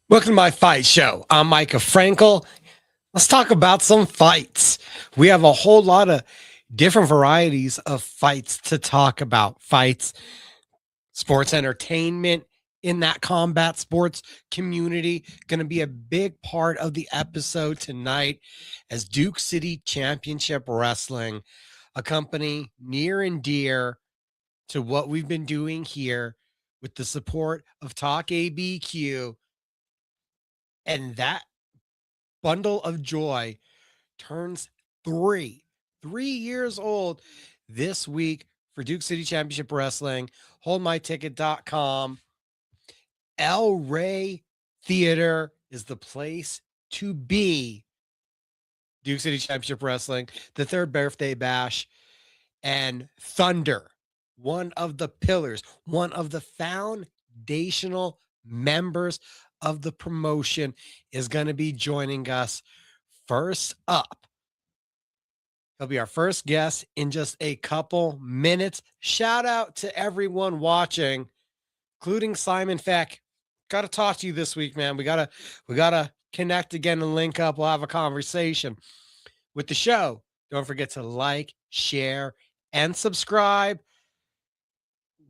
Welcome to my fight show. I'm Mika Frankl. Let's talk about some fights. We have a whole lot of different varieties of fights to talk about. Fights, sports entertainment in that combat sports community. Going to be a big part of the episode tonight as Duke City Championship Wrestling, a company near and dear to what we've been doing here with the support of Talk ABQ. And that bundle of joy turns 3 years old this week for Duke City Championship Wrestling. HoldMyTicket.com. El Rey Theater is the place to be. Duke City Championship Wrestling, the third birthday bash, and Thunder, one of the pillars, one of the foundational members of the promotion, is going to be joining us. First up, he'll be our first guest in just a couple minutes. Shout out to everyone watching, including Simon Feck. Got to talk to you this week, man. We gotta connect again and link up. We'll have a conversation with the show. Don't forget to like, share, and subscribe.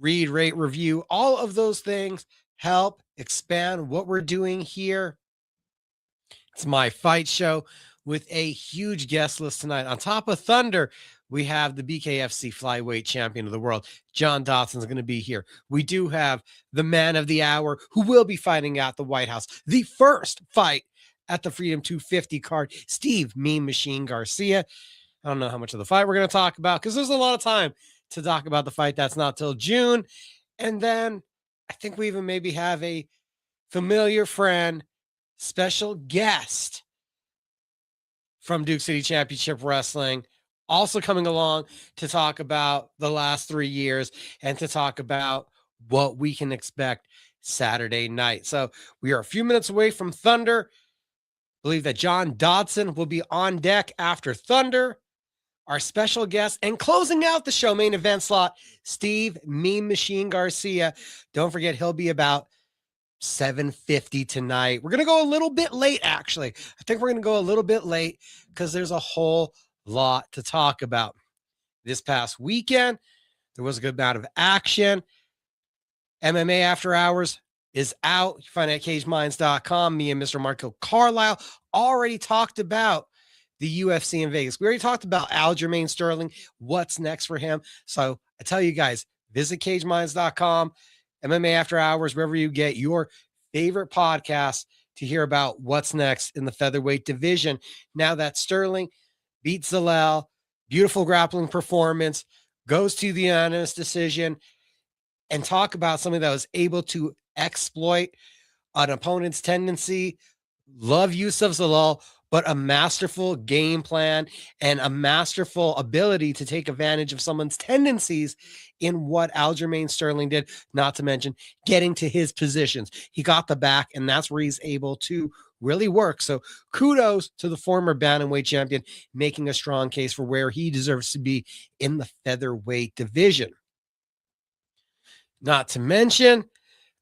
Read, rate, review. All of those things help expand what we're doing here. It's my fight show with a huge guest list tonight. On top of Thunder, we have the BKFC Flyweight Champion of the world. John Dodson is going to be here. We do have the man of the hour who will be fighting at the White House. The first fight at the Freedom 250 card, Steve Mean Machine Garcia. I don't know how much of the fight we're going to talk about because there's a lot of time to talk about the fight. That's not till June. And then I think we even maybe have a familiar friend, special guest from Duke City Championship Wrestling, also coming along to talk about the last 3 years and to talk about what we can expect Saturday night. So we are a few minutes away from Thunder. I believe that John Dodson will be on deck after Thunder. Our special guest and closing out the show main event slot, Steve Mean Machine Garcia. Don't forget, he'll be about 7:50 tonight. We're going to go a little bit late, actually. I think we're going to go a little bit late because there's a whole lot to talk about. This past weekend, there was a good amount of action. MMA After Hours is out. You find it at cageminds.com. Me and Mr. Marco Carlisle already talked about the UFC in Vegas. We already talked about Aljamain Sterling, what's next for him. So I tell you guys, visit cageminds.com, MMA After Hours, wherever you get your favorite podcast to hear about what's next in the featherweight division. Now that Sterling beats Zalal, beautiful grappling performance, goes to the unanimous decision, and talk about something that was able to exploit an opponent's tendency, love use of Zalal, but a masterful game plan and a masterful ability to take advantage of someone's tendencies in what Aljamain Sterling did, not to mention getting to his positions. He got the back, and that's where he's able to really work. So kudos to the former bantamweight champion, making a strong case for where he deserves to be in the featherweight division. Not to mention,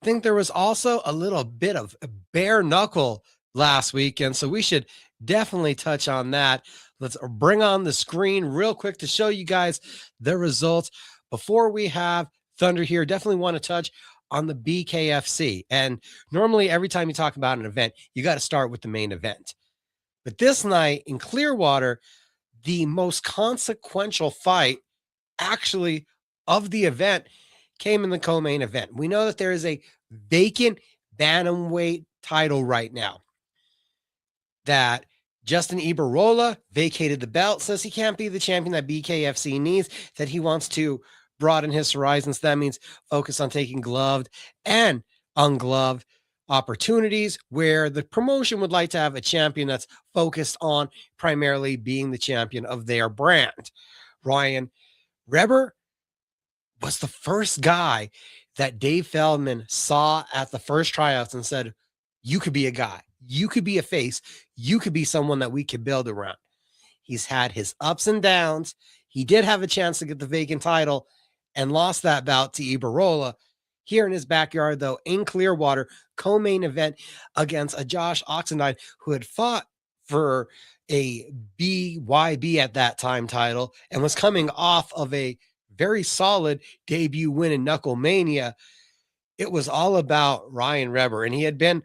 I think there was also a little bit of a bare knuckle last weekend, so we should definitely touch on that. Let's bring on the screen real quick to show you guys the results. Before we have Thunder here, definitely want to touch on the BKFC. And normally every time you talk about an event, you got to start with the main event. But this night in Clearwater, the most consequential fight actually of the event came in the co-main event. We know that there is a vacant bantamweight title right now, that Justin Ibarola vacated the belt, says he can't be the champion that BKFC needs, that he wants to broaden his horizons. That means focus on taking gloved and ungloved opportunities, where the promotion would like to have a champion that's focused on primarily being the champion of their brand. Ryan Reber was the first guy that Dave Feldman saw at the first tryouts and said, you could be a guy. You could be a face. You could be someone that we could build around. He's had his ups and downs. He did have a chance to get the vacant title and lost that bout to Ibarola. here in his backyard, though, in Clearwater, co-main event against a Josh Oxendine who had fought for a BYB at that time title and was coming off of a very solid debut win in Knuckle Mania. It was all about Ryan Reber, and he had been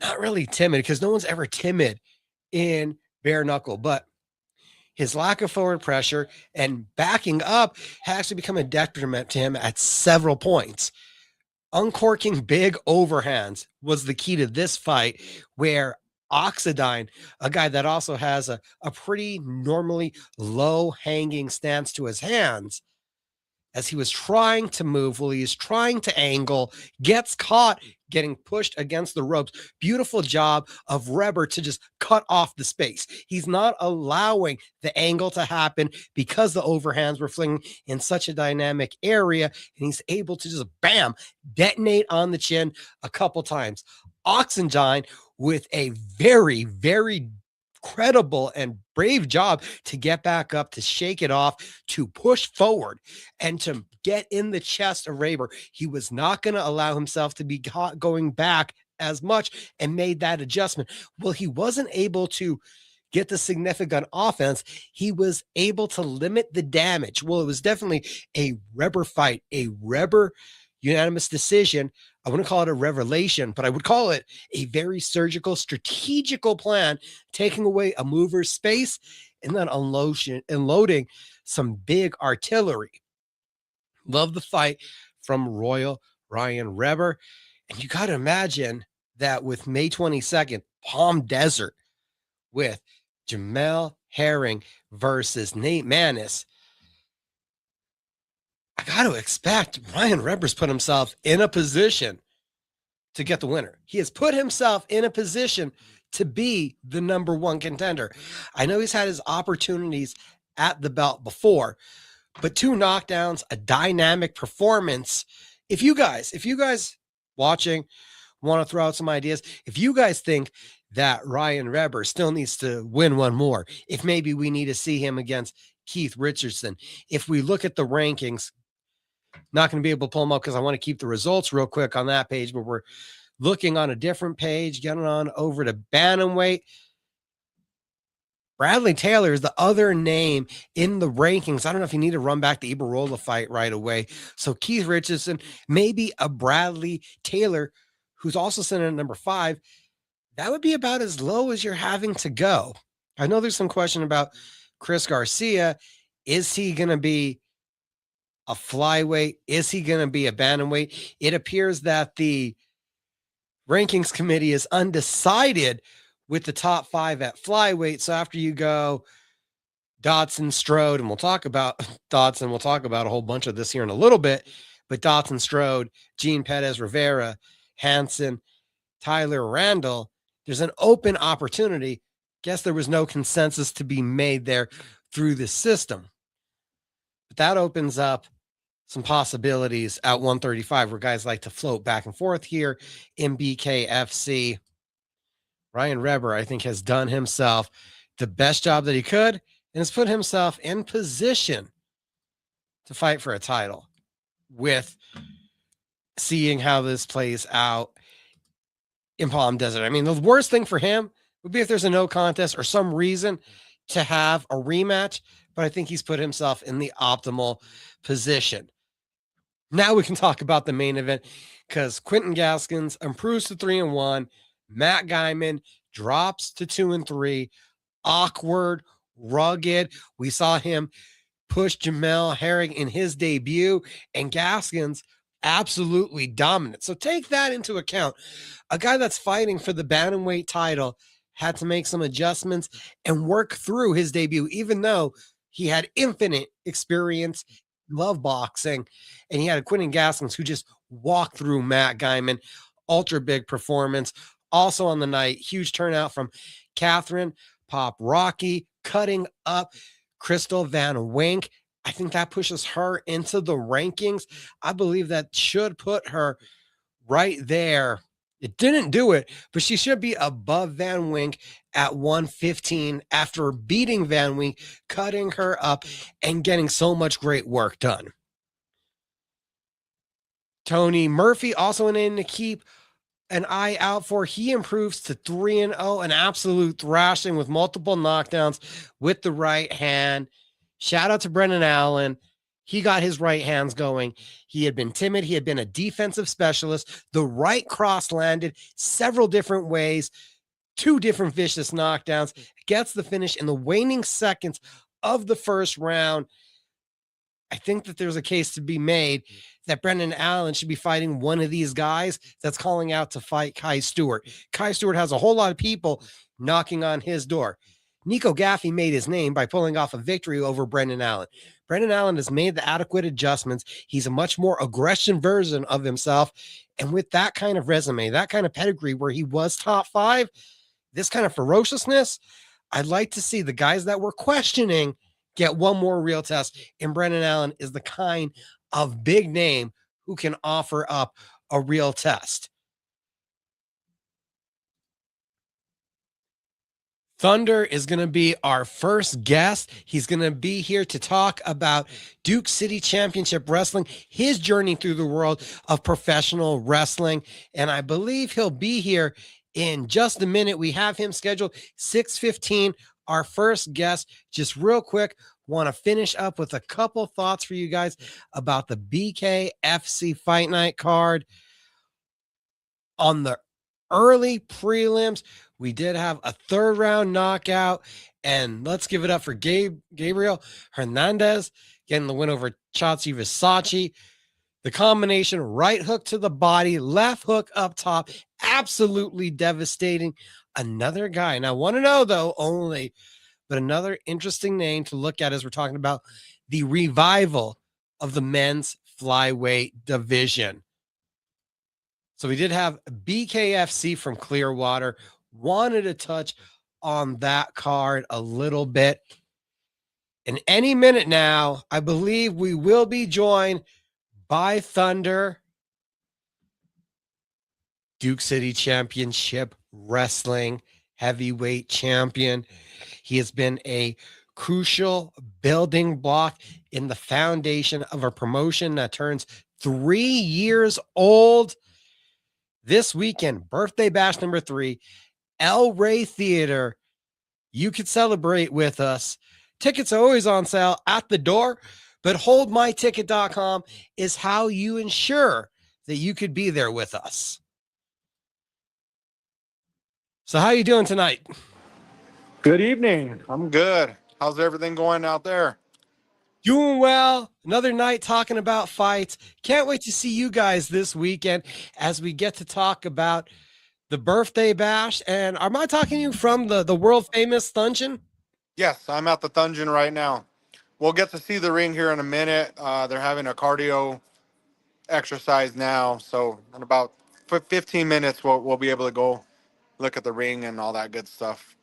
not really timid because no one's ever timid in Bare Knuckle, but his lack of forward pressure and backing up had actually become a detriment to him at several points. Uncorking big overhands was the key to this fight, where Oxendine, a guy that also has a pretty normally low-hanging stance to his hands, as he was trying to move, while he's trying to angle, gets caught getting pushed against the ropes. Beautiful job of Reber to just cut off the space. He's not allowing the angle to happen because the overhands were flinging in such a dynamic area, and he's able to just bam, detonate on the chin a couple times. Oxendine with a very, very credible and brave job to get back up, to shake it off, to push forward, and to get in the chest of Reber. He was not going to allow himself to be caught going back as much, and made that adjustment. Well, he wasn't able to get the significant offense. He was able to limit the damage. Well, it was definitely a Reber fight, a Reber unanimous decision. I wouldn't call it a revelation, but I would call it a very surgical, strategical plan, taking away a mover's space and then unloading some big artillery. Love the fight from Royal Ryan Reber. And you got to imagine that with May 22nd, Palm Desert, with Jamel Herring versus Nate Maness, I got to expect Ryan Reber's put himself in a position to get the winner. He has put himself in a position to be the number one contender. I know he's had his opportunities at the belt before, but 2 knockdowns, a dynamic performance. If you guys watching want to throw out some ideas, if you guys think that Ryan Reber still needs to win one more, if maybe we need to see him against Keith Richardson, if we look at the rankings, not going to be able to pull them up because I want to keep the results real quick on that page, but we're looking on a different page, getting on over to bantamweight. Bradley Taylor is the other name in the rankings. I don't know if you need to run back the Ibarola fight right away. So Keith Richardson, maybe a Bradley Taylor, who's also sitting at number 5. That would be about as low as you're having to go. I know there's some question about Chris Garcia. Is he going to be a flyweight? Is he going to be a bantamweight? It appears that the rankings committee is undecided with the top 5 at flyweight. So after you go Dodson, Strode, and we'll talk about Dodson, we'll talk about a whole bunch of this here in a little bit, but Dodson, Strode, Gene Perez, Rivera, Hansen, Tyler Randall, there's an open opportunity. Guess there was no consensus to be made there through the system. But that opens up some possibilities at 135 where guys like to float back and forth here in BKFC. Ryan Reber, I think, has done himself the best job that he could and has put himself in position to fight for a title, with seeing how this plays out in Palm Desert. I mean, the worst thing for him would be if there's a no contest or some reason to have a rematch, but I think he's put himself in the optimal position. Now we can talk about the main event, because Quentin Gaskins improves to 3-1. Matt Guyman drops to 2-3. Awkward, rugged. We saw him push Jamel Herring in his debut, and Gaskins absolutely dominant. So take that into account. A guy that's fighting for the bantamweight title had to make some adjustments and work through his debut, even though he had infinite experience, love boxing, and he had a Quentin Gaskins who just walked through Matt Guyman. Ultra big performance. Also on the night, huge turnout from Catherine Pop Rocky, cutting up Crystal Van Wink. I think that pushes her into the rankings. I believe that should put her right there. It didn't do it, but she should be above Van Wink at 115 after beating Van Wink, cutting her up, and getting so much great work done. Tony Murphy, also a name to keep an eye out for. He improves to 3-0, an absolute thrashing with multiple knockdowns with the right hand. Shout out to Brendan Allen. He got his right hands going. He had been timid. He had been a defensive specialist. The right cross landed several different ways, 2 different vicious knockdowns, gets the finish in the waning seconds of the first round. I think that there's a case to be made that Brendan Allen should be fighting one of these guys that's calling out to fight Kai Stewart. Kai Stewart has a whole lot of people knocking on his door. Nico Gaffey made his name by pulling off a victory over Brendan Allen. Brendan Allen has made the adequate adjustments. He's a much more aggressive version of himself. And with that kind of resume, that kind of pedigree where he was top 5, this kind of ferociousness, I'd like to see the guys that were questioning get one more real test. And Brendan Allen is the kind of big name who can offer up a real test. Thunder is going to be our first guest. He's going to be here to talk about Duke City Championship Wrestling, his journey through the world of professional wrestling. And I believe he'll be here in just a minute. We have him scheduled 6:15. Our first guest. Just real quick, want to finish up with a couple thoughts for you guys about the BKFC Fight Night card. On the early prelims, we did have a 3rd round knockout, and let's give it up for Gabriel Hernandez getting the win over Chatsi Versace. The combination right hook to the body, left hook up top, absolutely devastating. Another guy. Now, I want to know, though, only, but another interesting name to look at as we're talking about the revival of the men's flyweight division. So we did have BKFC from Clearwater. Wanted to touch on that card a little bit. And any minute now, I believe we will be joined by Thunder, Duke City Championship Wrestling heavyweight champion. He has been a crucial building block in the foundation of a promotion that turns 3 years old this weekend. Birthday bash number 3, El Rey Theater. You could celebrate with us. Tickets are always on sale at the door, but holdmyticket.com is how you ensure that you could be there with us. So how you doing tonight? Good evening. I'm good. How's everything going out there? Doing well. Another night talking about fights. Can't wait to see you guys this weekend as we get to talk about the birthday bash. And am I talking to you from the world famous Dungeon? Yes, I'm at the Dungeon right now. We'll get to see the ring here in a minute. They're having a cardio exercise now. So in about 15 minutes, we'll be able to go look at the ring and all that good stuff.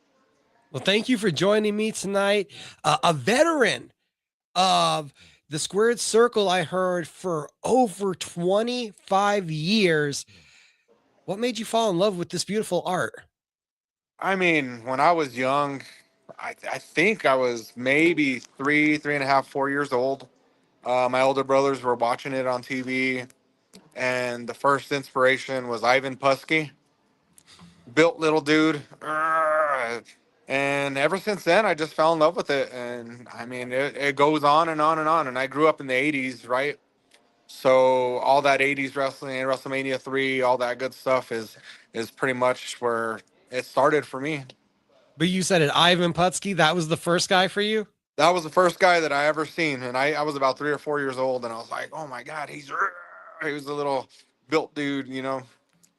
Well, thank you for joining me tonight. A veteran of the Squared Circle, I heard, for over 25 years. What made you fall in love with this beautiful art? I mean, when I was young, I think I was maybe 3.5, 4 years old. My older brothers were watching it on TV, and the first inspiration was Ivan Putski. Built little dude. And ever since then, I just fell in love with it. And I mean, it goes on and on and on. And I grew up in the 80s, right? So all that 80s wrestling, WrestleMania 3, all that good stuff is pretty much where it started for me. But you said it, Ivan Putski, that was the first guy for you? That was the first guy that I ever seen. And I was about 3 or 4 years old. And I was like, oh my God, he was a little built dude, you know?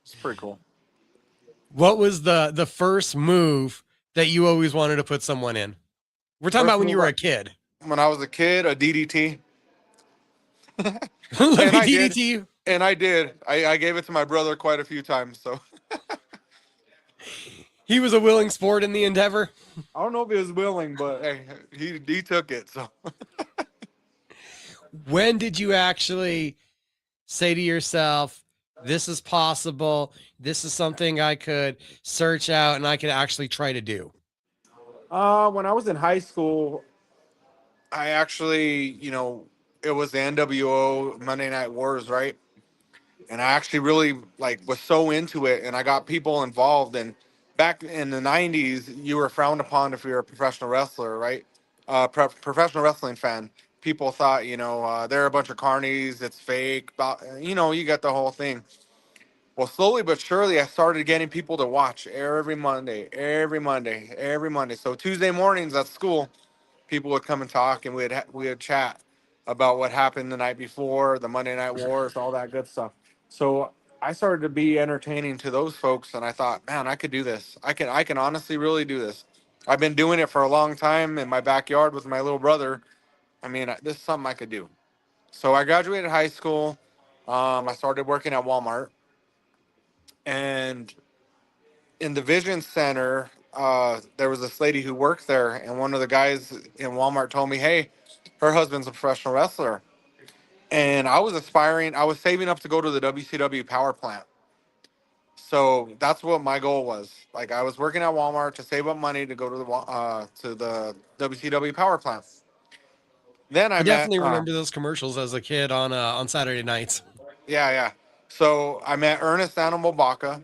It's pretty cool. What was the first move that you always wanted to put someone in? We're talking about when you were a kid. When I was a kid, a DDT. Let me DDT you. And I did. I gave it to my brother quite a few times. So he was a willing sport in the endeavor. I don't know if he was willing, but hey, he took it. So when did you actually say to yourself, this is possible, this is something I could search out and I could actually try to do? When I was in high school, I actually, it was the NWO Monday Night Wars, right? and I actually really like was so into it, and I got people involved. And back in the '90s, you were frowned upon if you were a professional wrestler, right? Professional wrestling fan. People thought, they're a bunch of carnies. It's fake. You get the whole thing. Well, slowly but surely, I started getting people to watch every Monday, every Monday, every Monday. So Tuesday mornings at school, people would come and talk, and we'd chat about what happened the night before, the Monday Night Wars, all that good stuff. So I started to be entertaining to those folks, and I thought, man, I could do this. I can honestly really do this. I've been doing it for a long time in my backyard with my little brother. I mean, this is something I could do. So I graduated high school. I started working at Walmart, and in the Vision Center, there was this lady who worked there, and one of the guys in Walmart told me, "Hey, her husband's a professional wrestler." And I was aspiring. I was saving up to go to the WCW power plant. So that's what my goal was. Like I was working at Walmart to save up money to go to the WCW power plant. Then I I met, definitely remember those commercials as a kid on Saturday nights. yeah, yeah. So I met Ernest Animal Baca,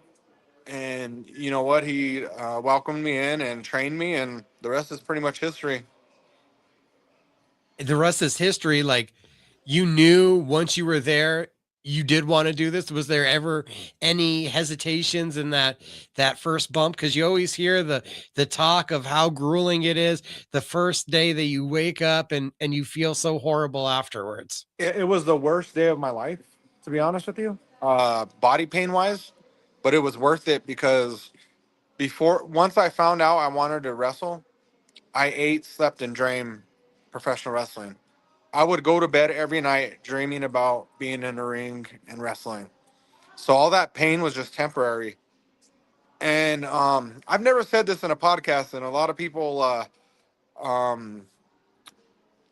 and you know what? He welcomed me in and trained me, and the rest is pretty much history. The rest is history. Like, you knew once you were there, you did want to do this. Was there ever any hesitations in that first bump? Because you always hear the talk of how grueling it is the first day that you wake up and you feel so horrible afterwards. It was the worst day of my life, to be honest with you, body pain wise, but it was worth it because once I found out I wanted to wrestle, I ate, slept, and dreamed professional wrestling. I would go to bed every night dreaming about being in a ring and wrestling. So all that pain was just temporary. And I've never said this in a podcast, and a lot of people, um,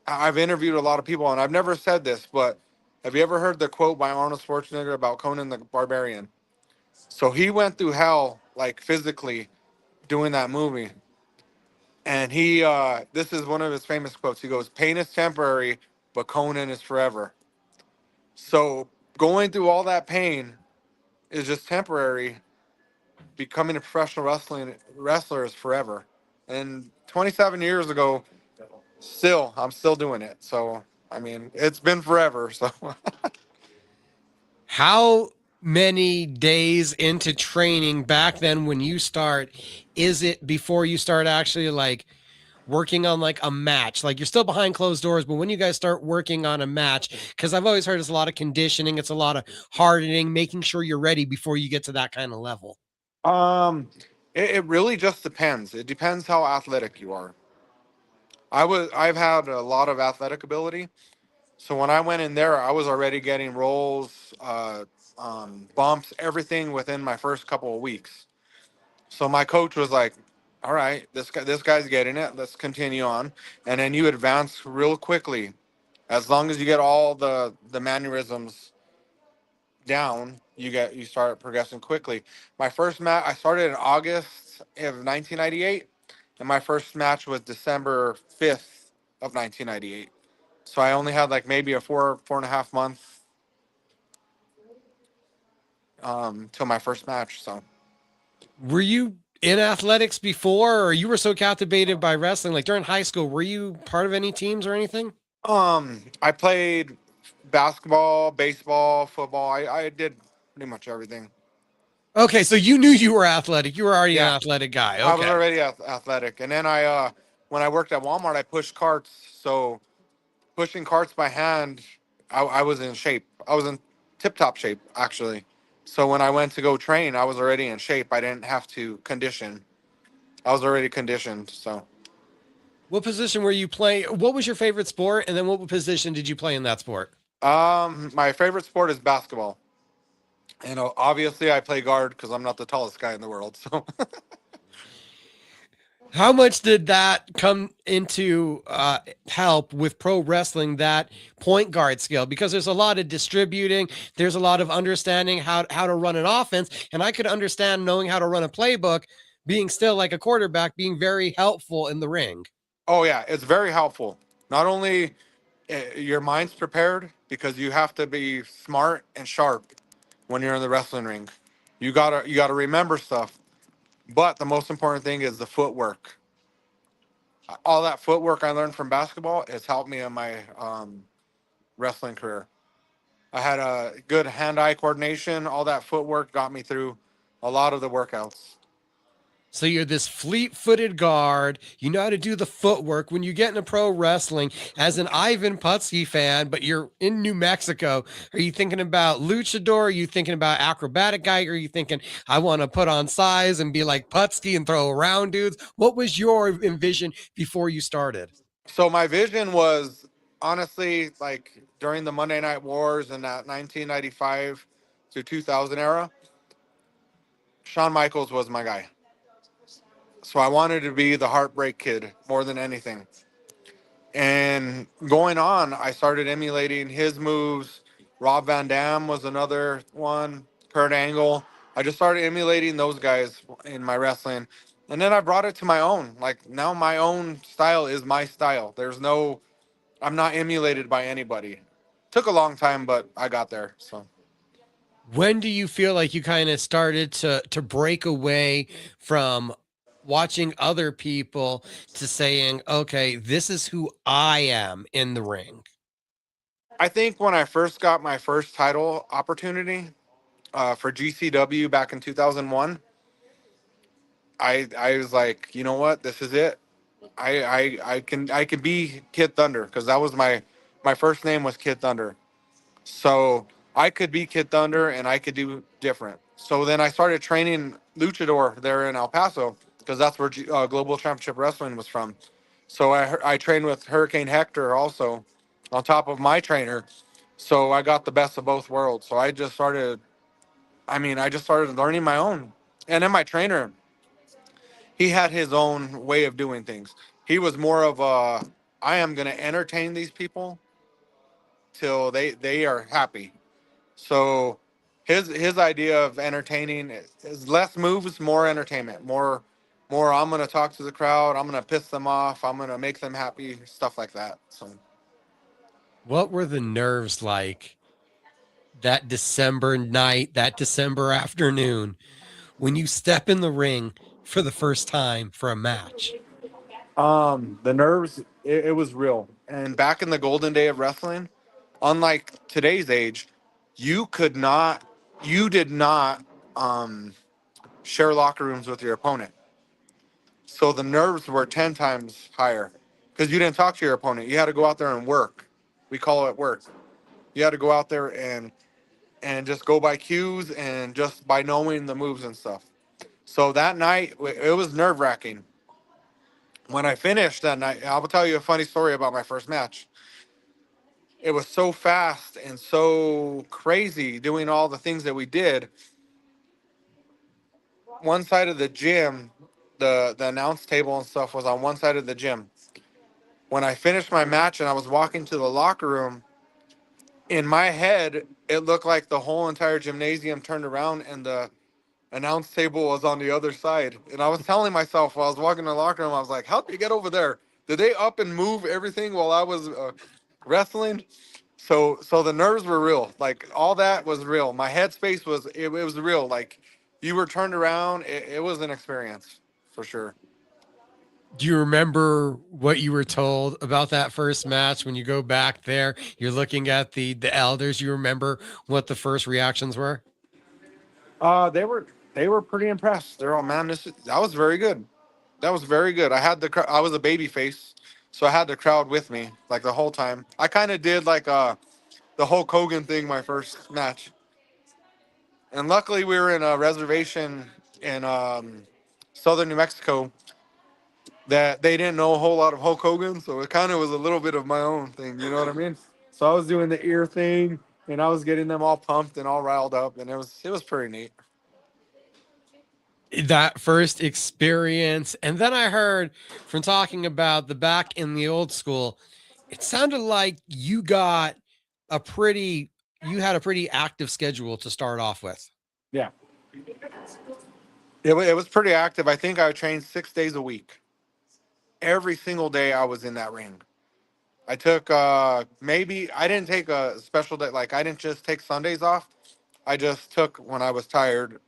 I've interviewed a lot of people, and I've never said this, but have you ever heard the quote by Arnold Schwarzenegger about Conan the Barbarian? So he went through hell, like physically, doing that movie. And this is one of his famous quotes. He goes, "Pain is temporary, but Conan is forever." So going through all that pain is just temporary. Becoming a professional wrestler is forever. And 27 years ago, I'm still doing it. So I mean, it's been forever. So How many days into training back then when you start is it before you start actually like working on like a match? Like, you're still behind closed doors, but when you guys start working on a match, because I've always heard it's a lot of conditioning, it's a lot of hardening, making sure you're ready before you get to that kind of level. um, it really just depends. It depends how athletic you are. I've had a lot of athletic ability. So when I went in there, I was already getting rolls, bumps, everything within my first couple of weeks. So my coach was like, "All right, this guy's getting it. Let's continue on." And then you advance real quickly, as long as you get all the mannerisms down. You start progressing quickly. My first match, I started in August of 1998, and my first match was December 5th of 1998. So I only had like maybe a 4.5 month till my first match. So Were you in athletics before, or you were so captivated by wrestling? Like during high school, were you part of any teams or anything? I played basketball, baseball, football. I did pretty much everything. Okay, so you knew you were athletic. You were already an Yeah, athletic guy. I was Okay. already athletic, and then when I worked at Walmart, I pushed carts. So pushing carts by hand, I was in shape. I was in tip top shape actually. So when I went to go train, I was already in shape. I didn't have to condition. I was already conditioned. So What position were you playing? What was your favorite sport? And then what position did you play in that sport? my favorite sport is basketball. And obviously, I play guard because I'm not the tallest guy in the world. So, How much did that come into help with pro wrestling, that point guard skill? Because there's a lot of distributing, there's a lot of understanding how to run an offense. And I could understand knowing how to run a playbook, being still like a quarterback, being very helpful in the ring. oh yeah, it's very helpful. Not only your mind's prepared because you have to be smart and sharp when you're in the wrestling ring. You gotta remember stuff. But the most important thing is the footwork. All that footwork I learned from basketball has helped me in my wrestling career. I had a good hand-eye coordination. All that footwork got me through a lot of the workouts. So you're this fleet-footed guard. You know how to do the footwork. When you get into pro wrestling, as an Ivan Putski fan, but you're in New Mexico, are you thinking about luchador? Are you thinking about acrobatic guy? Or are you thinking, I want to put on size and be like Putski and throw around dudes? What was your envision before you started? So my vision was honestly like during the Monday Night Wars in that 1995 to 2000 era, Shawn Michaels was my guy. So I wanted to be the Heartbreak Kid more than anything. And going on, I started emulating his moves. Rob Van Dam was another one. Kurt Angle. I just started emulating those guys in my wrestling. And then I brought it to my own. Like now my own style is my style. I'm not emulated by anybody. Took a long time, but I got there. So When do you feel like you kind of started to break away from watching other people to saying, okay, this is who I am in the ring? I think when I first got my first title opportunity for GCW back in 2001, I was like, you know what, this is it. I can be Kid Thunder because that was my first name was Kid Thunder. So I could be Kid Thunder and I could do different. So then I started training luchador there in El Paso because that's where Global Championship Wrestling was from. So I trained with Hurricane Hector also on top of my trainer. So I got the best of both worlds. So I just started learning my own. And then my trainer, he had his own way of doing things. He was more of a, I am going to entertain these people till they are happy. So his idea of entertaining is less moves, more entertainment, more I'm gonna talk to the crowd, I'm gonna piss them off, I'm gonna make them happy, stuff like that. So What were the nerves like that December night, that December afternoon, when you step in the ring for the first time for a match? the nerves, it was real. And back in the golden day of wrestling, unlike today's age, you could not you did not um share locker rooms with your opponent. So the nerves were 10 times higher because you didn't talk to your opponent. You had to go out there and work. We call it work. You had to go out there and just go by cues and just by knowing the moves and stuff. So that night, it was nerve wracking. When I finished that night, I will tell you a funny story about my first match. It was so fast and so crazy doing all the things that we did. One side of the gym, the announce table and stuff was on one side of the gym. When I finished my match and I was walking to the locker room, in my head, it looked like the whole entire gymnasium turned around and the announce table was on the other side. And I was telling myself while I was walking in the locker room, I was like, how did you get over there? Did they up and move everything while I was wrestling? So the nerves were real. Like all that was real. My headspace it was real. Like you were turned around. It was an experience for sure. Do you remember what you were told about that first match when you go back there? You're looking at the elders. You remember what the first reactions were? They were pretty impressed. They're all, man, that was very good. That was very good. I was a baby face, so I had the crowd with me like the whole time. I kind of did like the Hulk Hogan thing my first match, and luckily we were in a reservation in southern New Mexico that they didn't know a whole lot of Hulk Hogan, so it kind of was a little bit of my own thing. You know what I mean? So I was doing the ear thing, and I was getting them all pumped and all riled up, and it was pretty neat. That first experience. And then I heard from talking about the back in the old school, it sounded like you had a pretty active schedule to start off with. Yeah. It was pretty active. I think I trained 6 days a week. Every single day I was in that ring. I took maybe I didn't take a special day, like I didn't just take Sundays off. I just took when I was tired.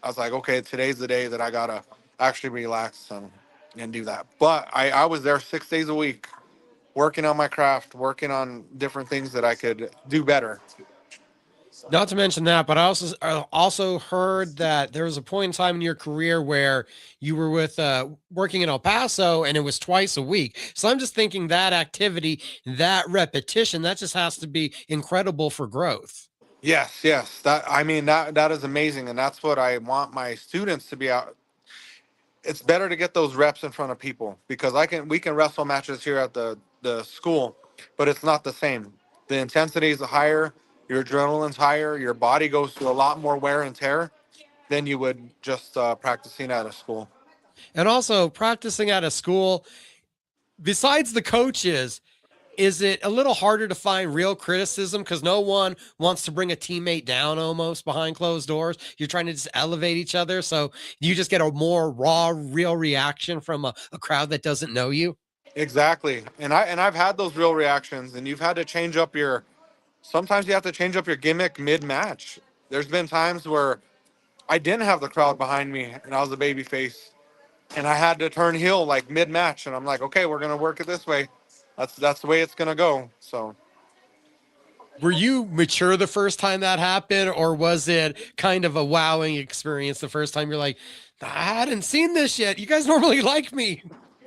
I was like, okay, today's the day that I gotta actually relax and do that. But I was there 6 days a week, working on my craft, working on different things that I could do better. Not to mention that, but I also heard that there was a point in time in your career where you were with working in El Paso and it was twice a week. So I'm just thinking that activity, that repetition, that just has to be incredible for growth. Yes, yes. That is amazing, and that's what I want my students to be out. It's better to get those reps in front of people because we can wrestle matches here at the school, but it's not the same. The intensity is higher, your adrenaline's higher, your body goes through a lot more wear and tear than you would just practicing at a school. And also practicing at a school, besides the coaches, is it a little harder to find real criticism because no one wants to bring a teammate down almost behind closed doors? You're trying to just elevate each other. So you just get a more raw, real reaction from a crowd that doesn't know you. Exactly, and I've had those real reactions, and you've had to change up your. Sometimes you have to change up your gimmick mid match. There's been times where I didn't have the crowd behind me, and I was a baby face, and I had to turn heel like mid match, and I'm like, okay, we're gonna work it this way. That's the way it's gonna go. So Were you mature the first time that happened, or was it kind of a wowing experience the first time you're like, I hadn't seen this yet? You guys normally like me.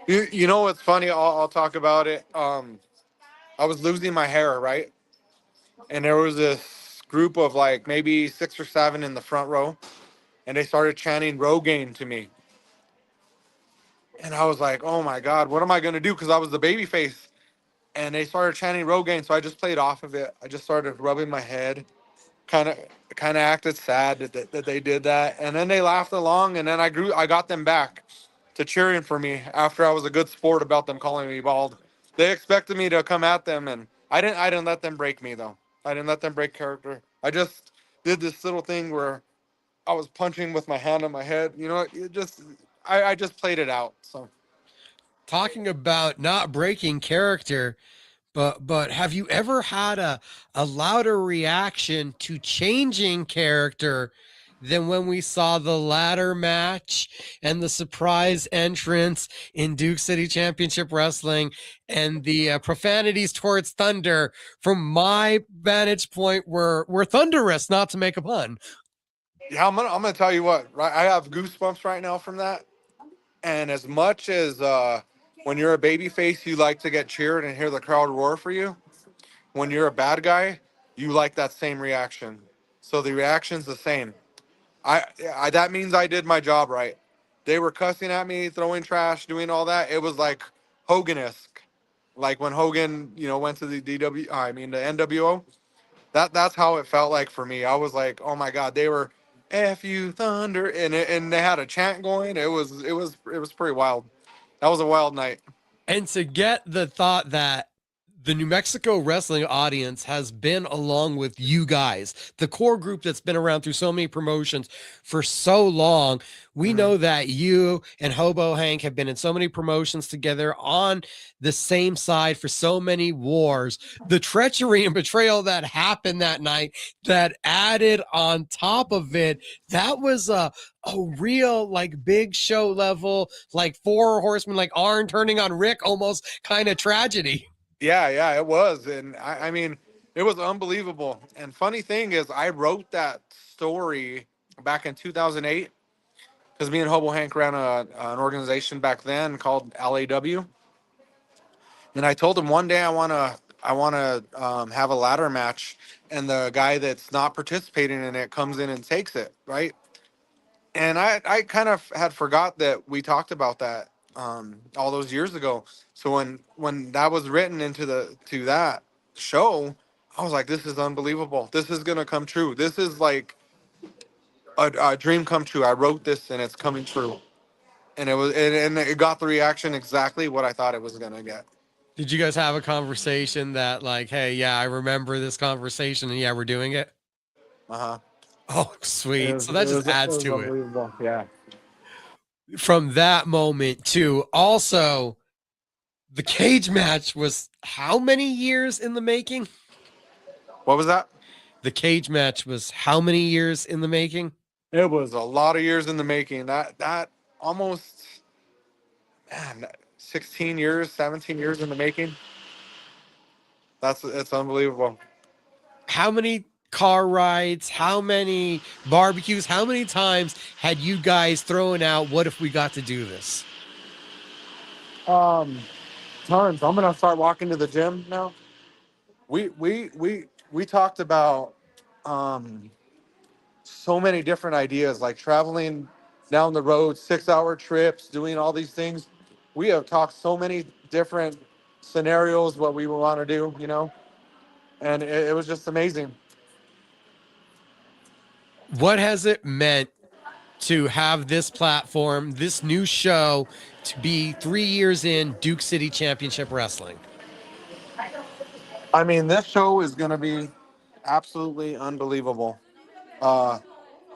you know what's funny? I'll talk about it. I was losing my hair, right, and there was this group of like maybe 6 or 7 in the front row, and they started chanting Rogaine to me, and I was like, oh my god, what am I gonna do? Because I was the baby face, and they started chanting Rogaine, so I just played off of it. I just started rubbing my head, kind of kind of acted sad that they did that, and then they laughed along, and then I got them back to cheering for me after I was a good sport about them calling me bald. They expected me to come at them, and I didn't let them break me though. I didn't let them break character. I just did this little thing where I was punching with my hand on my head. I just played it out. So Talking about not breaking character, but have you ever had a louder reaction to changing character than when we saw the ladder match and the surprise entrance in Duke City Championship Wrestling and the profanities towards Thunder? From my vantage point, were thunderous, not to make a pun. yeah, I'm gonna tell you what. Right, I have goosebumps right now from that. And as much as when you're a baby face, you like to get cheered and hear the crowd roar for you. When you're a bad guy, you like that same reaction. So the reaction's the same. I that means I did my job right. They were cussing at me, throwing trash, doing all that. It was like Hogan-esque, like when Hogan, went to the the NWO. That's how it felt like for me. I was like, oh my god, they were "F you Thunder," and they had a chant going. It was pretty wild. That was a wild night. And to get the thought that the New Mexico wrestling audience has been along with you guys, the core group that's been around through so many promotions for so long. We Mhm. know that you and Hobo Hank have been in so many promotions together on the same side for so many wars. The treachery and betrayal that happened that night, that added on top of it, that was a real like big show level, like four horsemen, like Arn turning on Rick, almost kind of tragedy. Yeah, yeah, it was, and I mean, it was unbelievable. And funny thing is, I wrote that story back in 2008 because me and Hobo Hank ran an organization back then called LAW, and I told him one day I want to have a ladder match, and the guy that's not participating in it comes in and takes it, right? And I kind of had forgot that we talked about that all those years ago. So when that was written into the to that show, I was like, this is unbelievable. This is gonna come true. This is like a dream come true. I wrote this and it's coming true. And and it got the reaction exactly what I thought it was gonna get. Did you guys have a conversation that like, hey, yeah, I remember this conversation and yeah, we're doing it? Uh huh. Oh, It sweet. was So it that just was it adds was to it. unbelievable. Yeah. From that moment to also the cage match was how many years in the making? What was that? The cage match was how many years in the making? It was a lot of years in the making. That almost, man, 16 years, 17 years in the making. It's unbelievable. How many car rides? How many barbecues? How many times had you guys thrown out, what if we got to do this? Um, Tons. I'm gonna start walking to the gym now. We talked about um so many different ideas, like traveling down the road, 6 hour trips, doing all these things. We have talked so many different scenarios, what we want to do, and it was just amazing. What has it meant to have this platform, this new show, to be 3 years in Duke City Championship Wrestling? I mean, this show is going to be absolutely unbelievable. Uh,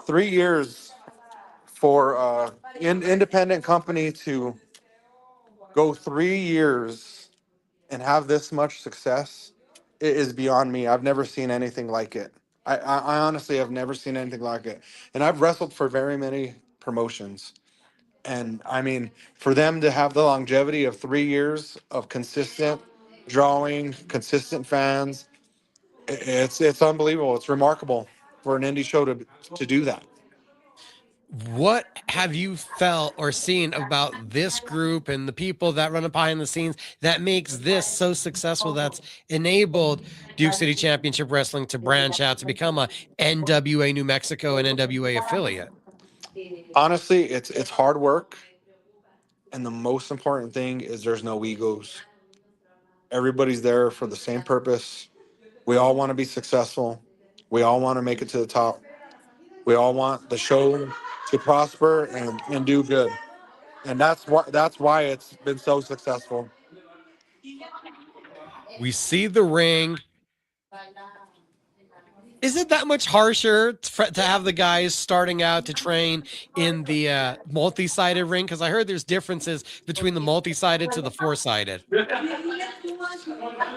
3 years for independent company to go 3 years and have this much success, it is beyond me. I've never seen anything like it. I honestly have never seen anything like it. And I've wrestled for very many promotions. And I mean, for them to have the longevity of 3 years of consistent drawing, consistent fans, it's unbelievable. It's remarkable for an indie show to do that. What have you felt or seen about this group and the people that run it behind the scenes that makes this so successful, that's enabled Duke City Championship Wrestling to branch out to become a NWA New Mexico and NWA affiliate? Honestly, it's hard work, and the most important thing is there's no egos. Everybody's there for the same purpose. We all want to be successful. We all want to make it to the top. We all want the show to prosper and do good. And that's why it's been so successful. We see the ring. Is it that much harsher to have the guys starting out to train in the multi-sided ring? Because I heard there's differences between the multi-sided to the four-sided.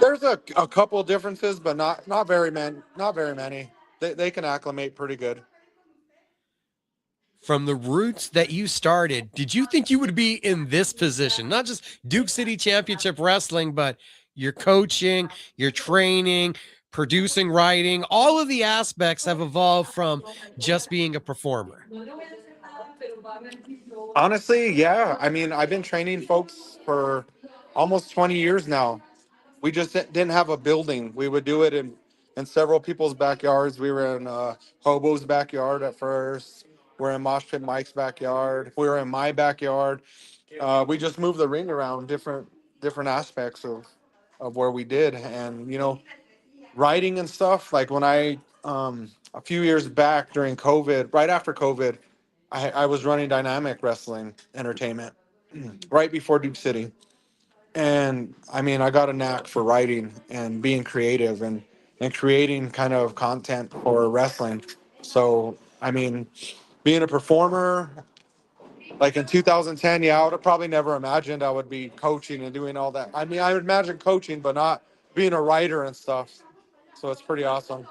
There's a couple of differences, but not very many. They can acclimate pretty good. From the roots that you started, did you think you would be in this position? Not just Duke City Championship Wrestling, but your coaching, your training, producing, writing, all of the aspects have evolved from just being a performer. Honestly, yeah. I mean, I've been training folks for almost 20 years now. We just didn't have a building. We would do it in several people's backyards. We were in Hobo's backyard at first. We're in Mosh Pit Mike's backyard. We were in my backyard. We just moved the ring around different aspects of where we did, and writing and stuff. Like when I a few years back during COVID, right after COVID, I was running Dynamic Wrestling Entertainment right before Duke City. And I mean, I got a knack for writing and being creative and creating kind of content for wrestling. So, I mean, being a performer, like in 2010, yeah, I would have probably never imagined I would be coaching and doing all that. I mean, I would imagine coaching, but not being a writer and stuff. So it's pretty awesome.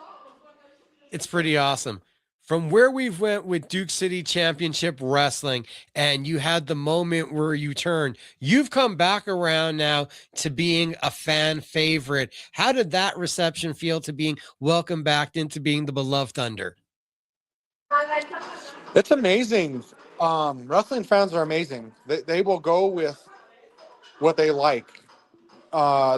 It's pretty awesome. From where we've went with Duke City Championship Wrestling, and you had the moment where you turned, you've come back around now to being a fan favorite. How did that reception feel, to being welcomed back into being the beloved Thunder? It's amazing. Wrestling fans are amazing. They will go with what they like.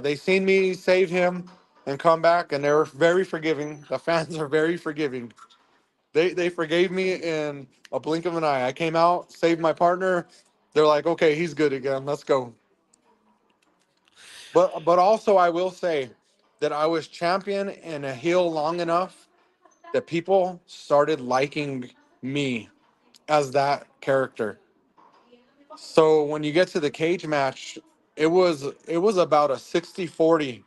They seen me save him and come back, and they're very forgiving. The fans are very forgiving. They forgave me in a blink of an eye. I came out, saved my partner. They're like, okay, he's good again. Let's go. But also, I will say that I was champion and a heel long enough that people started liking me as that character. So when you get to the cage match, it was about a 60-40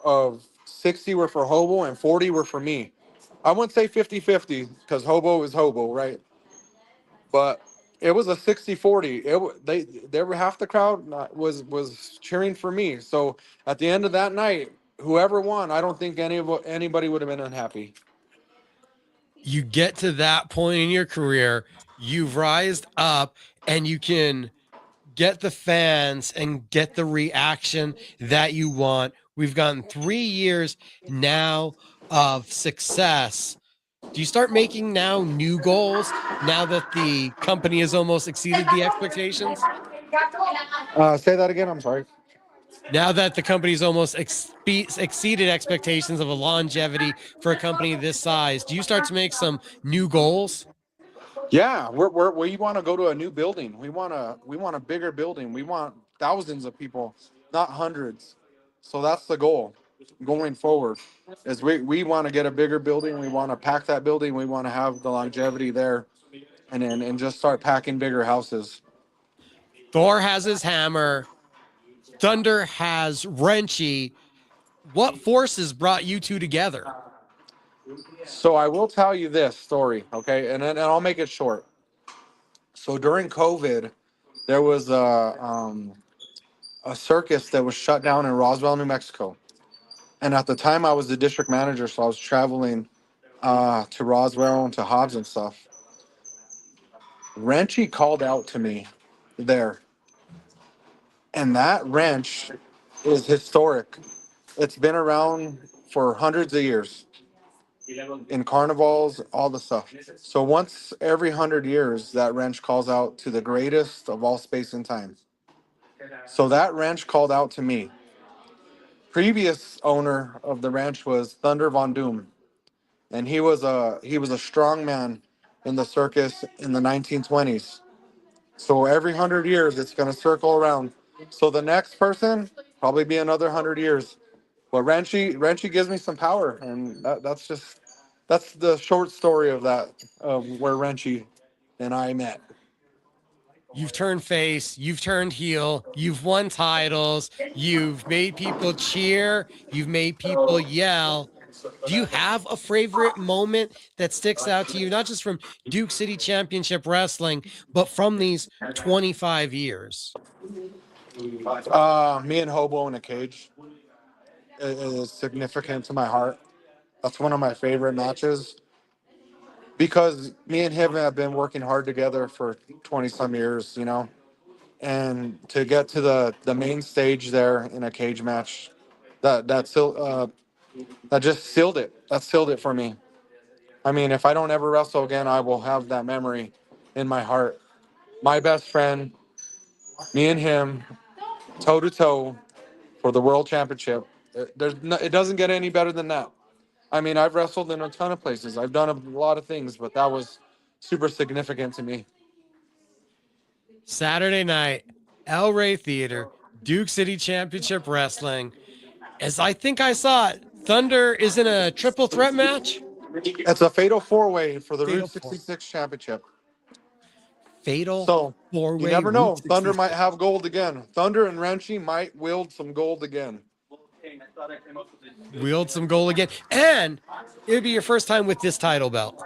of 60 were for Hobo and 40 were for me. I wouldn't say 50-50 because Hobo is Hobo, right? But it was a 60-40. They were half the crowd was cheering for me. So at the end of that night, whoever won, I don't think anybody would have been unhappy. You get to that point in your career, you've rised up, and you can get the fans and get the reaction that you want. We've gotten 3 years now of success. Do you start making now new goals now that the company has almost exceeded the expectations? Say that again. I'm sorry. Now that the company's almost exceeded expectations of a longevity for a company this size, do you start to make some new goals? Yeah, we want to go to a new building. We want a bigger building. We want thousands of people, not hundreds. So that's the goal going forward. Is we want to get a bigger building. We want to pack that building. We want to have the longevity there, and just start packing bigger houses. Thor has his hammer. Thunder has Wrenchy. What forces brought you two together? So I will tell you this story, okay, and I'll make it short. So during COVID, there was a circus that was shut down in Roswell, New Mexico. And at the time, I was the district manager, so I was traveling to Roswell and to Hobbs and stuff. Wrenchy called out to me there, and that wrench is historic. It's been around for hundreds of years in carnivals, all the stuff. So once every 100 years, that wrench calls out to the greatest of all space and time. So that wrench called out to me. Previous owner of the ranch was Thunder Von Doom, and he was a strong man in the circus in the 1920s. So every 100 years, it's going to circle around. So the next person probably be another 100 years. But Renchi gives me some power, and that's the short story of that, of where Renchi and I met. You've turned face, you've turned heel, you've won titles, you've made people cheer, you've made people yell. Do you have a favorite moment that sticks out to you, not just from Duke City Championship Wrestling, but from these 25 years? Me and Hobo in a cage is significant to my heart. That's one of my favorite matches because me and him have been working hard together for 20 some years, and to get to the main stage there in a cage match, that just sealed it. That sealed it for me. I mean, if I don't ever wrestle again, I will have that memory in my heart. My best friend, me and him, toe to toe for the world championship. It doesn't get any better than that. I mean, I've wrestled in a ton of places. I've done a lot of things, but that was super significant to me. Saturday night, El Rey Theater, Duke City Championship Wrestling. As I think I saw it, Thunder is in a triple threat match. It's a fatal four-way for the Fatal Route 66 championship. Fatal So you four-way never know. Route Thunder 66. might have gold again. Thunder and Renchi might wield some gold again. Wield some goal again. And it would be your first time with this title belt.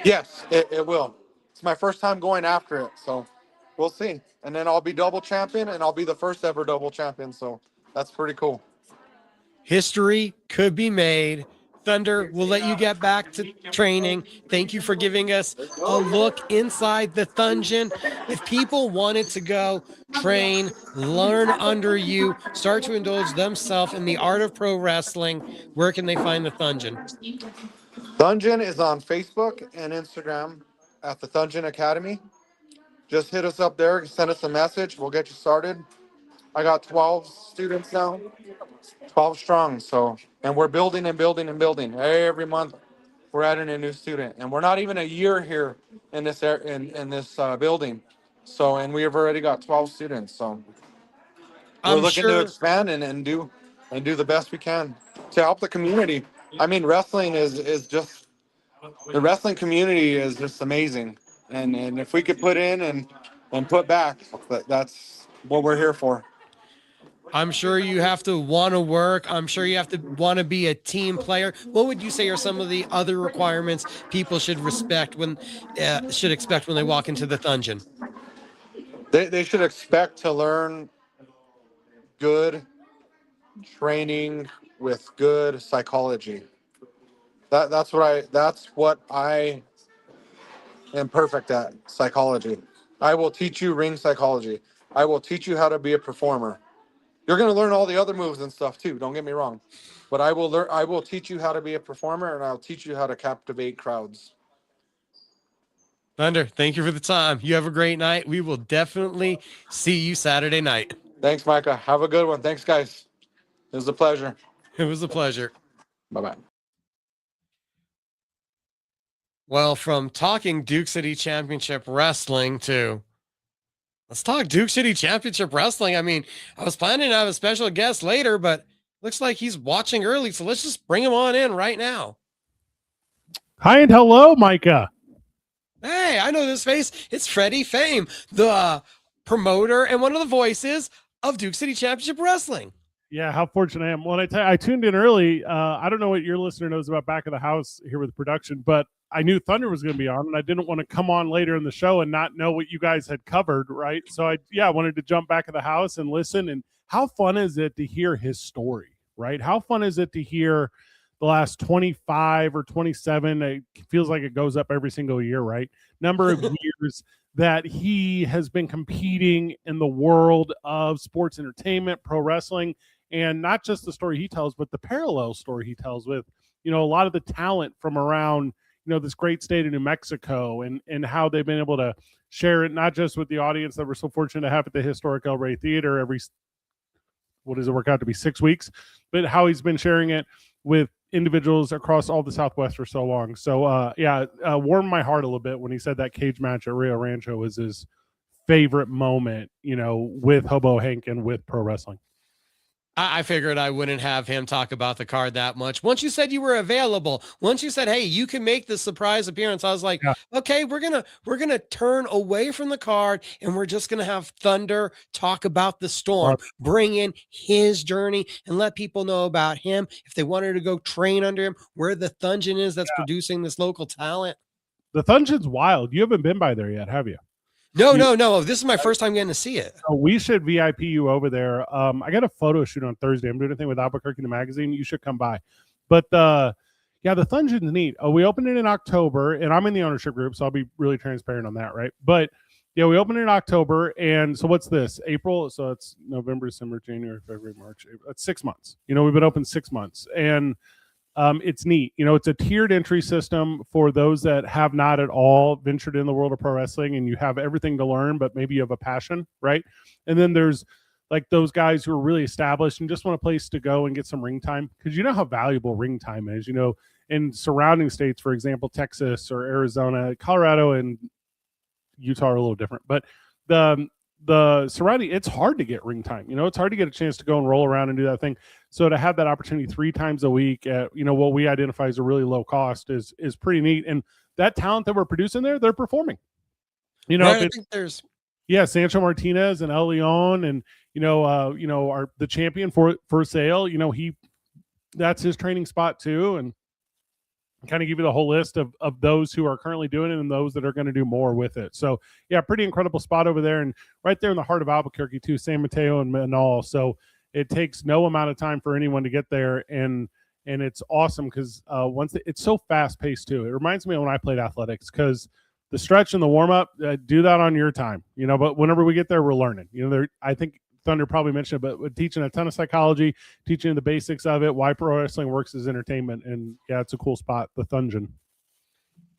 Yes, it will. It's my first time going after it, so we'll see. And then I'll be double champion, and I'll be the first ever double champion, so that's pretty cool. History could be made. Thunder, we'll let you get back to training. Thank you for giving us a look inside the dungeon. If people wanted to go train, learn under you, start to indulge themselves in the art of pro wrestling, where can they find the dungeon? Dungeon is on Facebook and Instagram at the Dungeon Academy. Just hit us up there, send us a message. We'll get you started. I got 12 students now, 12 strong. So, and we're building and building and building. Every month, we're adding a new student, and we're not even a year here in this building. So, and we have already got 12 students. So, we're I'm looking to sure expand and do the best we can to help the community. I mean, wrestling is just the wrestling community is just amazing, and if we could put in and put back, that's what we're here for. I'm sure you have to want to work. I'm sure you have to want to be a team player. What would you say are some of the other requirements people should expect when they walk into the dungeon? They should expect to learn good training, with good psychology. That's what I am perfect at, psychology. I will teach you ring psychology. I will teach you how to be a performer. You're going to learn all the other moves and stuff too, don't get me wrong. But I will teach you how to be a performer, and I'll teach you how to captivate crowds. Thunder, thank you for the time. You have a great night. We will definitely see you Saturday night. Thanks, Micah. Have a good one. Thanks, guys. It was a pleasure. It was a pleasure. Bye-bye. Well, from talking Duke City Championship Wrestling to let's talk Duke City Championship Wrestling. I mean, I was planning to have a special guest later, but looks like he's watching early. So let's just bring him on in right now. Hi and hello, Micah. Hey, I know this face. It's Freddy Fame, the promoter and one of the voices of Duke City Championship Wrestling. Yeah, how fortunate I am. Well, I tuned in early. I don't know what your listener knows about Back of the House here with production, but I knew Thunder was going to be on, and I didn't want to come on later in the show and not know what you guys had covered, right? So I wanted to jump back of the house and listen. And how fun is it to hear his story, right? How fun is it to hear the last 25 or 27? It feels like it goes up every single year, right? Number of years that he has been competing in the world of sports entertainment, pro wrestling, and not just the story he tells, but the parallel story he tells with, a lot of the talent from around, this great state of New Mexico, and how they've been able to share it, not just with the audience that we're so fortunate to have at the historic El Rey Theater every, what does it work out to be, 6 weeks, but how he's been sharing it with individuals across all the Southwest for so long. So, warmed my heart a little bit when he said that cage match at Rio Rancho was his favorite moment, with Hobo Hank and with pro wrestling. I figured I wouldn't have him talk about the card that much. Once you said you were available, once you said, hey, you can make the surprise appearance, I was like, okay, we're going to turn away from the card, and we're just going to have Thunder talk about the Storm, bring in his journey, and let people know about him. If they wanted to go train under him, where the Thungeon is that's producing this local talent. The Thungeon's wild. You haven't been by there yet, have you? No. This is my first time getting to see it. So we should VIP you over there. I got a photo shoot on Thursday. I'm doing a thing with Albuquerque the magazine. You should come by. But the Thungeon's neat. We opened it in October, and I'm in the ownership group, so I'll be really transparent on that, right? But we opened it in October, and so what's this? April, so it's November, December, January, February, March. April. It's 6 months. We've been open 6 months, and it's neat. It's a tiered entry system for those that have not at all ventured in the world of pro wrestling, and you have everything to learn, but maybe you have a passion, right? And then there's like those guys who are really established and just want a place to go and get some ring time, because you know how valuable ring time is. In surrounding states, for example, Texas or Arizona, Colorado and Utah are a little different, but the surrounding, it's hard to get ring time. It's hard to get a chance to go and roll around and do that thing. So to have that opportunity 3 times a week at, what we identify as a really low cost is pretty neat. And that talent that we're producing there, they're performing. I think there's Sancho Martinez and El Leon and, the champion for sale, that's his training spot too. And kind of give you the whole list of those who are currently doing it and those that are going to do more with it. So pretty incredible spot over there, and right there in the heart of Albuquerque too, San Mateo and Manal. So it takes no amount of time for anyone to get there, and it's awesome because it's so fast paced too. It reminds me of when I played athletics, because the stretch and the warm up, do that on your time, but whenever we get there, we're learning. I think Thunder probably mentioned it, but we're teaching a ton of psychology, teaching the basics of it, why pro wrestling works as entertainment. And it's a cool spot, the Thungeon.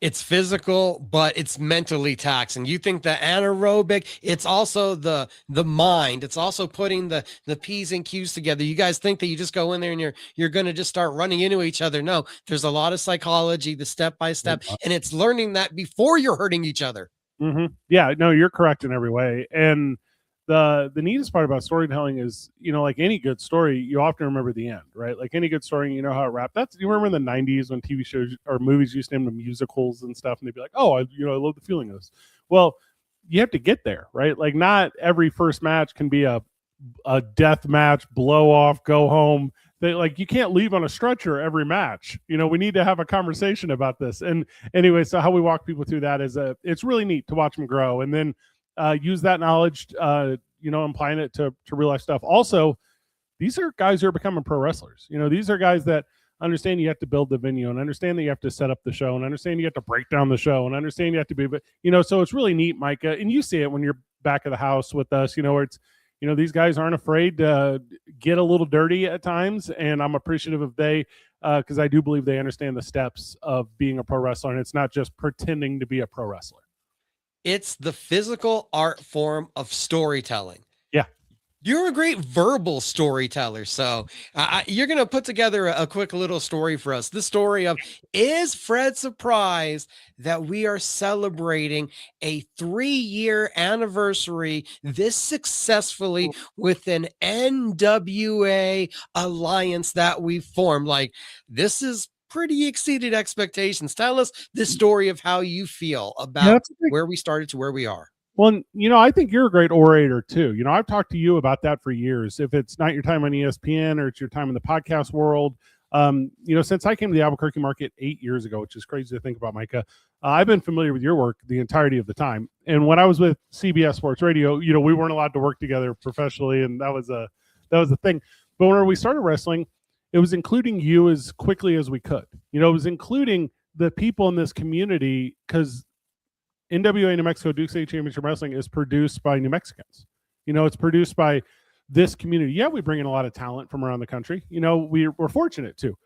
It's physical, but it's mentally taxing. You think the anaerobic, it's also the mind. It's also putting the P's and Q's together. You guys think that you just go in there and you're going to just start running into each other. No, there's a lot of psychology, the step-by-step, and it's learning that before you're hurting each other. Mm-hmm. Yeah, no, you're correct in every way. And the neatest part about storytelling is, like any good story, you often remember the end, right? Like any good story, you know how it wrapped. You remember in the 90s when TV shows or movies used to name them musicals and stuff, and they'd be like, oh, I love the feeling of this. Well, you have to get there, right? Like not every first match can be a death match, blow off, go home. You can't leave on a stretcher every match. We need to have a conversation about this. And anyway, so how we walk people through that is it's really neat to watch them grow. And then use that knowledge, applying it to real life stuff. Also, these are guys who are becoming pro wrestlers. These are guys that understand you have to build the venue and understand that you have to set up the show and understand you have to break down the show and understand you have to be, but so it's really neat, Micah. And you see it when you're back of the house with us, where it's, these guys aren't afraid to get a little dirty at times. And I'm appreciative of because I do believe they understand the steps of being a pro wrestler. And it's not just pretending to be a pro wrestler. It's the physical art form of storytelling. Yeah. You're a great verbal storyteller. So you're going to put together a quick little story for us. The story of, is Fred surprised that we are celebrating a 3-year anniversary this successfully with an NWA alliance that we formed? Like, this is pretty exceeded expectations. Tell us the story of how you feel about where we started to where we are. Well, I think you're a great orator too. I've talked to you about that for years. If it's not your time on ESPN or it's your time in the podcast world, since I came to the Albuquerque market 8 years ago, which is crazy to think about, Micah, I've been familiar with your work the entirety of the time. And when I was with CBS Sports Radio, we weren't allowed to work together professionally, and that was a thing. But when we started wrestling, it was including you as quickly as we could. It was including the people in this community, because NWA New Mexico Duke City Championship Wrestling is produced by New Mexicans. It's produced by this community. Yeah, we bring in a lot of talent from around the country. We're fortunate too.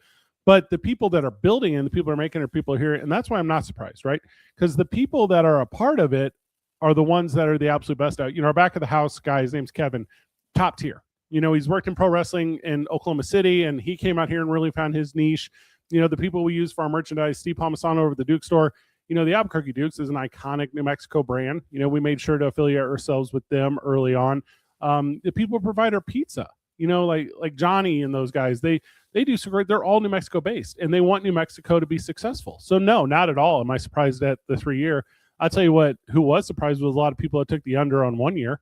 But the people that are building it and the people that are making it, people are here. And that's why I'm not surprised, right? Because the people that are a part of it are the ones that are the absolute best out. Our back of the house guy, his name's Kevin, top tier. He's worked in pro wrestling in Oklahoma City, and he came out here and really found his niche. The people we use for our merchandise, Steve Palmisano over at the Duke store, the Albuquerque Dukes is an iconic New Mexico brand. We made sure to affiliate ourselves with them early on. The people who provide our pizza, like Johnny and those guys, they do so great. They're all New Mexico based, and they want New Mexico to be successful. So no, not at all am I surprised at the 3 year. I'll tell you what, who was surprised was a lot of people that took the under on 1 year.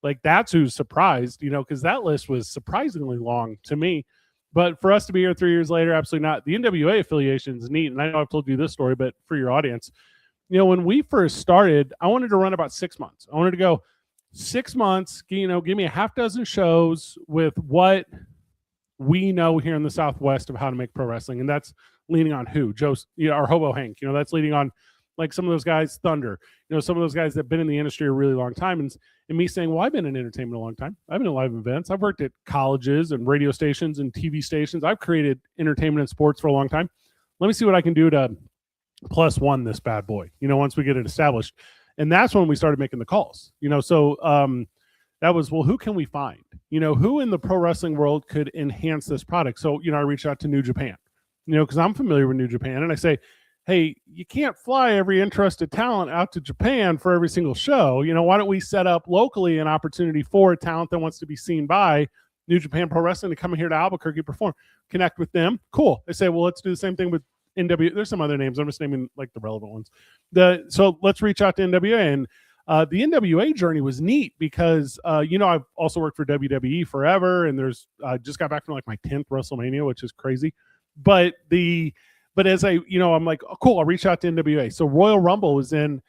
Like, that's who's surprised, because that list was surprisingly long to me. But for us to be here 3 years later, absolutely not. The NWA affiliation is neat. And I know I've told you this story, but for your audience, when we first started, I wanted to run about 6 months. I wanted to go 6 months, give me a half dozen shows with what we know here in the Southwest of how to make pro wrestling. And that's leaning on who? Joe, our Hobo Hank, that's leaning on like some of those guys, Thunder, some of those guys that have been in the industry a really long time. And me saying, well, I've been in entertainment a long time. I've been in live events. I've worked at colleges and radio stations and TV stations. I've created entertainment and sports for a long time. Let me see what I can do to +1 this bad boy, once we get it established. And that's when we started making the calls, so that was, well, who can we find? Who in the pro wrestling world could enhance this product? So, I reached out to New Japan, because I'm familiar with New Japan, and I say, hey, you can't fly every interested talent out to Japan for every single show. Why don't we set up locally an opportunity for a talent that wants to be seen by New Japan Pro Wrestling to come here to Albuquerque, perform, connect with them. Cool. They say, well, let's do the same thing with NWA. There's some other names. I'm just naming like the relevant ones. So let's reach out to NWA. And the NWA journey was neat because, I've also worked for WWE forever, and just got back from like my 10th WrestleMania, which is crazy. But as I'm like, oh, cool, I'll reach out to NWA. So Royal Rumble was in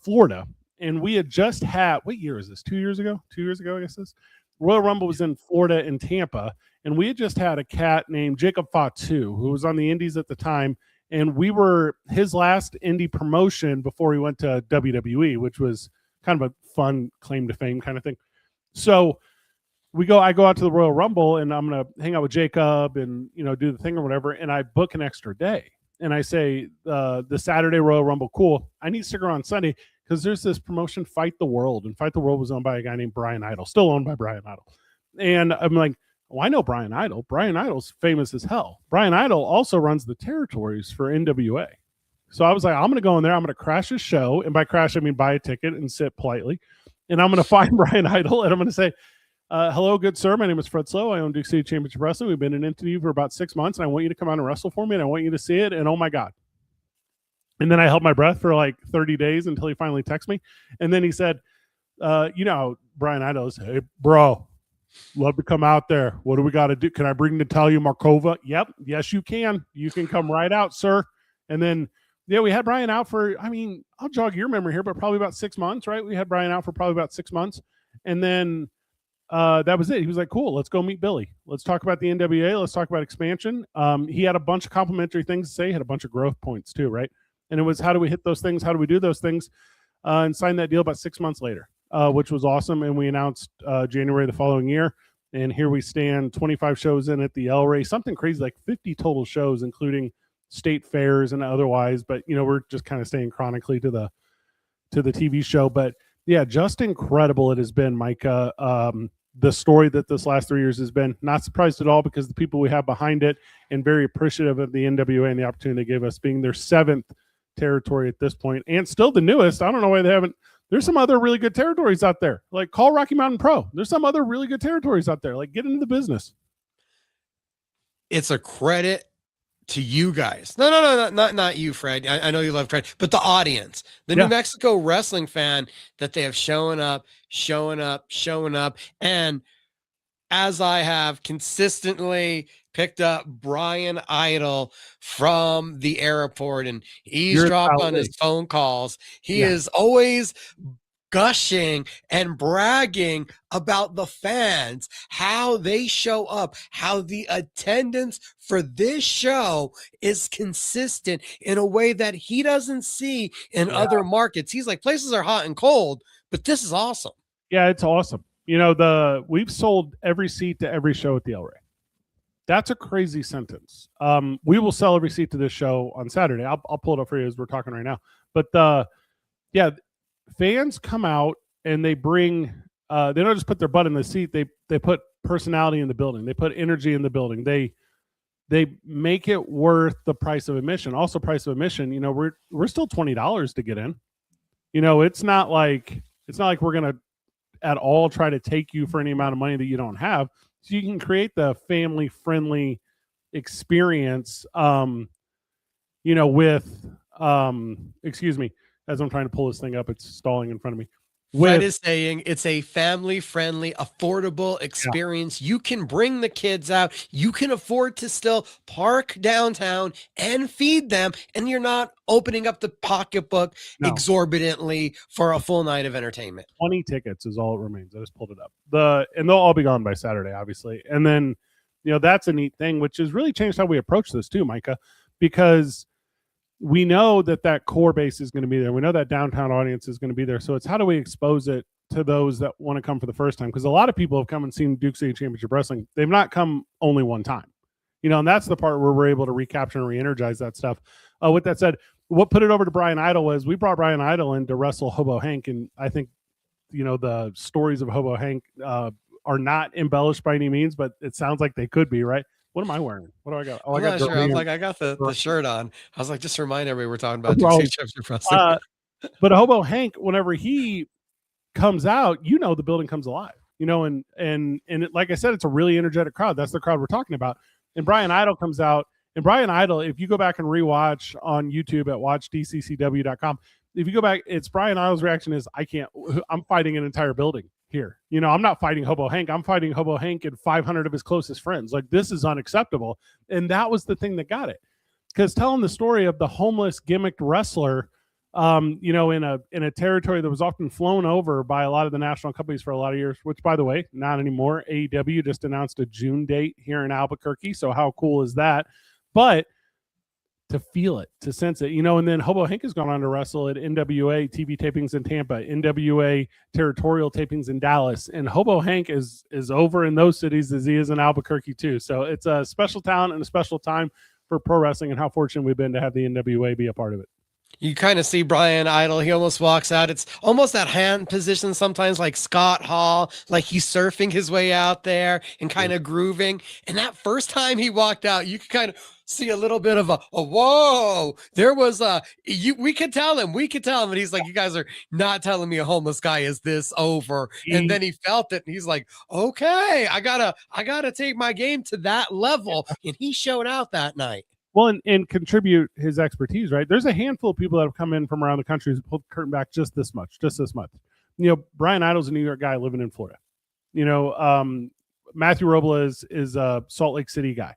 Florida, and we had just had, what year is this? 2 years ago? 2 years ago, I guess this. Royal Rumble was in Florida and Tampa, and we had just had a cat named Jacob Fatu, who was on the Indies at the time, and we were his last indie promotion before he went to WWE, which was kind of a fun claim to fame kind of thing. So I go out to the Royal Rumble, and I'm going to hang out with Jacob and, do the thing or whatever. And I book an extra day, and I say, the Saturday Royal Rumble, cool. I need to stick around Sunday because there's this promotion, Fight the World, and Fight the World was owned by a guy named Brian Idol, still owned by Brian Idol. And I'm like, well, I know Brian Idol. Brian Idol's famous as hell. Brian Idol also runs the territories for NWA. So I was like, I'm going to go in there. I'm going to crash his show. And by crash, I mean buy a ticket and sit politely. And I'm going to find Brian Idol, and I'm going to say, hello, good sir. My name is Fred Slow. I own Duke City Championship Wrestling. We've been an entity for about 6 months, and I want you to come out and wrestle for me, and I want you to see it. And oh my God. And then I held my breath for like 30 days until he finally texted me. And then he said, Brian Idol is, hey, bro, love to come out there. What do we got to do? Can I bring Natalia Markova? Yep. Yes, you can. You can come right out, sir. And then, we had Brian out for, I'll jog your memory here, but probably about 6 months, right? We had Brian out for probably about 6 months. And then that was it. He was like, cool, let's go meet Billy. Let's talk about the NWA. Let's talk about expansion. He had a bunch of complimentary things to say. He had a bunch of growth points too, right? And it was, how do we hit those things? How do we do those things? And signed that deal about 6 months later, which was awesome. And we announced January the following year. And here we stand, 25 shows in at the El Rey, something crazy, like 50 total shows, including state fairs and otherwise. But, you know, we're just kind of staying chronically to the TV show. But yeah, just incredible it has been, Micah. The story that this last 3 years has been, not surprised at all, because the people we have behind it, and very appreciative of the NWA and the opportunity they gave us, being their 7th territory at this point, and still the newest. I don't know why they haven't. There's some other really good territories out there. Like, call Rocky Mountain Pro. There's some other really good territories out there. Like, get into the business. It's a credit to you guys. No, not you, Fred. I know you love credit, but the audience, the New Mexico wrestling fan, that they have showing up. And as I have consistently picked up Brian Idol from the airport and eavesdropped on his phone calls, he is always gushing and bragging about the fans, how they show up, how the attendance for this show is consistent in a way that he doesn't see in other markets. He's like, places are hot and cold, but this is awesome. Yeah, it's awesome. You know, we've sold every seat to every show at the El Rey. That's a crazy sentence. We will sell every seat to this show on Saturday. I'll pull it up for you as we're talking right now. But fans come out and they bring. They don't just put their butt in the seat. They put personality in the building. They put energy in the building. They make it worth the price of admission. Also, price of admission. You know, we're still $20 to get in. You know, it's not like we're gonna at all try to take you for any amount of money that you don't have. So you can create the family-friendly experience, you know, with, excuse me, as I'm trying to pull this thing up, it's stalling in front of me. Fred is saying it's a family-friendly, affordable experience. You can bring the kids out. You can afford to still park downtown and feed them, and you're not opening up the pocketbook exorbitantly for a full night of entertainment. 20 tickets is all it remains. I just pulled it up. And they'll all be gone by Saturday, obviously. And then, you know, that's a neat thing, which has really changed how we approach this too, Micah, because we know that core base is going to be there. We know that downtown audience is going to be there. So it's, how do we expose it to those that want to come for the first time? Because a lot of people have come and seen Duke City Championship Wrestling. They've not come only one time, you know, and that's the part where we're able to recapture and re-energize that stuff. With that said, what put it over to Brian Idol was we brought Brian Idol in to wrestle Hobo Hank. And I think, you know, the stories of Hobo Hank are not embellished by any means, but it sounds like they could be, right? What am I wearing? What do I got? Oh, I'm not sure. I was like, I got the shirt on. I was like, just remind everybody we're talking about but Hobo Hank, whenever he comes out, you know, the building comes alive, you know, and it, like I said, it's a really energetic crowd. That's the crowd we're talking about. And Brian Idol comes out, and Brian Idol, if you go back and rewatch on YouTube at watchdccw.com, if you go back, it's Brian Idol's reaction is, I'm fighting an entire building here. You know, I'm not fighting Hobo Hank. I'm fighting Hobo Hank and 500 of his closest friends. Like, this is unacceptable. And that was the thing that got it. Because telling the story of the homeless gimmicked wrestler, you know, in a territory that was often flown over by a lot of the national companies for a lot of years, which, by the way, not anymore. AEW just announced a June date here in Albuquerque. So how cool is that? But to feel it, to sense it, you know, and then Hobo Hank has gone on to wrestle at NWA TV tapings in Tampa, NWA territorial tapings in Dallas, and Hobo Hank is over in those cities as he is in Albuquerque too. So it's a special talent and a special time for pro wrestling, and how fortunate we've been to have the NWA be a part of it. You kind of see Brian Idol. He almost walks out. It's almost that hand position sometimes, like Scott Hall, like he's surfing his way out there and kind of grooving. And that first time he walked out, you could kind of see a little bit of a whoa. There was we could tell him, and he's like, you guys are not telling me a homeless guy is this over. And then he felt it, and he's like, okay, I gotta take my game to that level. And he showed out that night. Well, and contribute his expertise, right? There's a handful of people that have come in from around the country who's pulled the curtain back just this much. You know, Brian Idol's a New York guy living in Florida. You know, Matthew Robles is a Salt Lake City guy.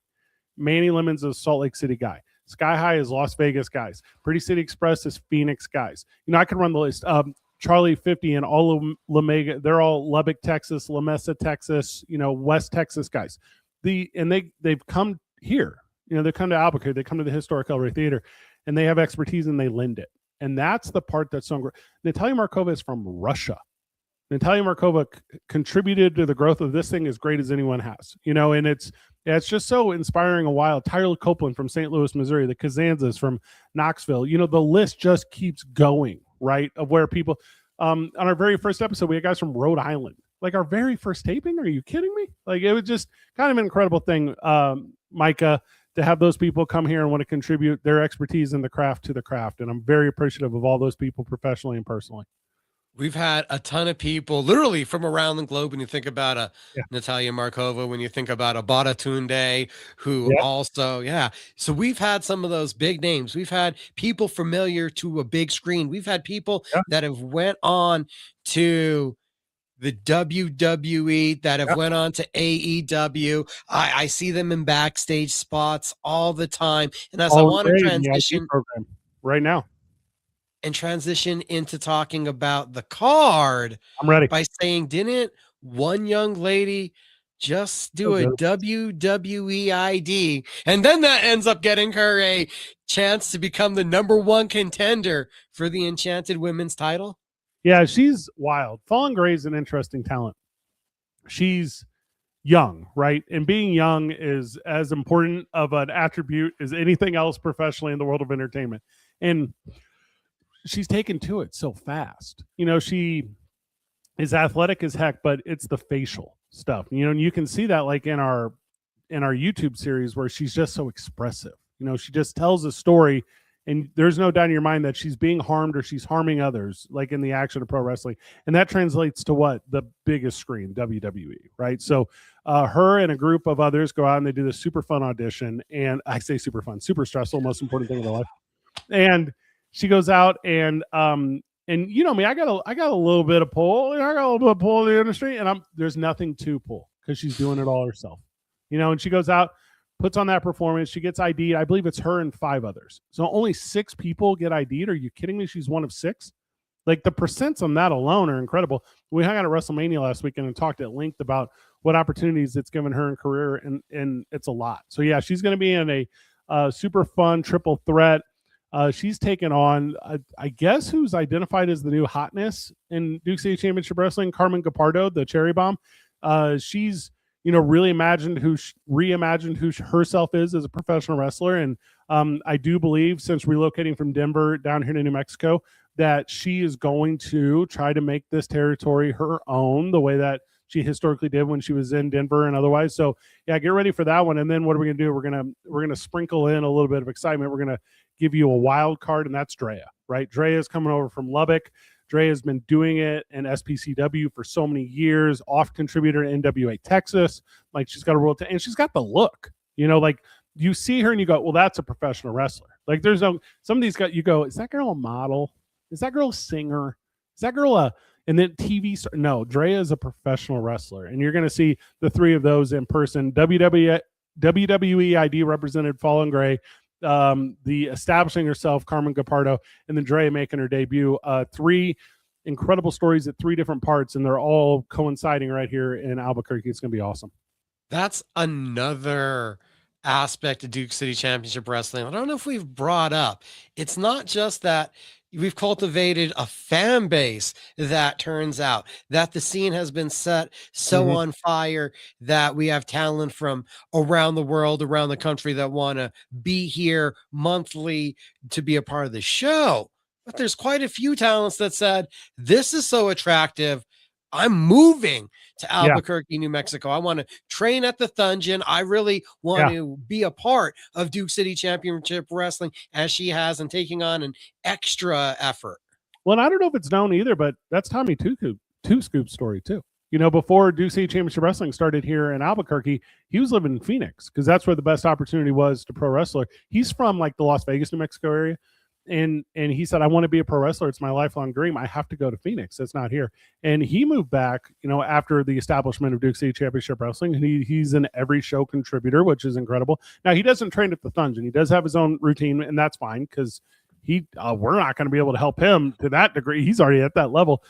Manny Lemons is a Salt Lake City guy. Sky High is Las Vegas guys. Pretty City Express is Phoenix guys. You know, I could run the list. Charlie 50 and all of Lamega, they're all Lubbock, Texas, La Mesa, Texas, West Texas guys. They've come here, they come to Albuquerque, they come to the historic El Rey Theater, and they have expertise and they lend it. And that's the part that's so great. Natalia Markova is from Russia. Natalia Markova contributed to the growth of this thing as great as anyone has, and it's just so inspiring and wild. Tyler Copeland from St. Louis, Missouri, the Kazanzas from Knoxville, the list just keeps going, right? Of where people, on our very first episode, we had guys from Rhode Island, like our very first taping. Are you kidding me? Like, it was just kind of an incredible thing, Micah, to have those people come here and want to contribute their expertise in the craft to the craft. And I'm very appreciative of all those people professionally and personally. We've had a ton of people literally from around the globe. When you think about Natalia Markova, when you think about a Baratunde, who also, So we've had some of those big names. We've had people familiar to a big screen. We've had people that have went on to the WWE, that have went on to AEW. I see them in backstage spots all the time. And as I want to transition program right now, and transition into talking about the card, I'm ready. By saying, didn't one young lady just do a WWE ID, and then that ends up getting her a chance to become the #1 contender for the Enchanted Women's title? Yeah, she's wild. Fallen Gray is an interesting talent. She's young, right? And being young is as important of an attribute as anything else professionally in the world of entertainment. And she's taken to it so fast. She is athletic as heck, but it's the facial stuff. And you can see that like in our YouTube series where she's just so expressive. She just tells a story, and there's no doubt in your mind that she's being harmed or she's harming others, like in the action of pro wrestling. And that translates to what? The biggest screen, WWE, right? So her and a group of others go out and they do this super fun audition. And I say super fun, super stressful, most important thing in their life. And she goes out and you know me, I got a little bit of pull. I got a little bit of pull in the industry, and there's nothing to pull because she's doing it all herself. And she goes out, puts on that performance. She gets ID'd. I believe it's her and 5 others. So only 6 people get ID'd. Are you kidding me? She's one of 6. Like, the percents on that alone are incredible. We hung out at WrestleMania last weekend and talked at length about what opportunities it's given her in career, and it's a lot. So yeah, she's going to be in a super fun triple threat. She's taken on, I guess, who's identified as the new hotness in Duke City Championship Wrestling, Carmen Gapardo, the Cherry Bomb. She's, really reimagined who herself is as a professional wrestler. And I do believe, since relocating from Denver down here to New Mexico, that she is going to try to make this territory her own, the way that she historically did when she was in Denver and otherwise. So yeah, get ready for that one. And then what are we going to do? We're going to sprinkle in a little bit of excitement. We're going to give you a wild card, and that's Drea, right? Drea is coming over from Lubbock. Drea has been doing it in SPCW for so many years, off contributor to NWA Texas. Like, she's got a world, and she's got the look, like you see her and you go, well, that's a professional wrestler. Like, there's some of these guys, you go, is that girl a model? Is that girl a singer? Is that girl and then TV star? No, Drea is a professional wrestler, and you're going to see the 3 of those in person. WWE ID represented Fallen Gray, the establishing herself, Carmen Gapardo, and then Drea making her debut. 3 incredible stories at 3 different parts, and they're all coinciding right here in Albuquerque. It's going to be awesome. That's another aspect of Duke City Championship Wrestling I don't know if we've brought up. It's not just that we've cultivated a fan base that turns out that the scene has been set so on fire that we have talent from around the world, around the country, that want to be here monthly to be a part of the show. But there's quite a few talents that said, this is so attractive, I'm moving to Albuquerque, New Mexico. I want to train at the Dungeon. I really want to be a part of Duke City Championship Wrestling, as she has, and taking on an extra effort. Well, I don't know if it's known either, but that's Tommy Two Scoop's story too. Before Duke City Championship Wrestling started here in Albuquerque, he was living in Phoenix because that's where the best opportunity was to pro wrestler. He's from like the Las Vegas, New Mexico area. And he said, I want to be a pro wrestler. It's my lifelong dream. I have to go to Phoenix. It's not here. And he moved back, after the establishment of Duke City Championship Wrestling. And he's an every show contributor, which is incredible. Now, he doesn't train at the Dungeon. He does have his own routine, and that's fine because we're not going to be able to help him to that degree. He's already at that level.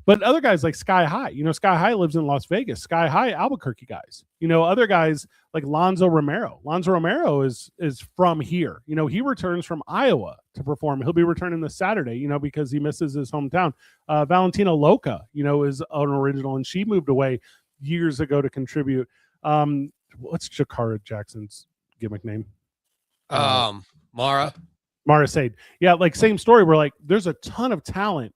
But other guys like Sky High, Sky High lives in Las Vegas. Sky High, Albuquerque guys. Other guys like Lonzo Romero. Lonzo Romero is from here. He returns from Iowa to perform. He'll be returning this Saturday, because he misses his hometown. Valentina Loca, is an original, and she moved away years ago to contribute. What's Jakara Jackson's gimmick name? Mara Sade. Yeah, like same story where like there's a ton of talent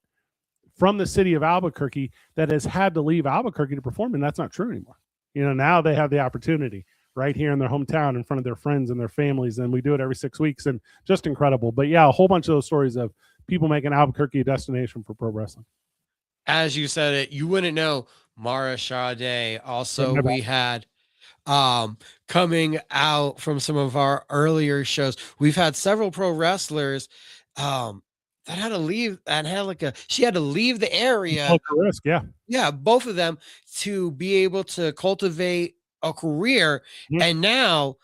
from the city of Albuquerque that has had to leave Albuquerque to perform, and that's not true anymore. Now they have the opportunity right here in their hometown in front of their friends and their families, and we do it every 6 weeks, and just incredible. But yeah, a whole bunch of those stories of people making Albuquerque a destination for pro wrestling. As you said it, you wouldn't know. Mara Sade. Also, we had coming out from some of our earlier shows, we've had several pro wrestlers that had to leave and she had to leave the area. Risk, yeah. Yeah, both of them to be able to cultivate a career. Mm-hmm. And now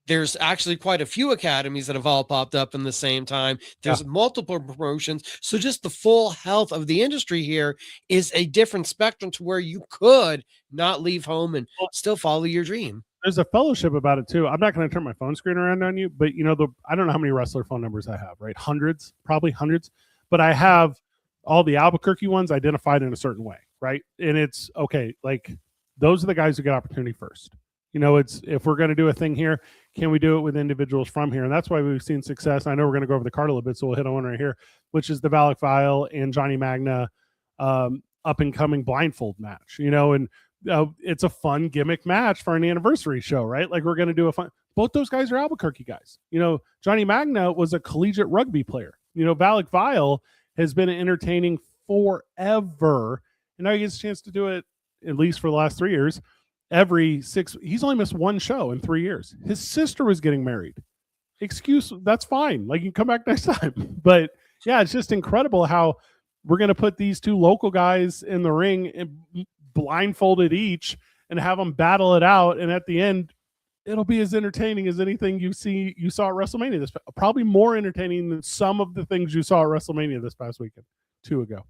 there's actually quite a few academies that have all popped up in the same time. There's multiple promotions. So just the full health of the industry here is a different spectrum to where you could not leave home and still follow your dream. There's a fellowship about it too. I'm not going to turn my phone screen around on you, but I don't know how many wrestler phone numbers I have, right? Probably hundreds, but I have all the Albuquerque ones identified in a certain way, right? And it's okay. Like those are the guys who get opportunity first. It's if we're going to do a thing here, can we do it with individuals from here? And that's why we've seen success. I know we're going to go over the card a little bit, so we'll hit on one right here, which is the Valak Vile and Johnny Magna up and coming blindfold match, and it's a fun gimmick match for an anniversary show, right? Like we're going to do a fun, both those guys are Albuquerque guys. Johnny Magna was a collegiate rugby player. Valak Vile has been entertaining forever. And now he gets a chance to do it, at least for the last 3 years. He's only missed one show in 3 years. His sister was getting married. That's fine. Like you can come back next time. But yeah, it's just incredible how we're going to put these two local guys in the ring and blindfolded each and have them battle it out. And at the end, it'll be as entertaining as anything you saw at WrestleMania probably more entertaining than some of the things you saw at WrestleMania this past weekend, 2 ago.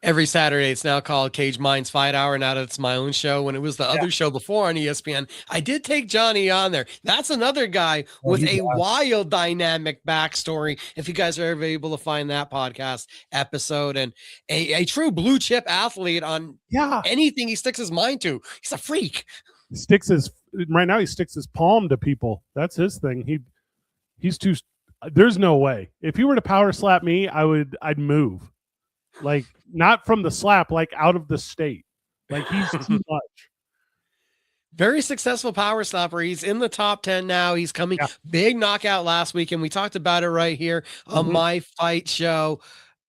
Every Saturday, it's now called Cage Minds Fight Hour. Now that it's my own show. When it was the other show before on ESPN, I did take Johnny on there. That's another guy with a wild dynamic backstory. If you guys are ever able to find that podcast episode, and a true blue chip athlete on anything he sticks his mind to. He's a freak. Right now he sticks his palm to people. That's his thing. He's too. There's no way. If he were to power slap me, I'd move. Like not from the slap, like out of the state. Like he's too much. Very successful power slapper. He's in the top 10 now. He's coming big knockout last week, and we talked about it right here on my fight show.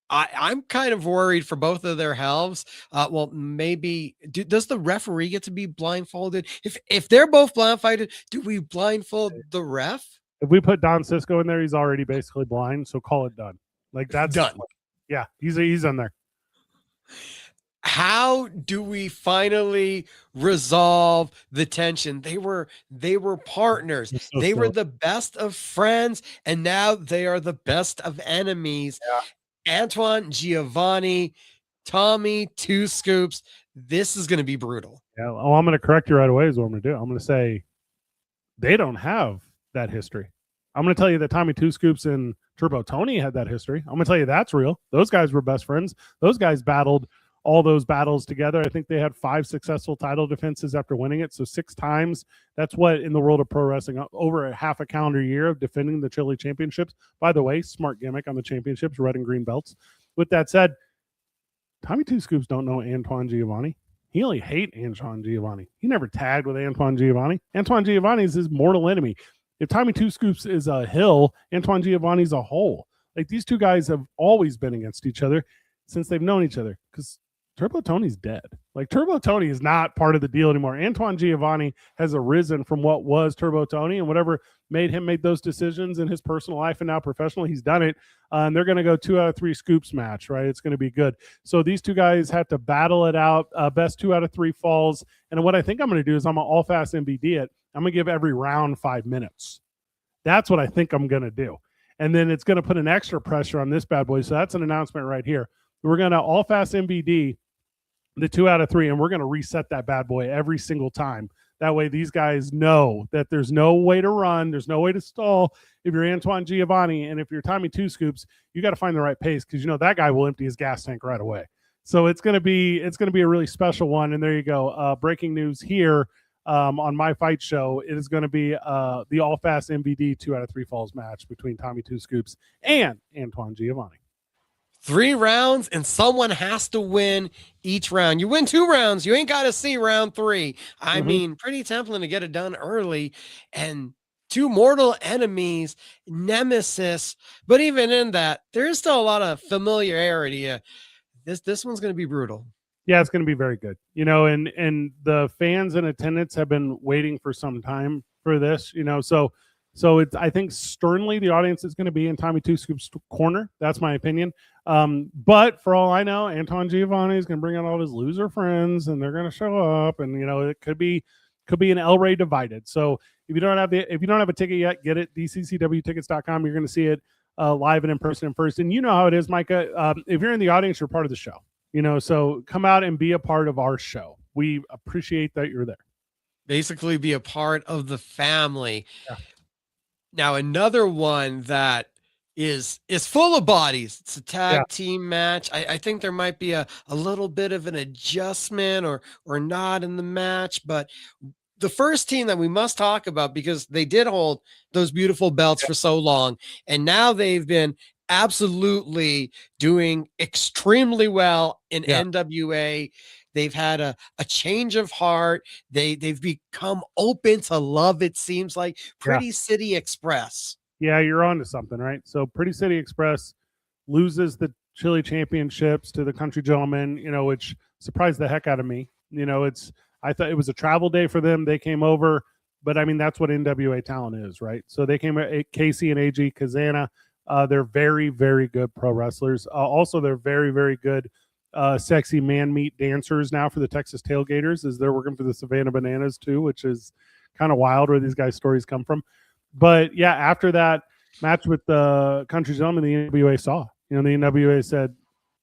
I'm kind of worried for both of their healths. Well, maybe does the referee get to be blindfolded? If they're both blindfolded, do we blindfold the ref? If we put Don Cisco in there, he's already basically blind. So call it done. Like that's done. Yeah, he's on there. How do we finally resolve the tension? They were partners. They were the best of friends, and now they are the best of enemies. Yeah. Antoine Giovanni, Tommy Two Scoops. This is going to be brutal. Yeah. Oh, I'm going to correct you right away. Is what I'm going to do. I'm going to say they don't have that history. I'm going to tell you that Tommy Two Scoops and Turbo Tony had that history. I'm going to tell you that's real. Those guys were best friends. Those guys battled all those battles together. I think they had 5 successful title defenses after winning it. So 6 times. That's what in the world of pro wrestling, over a half a calendar year of defending the Chili Championships. By the way, smart gimmick on the championships, red and green belts. With that said, Tommy Two Scoops don't know Antoine Giovanni. He only hates Antoine Giovanni. He never tagged with Antoine Giovanni. Antoine Giovanni is his mortal enemy. If Tommy Two Scoops is a hill, Antoine Giovanni's a hole. Like these two guys have always been against each other since they've known each other, because Turbo Tony's dead. Like Turbo Tony is not part of the deal anymore. Antoine Giovanni has arisen from what was Turbo Tony, and whatever made him make those decisions in his personal life and now professional, he's done it. And they're going to go 2 out of 3 scoops match, right? It's going to be good. So these two guys have to battle it out. Best 2 out of 3 falls. And what I think I'm going to do is I'm going to all fast MBD it. I'm going to give every round 5 minutes. That's what I think I'm going to do. And then it's going to put an extra pressure on this bad boy. So that's an announcement right here. We're going to all fast MVD the 2 out of 3, and we're going to reset that bad boy every single time. That way these guys know that there's no way to run, there's no way to stall. If you're Antoine Giovanni and if you're Tommy Two Scoops, you got to find the right pace, because that guy will empty his gas tank right away. So it's going to be a really special one. And there you go. Breaking news here on my fight show. It is going to be the all fast MVD 2 out of 3 falls match between Tommy Two Scoops and Antoine Giovanni. 3 rounds, and someone has to win each round. You win 2 rounds, you ain't got to see round 3. I mean, pretty tempting to get it done early. And 2 mortal enemies, nemesis. But even in that, there is still a lot of familiarity. This one's going to be brutal. Yeah, it's going to be very good. And the fans in attendance have been waiting for some time for this. So it's, I think sternly the audience is going to be in Tommy Two Scoops' corner. That's my opinion. But for all I know, Anton Giovanni is going to bring out all of his loser friends, and they're going to show up. And it could be an El Rey divided. So if you don't have a ticket yet, get it. DCCWtickets.com. You're going to see it live and in person and first. And you know how it is, Micah. If you're in the audience, you're part of the show. So come out and be a part of our show. We appreciate that you're there. Basically, be a part of the family. Yeah. Now, another one that is full of bodies. It's a tag team match. I think there might be a little bit of an adjustment or not in the match, but the first team that we must talk about, because they did hold those beautiful belts for so long, and now they've been absolutely doing extremely well in NWA. They've had a change of heart. They've become open to love, it seems like. Pretty City Express. Yeah, you're on to something, right? So Pretty City Express loses the Chili Championships to the Country Gentlemen, which surprised the heck out of me. I thought it was a travel day for them. They came over, but I mean, that's what NWA talent is, right? So they came at Casey and AG Kazana. They're very, very good pro wrestlers. Also, they're very, very good sexy man meat dancers now for the Texas Tailgaters, as they're working for the Savannah Bananas too, which is kind of wild where these guys' stories come from. But yeah, after that match with the Country Gentlemen, the NWA saw, the NWA said,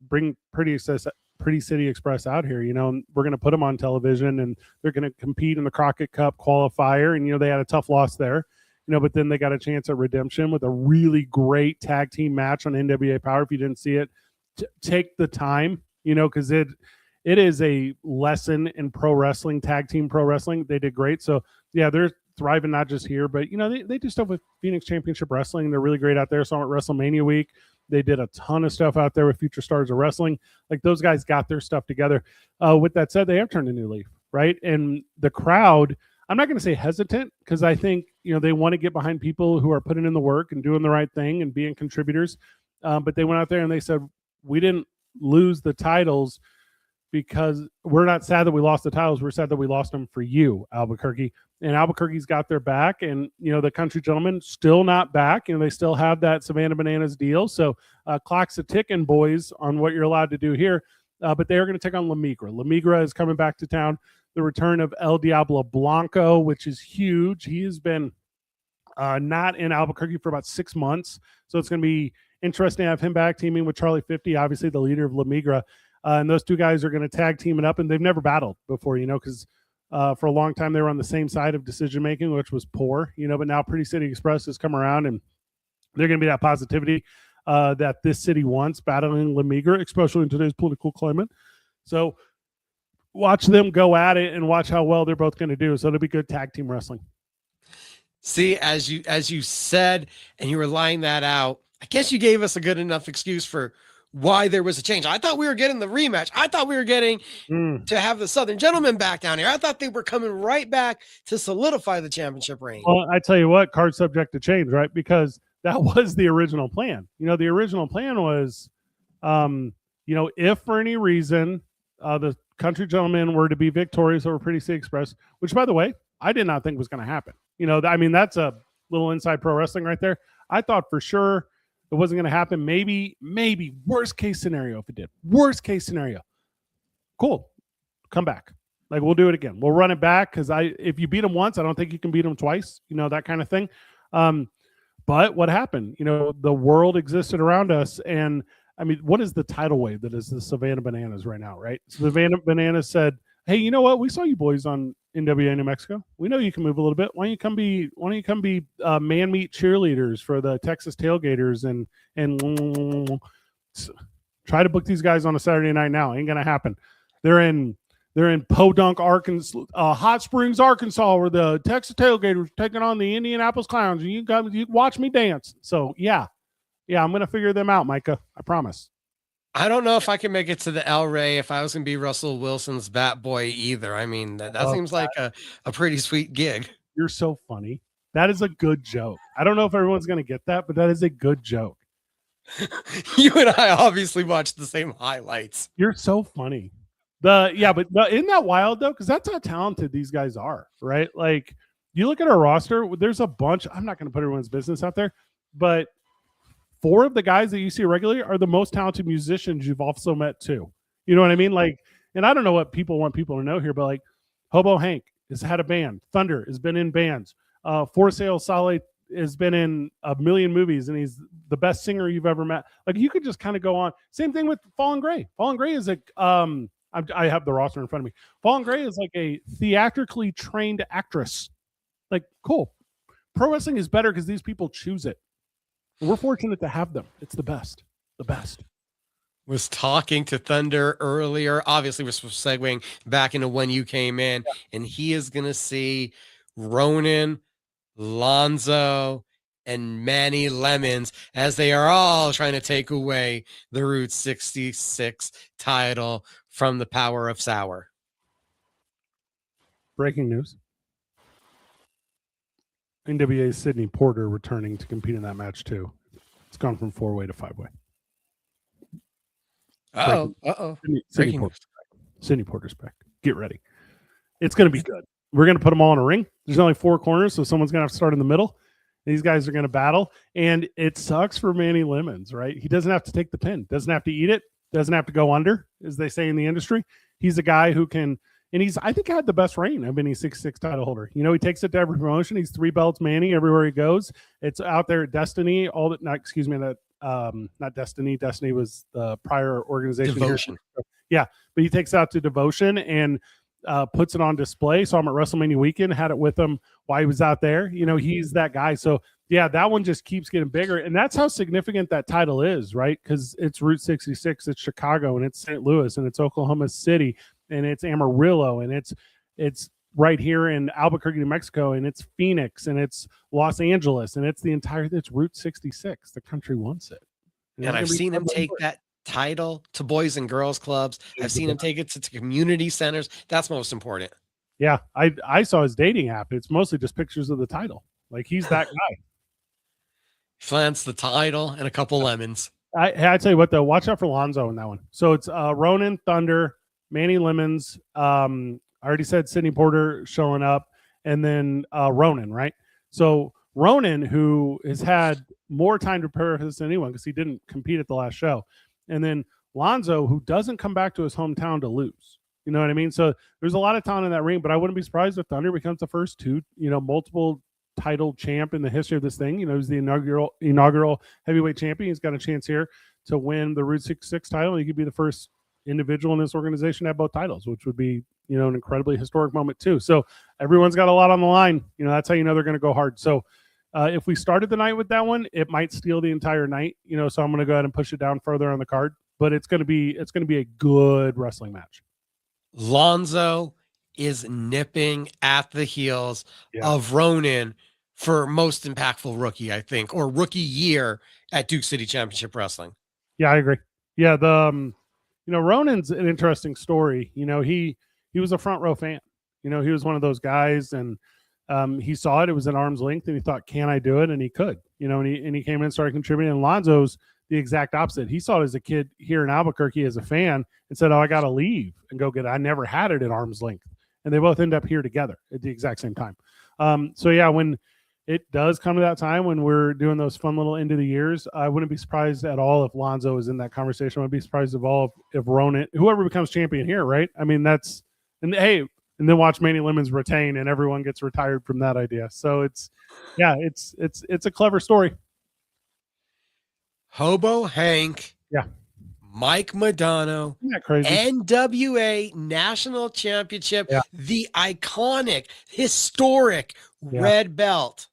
bring Pretty City Express out here, we're going to put them on television, and they're going to compete in the Crockett Cup qualifier. And, they had a tough loss there, but then they got a chance at redemption with a really great tag team match on NWA Power. If you didn't see it, take the time, because it is a lesson in pro wrestling, tag team pro wrestling. They did great. So yeah, they're thriving not just here, but they do stuff with Phoenix Championship Wrestling. They're really great out there. So at WrestleMania week, they did a ton of stuff out there with Future Stars of Wrestling. Like, those guys got their stuff together. With that said, they have turned a new leaf, right? And the crowd, I'm not going to say hesitant, because I think, they want to get behind people who are putting in the work and doing the right thing and being contributors. But they went out there and they said, we didn't lose the titles because we're not sad that we lost the titles. We're sad that we lost them for you, Albuquerque. And Albuquerque's got their back, and the Country Gentlemen still not back. They still have that Savannah Bananas deal. So clock's a ticking, boys, on what you're allowed to do here. But they are going to take on La Migra. La Migra is coming back to town. The return of El Diablo Blanco, which is huge. He has been not in Albuquerque for about 6 months. So it's going to be interesting to have him back, teaming with Charlie 50, obviously the leader of La Migra. And those two guys are going to tag team it up, and they've never battled before, because for a long time they were on the same side of decision making, which was poor, but now Pretty City Express has come around, and they're going to be that positivity that this city wants, battling La Migra, especially in today's political climate. So watch them go at it and watch how well they're both going to do. So it'll be good tag team wrestling. See, as you said, and you were laying that out, I guess you gave us a good enough excuse for why there was a change. I thought we were getting the rematch. I thought we were getting to have the Southern Gentlemen back down here. I thought they were coming right back to solidify the championship reign. Well, I tell you what, card subject to change, right? Because that was the original plan. The original plan was, if for any reason the Country Gentlemen were to be victorious over Pretty City Express, which, by the way, I did not think was going to happen. That's a little inside pro wrestling right there. I thought for sure it wasn't going to happen. Maybe worst case scenario if it did. Worst case scenario. Cool. Come back. Like, we'll do it again. We'll run it back, because if you beat them once, I don't think you can beat them twice. That kind of thing. But what happened? The world existed around us, and I mean, what is the tidal wave that is the Savannah Bananas right now, right? So the Savannah Bananas said, "Hey, you know what? We saw you boys on NWA New Mexico. We know you can move a little bit. Why don't you come be man meat cheerleaders for the Texas Tailgaters and try to book these guys on a Saturday night now? Ain't gonna happen. They're in Podunk, Arkansas, Hot Springs, Arkansas, where the Texas Tailgaters taking on the Indianapolis Clowns, and you watch me dance. So yeah, I'm gonna figure them out, Micah. I promise." I don't know if I can make it to the El Rey if I was going to be Russell Wilson's bat boy either. I mean, that seems like a pretty sweet gig. You're so funny. That is a good joke. I don't know if everyone's going to get that, but that is a good joke. You and I obviously watched the same highlights. You're so funny. But isn't that wild though? Because that's how talented these guys are, right? Like, you look at our roster, there's a bunch. I'm not going to put everyone's business out there, but 4 of the guys that you see regularly are the most talented musicians you've also met too. You know what I mean? Like, and I don't know what people want people to know here, but like Hobo Hank has had a band. Thunder has been in bands. For Sale Sale has been in a million movies, and he's the best singer you've ever met. Like, you could just kind of go on. Same thing with Fallen Gray. Fallen Gray is I have the roster in front of me. Fallen Gray is like a theatrically trained actress. Like, cool. Pro wrestling is better because these people choose it. We're fortunate to have them. It's the best. The best. Was talking to Thunder earlier. Obviously, we're segueing back into when you came in, and he is going to see Ronan, Lonzo, and Manny Lemons as they are all trying to take away the Route 66 title from the Power of Sour. Breaking news. NWA's Sidney Porter returning to compete in that match too. It's gone from 4-way to 5-way. Sidney Porter's back. Get ready. It's going to be good. We're going to put them all in a ring. There's only 4 corners, so someone's going to have to start in the middle. These guys are going to battle, and it sucks for Manny Lemons, right? He doesn't have to take the pin, doesn't have to eat it, doesn't have to go under, as they say in the industry. He's a guy who can. And he's, I think, had the best reign of any 6'6" title holder. He takes it to every promotion. He's 3 belts Manny everywhere he goes. It's out there at Destiny. Not Destiny. Destiny was the prior organization. Devotion. Yeah, but he takes it out to Devotion and puts it on display. Saw him at WrestleMania weekend. Had it with him while he was out there. He's that guy. So yeah, that one just keeps getting bigger, and that's how significant that title is, right? Because it's Route 66, it's Chicago, and it's St. Louis, and it's Oklahoma City, and it's Amarillo, and it's right here in Albuquerque, New Mexico, and it's Phoenix, and it's Los Angeles, and it's Route 66. The country wants it. And I've seen him take that title to boys and girls clubs. I've seen him take it to community centers. That's most important. Yeah, I saw his dating app. It's mostly just pictures of the title. Like, he's that guy. Flants the title and a couple lemons. I tell you what, though, watch out for Lonzo in that one. So it's Ronan, Thunder, Manny Lemons. I already said Sidney Porter showing up, and then Ronan, right? So Ronan, who has had more time to prepare for this than anyone because he didn't compete at the last show. And then Lonzo, who doesn't come back to his hometown to lose. You know what I mean? So there's a lot of talent in that ring, but I wouldn't be surprised if Thunder becomes the first multiple title champ in the history of this thing. He's the inaugural heavyweight champion. He's got a chance here to win the Route 66 title. He could be the first individual in this organization to have both titles, which would be, an incredibly historic moment too. So everyone's got a lot on the line. That's how they're going to go hard. So if we started the night with that one, it might steal the entire night. So I'm going to go ahead and push it down further on the card. But it's going to be a good wrestling match. Lonzo is nipping at the heels of Ronan for most impactful rookie, I think, or rookie year at Duke City Championship Wrestling. Yeah, I agree. Yeah, Ronan's an interesting story. He was a front row fan. He was one of those guys, and he saw it. It was at arm's length, and he thought, "Can I do it?" And he could. And he came in and started contributing. And Lonzo's the exact opposite. He saw it as a kid here in Albuquerque as a fan and said, "Oh, I got to leave and go get it. I never had it at arm's length." And they both end up here together at the exact same time. So yeah, when it does come to that time when we're doing those fun little end of the years, I wouldn't be surprised at all if Lonzo is in that conversation. I wouldn't be surprised at all if Ronan, whoever becomes champion here, right? I mean, and hey, and then watch Manny Lemons retain, and everyone gets retired from that idea. So it's a clever story. Hobo Hank. Yeah. Mike Madonna. Isn't that crazy? NWA National Championship. Yeah. The iconic, historic red belt.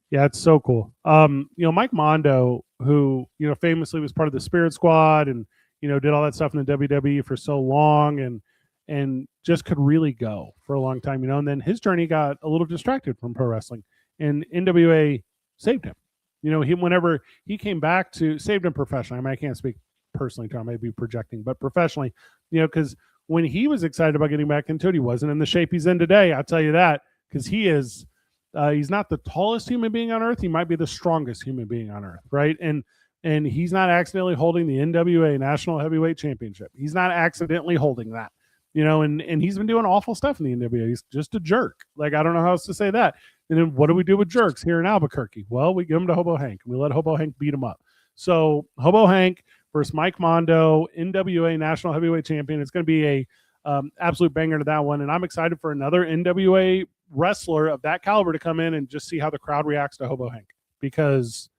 Yeah, it's so cool. Mike Mondo, who, famously was part of the Spirit Squad and, did all that stuff in the WWE for so long and just could really go for a long time, and then his journey got a little distracted from pro wrestling, and NWA saved him. Whenever he came back to, saved him professionally. I mean, I can't speak personally to him, I may be projecting, but professionally, because when he was excited about getting back into it, he wasn't in the shape he's in today. I'll tell you that, because he is, he's not the tallest human being on earth. He might be the strongest human being on earth, right? And he's not accidentally holding the NWA National Heavyweight Championship. He's not accidentally holding that, and he's been doing awful stuff in the NWA. He's just a jerk. Like, I don't know how else to say that. And then what do we do with jerks here in Albuquerque? Well, we give him to Hobo Hank, and we let Hobo Hank beat him up. So Hobo Hank versus Mike Mondo, NWA National Heavyweight Champion. It's going to be a absolute banger to that one, and I'm excited for another NWA wrestler of that caliber to come in and just see how the crowd reacts to Hobo Hank, because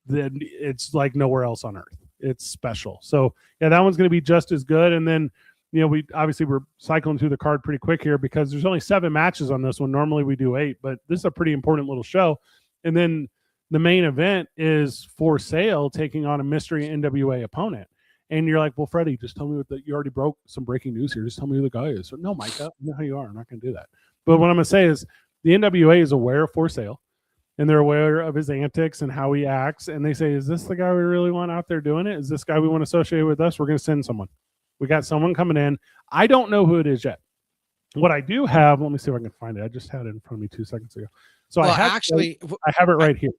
then it's like nowhere else on earth. It's special. So yeah, that one's going to be just as good. And then we're cycling through the card pretty quick here because there's only 7 matches on this one. Normally we do 8, but this is a pretty important little show. And then the main event is For Sale taking on a mystery NWA opponent. And you're like, well, Freddie, just tell me you already broke some breaking news here. Just tell me who the guy is. So, no, Micah, I know how you are. I'm not going to do that. But what I'm going to say is the NWA is aware of For Sale, and they're aware of his antics and how he acts. And they say, is this the guy we really want out there doing it? Is this guy we want to associate with us? We're going to send someone. We got someone coming in. I don't know who it is yet. What I do have, let me see if I can find it. I just had it in front of me 2 seconds ago. So I have it right here.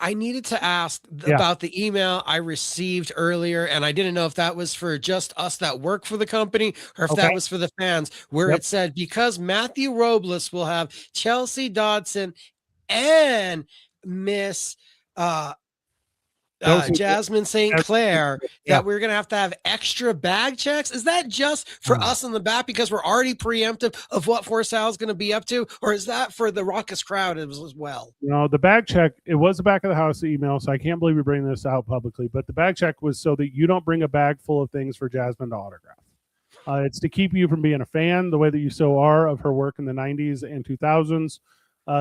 I needed to ask about the email I received earlier, and I didn't know if that was for just us that work for the company or if that was for the fans, where it said, because Matthew Robles will have Chelsea Dodson and Miss Jasmine St. Clair, that we're going to have extra bag checks. Is that just for us in the back because we're already preemptive of what For Sale is going to be up to? Or is that for the raucous crowd as well? No, the bag check, it was the back of the house email, so I can't believe you're bringing this out publicly. But the bag check was so that you don't bring a bag full of things for Jasmine to autograph. It's to keep you from being a fan the way that you so are of her work in the 90s and 2000s.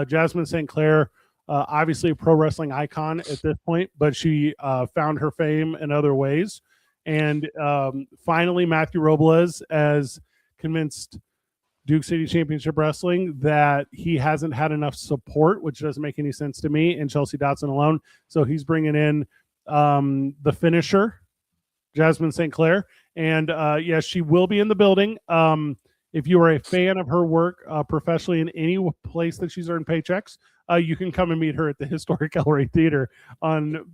Jasmine St. Clair, obviously a pro wrestling icon at this point, but she found her fame in other ways. And finally, Matthew Robles has convinced Duke City Championship Wrestling that he hasn't had enough support, which doesn't make any sense to me, and Chelsea Dodson alone. So he's bringing in the finisher, Jasmine St. Clair. And yes, she will be in the building. If you are a fan of her work professionally in any place that she's earned paychecks, you can come and meet her at the historic El Rey Theater on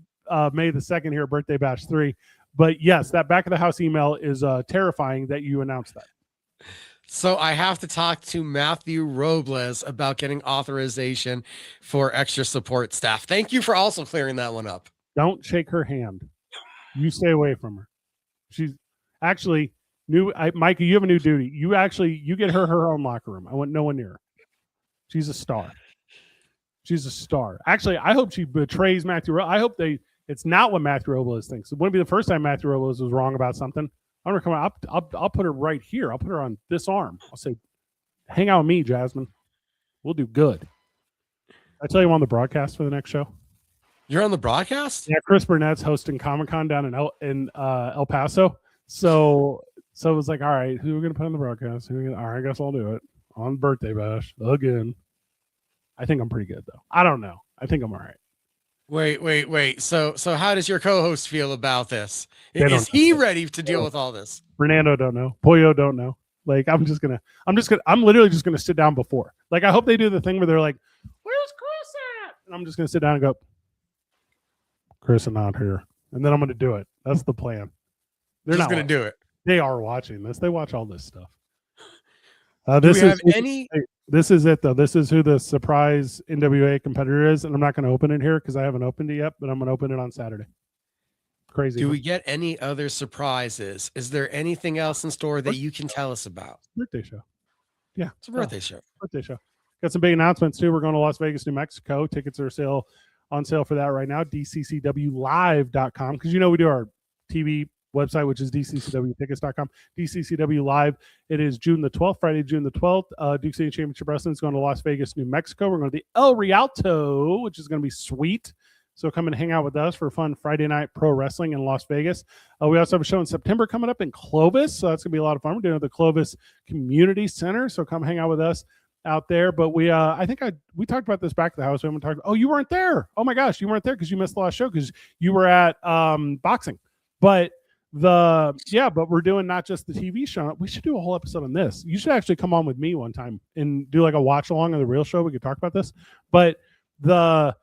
May the 2nd here at Birthday Bash 3. But yes, that back of the house email is terrifying that you announced that. So I have to talk to Matthew Robles about getting authorization for extra support staff. Thank you for also clearing that one up. Don't shake her hand. You stay away from her. She's actually Micah, you have a new duty. You get her own locker room. I want no one near her. She's a star. She's a star. Actually, I hope she betrays Matthew. I hope it's not what Matthew Robles thinks. It wouldn't be the first time Matthew Robles was wrong about something. I'm gonna come out. I'll put her right here. I'll put her on this arm. I'll say, hang out with me, Jasmine. We'll do good. I tell you, I'm on the broadcast for the next show. You're on the broadcast? Yeah, Chris Burnett's hosting Comic-Con down in El Paso. So it was like, all right, who are we gonna put on the broadcast? All right, I guess I'll do it on Birthday Bash again. I think I'm pretty good though. I don't know. I think I'm all right. Wait. So how does your co-host feel about this? Is he ready to deal with all this? Fernando don't know. Pollo don't know. Like I'm literally just gonna sit down before. Like I hope they do the thing where they're like, where's Chris at? And I'm just gonna sit down and go, Chris is not here. And then I'm gonna do it. That's the plan. They're just not gonna do it. They are watching this. They watch all this stuff. This is it though. This is who the surprise NWA competitor is, and I'm not going to open it here because I haven't opened it yet, but I'm going to open it on Saturday. Crazy. Do we get any other surprises? Is there anything else in store that you can tell us about? Birthday show. Yeah, It's a birthday show. Birthday show. Got some big announcements too. We're going to Las Vegas, New Mexico. Tickets are on sale for that right now. DCCWlive.com, because we do our TV website, which is DCCWtickets.com. DCCW Live. It is June the 12th, Friday, June the 12th. Duke City Championship Wrestling is going to Las Vegas, New Mexico. We're going to the El Rialto, which is going to be sweet. So come and hang out with us for fun Friday night pro wrestling in Las Vegas. We also have a show in September coming up in Clovis. So that's going to be a lot of fun. We're doing it at the Clovis Community Center. So come hang out with us out there. But we talked about this back at the house. We haven't talked. Oh, you weren't there. Oh my gosh, you weren't there because you missed the last show because you were at boxing. But we're doing not just the TV show. We should do a whole episode on this. You should actually come on with me one time and do like a watch along of the real show. We could talk about this. But we're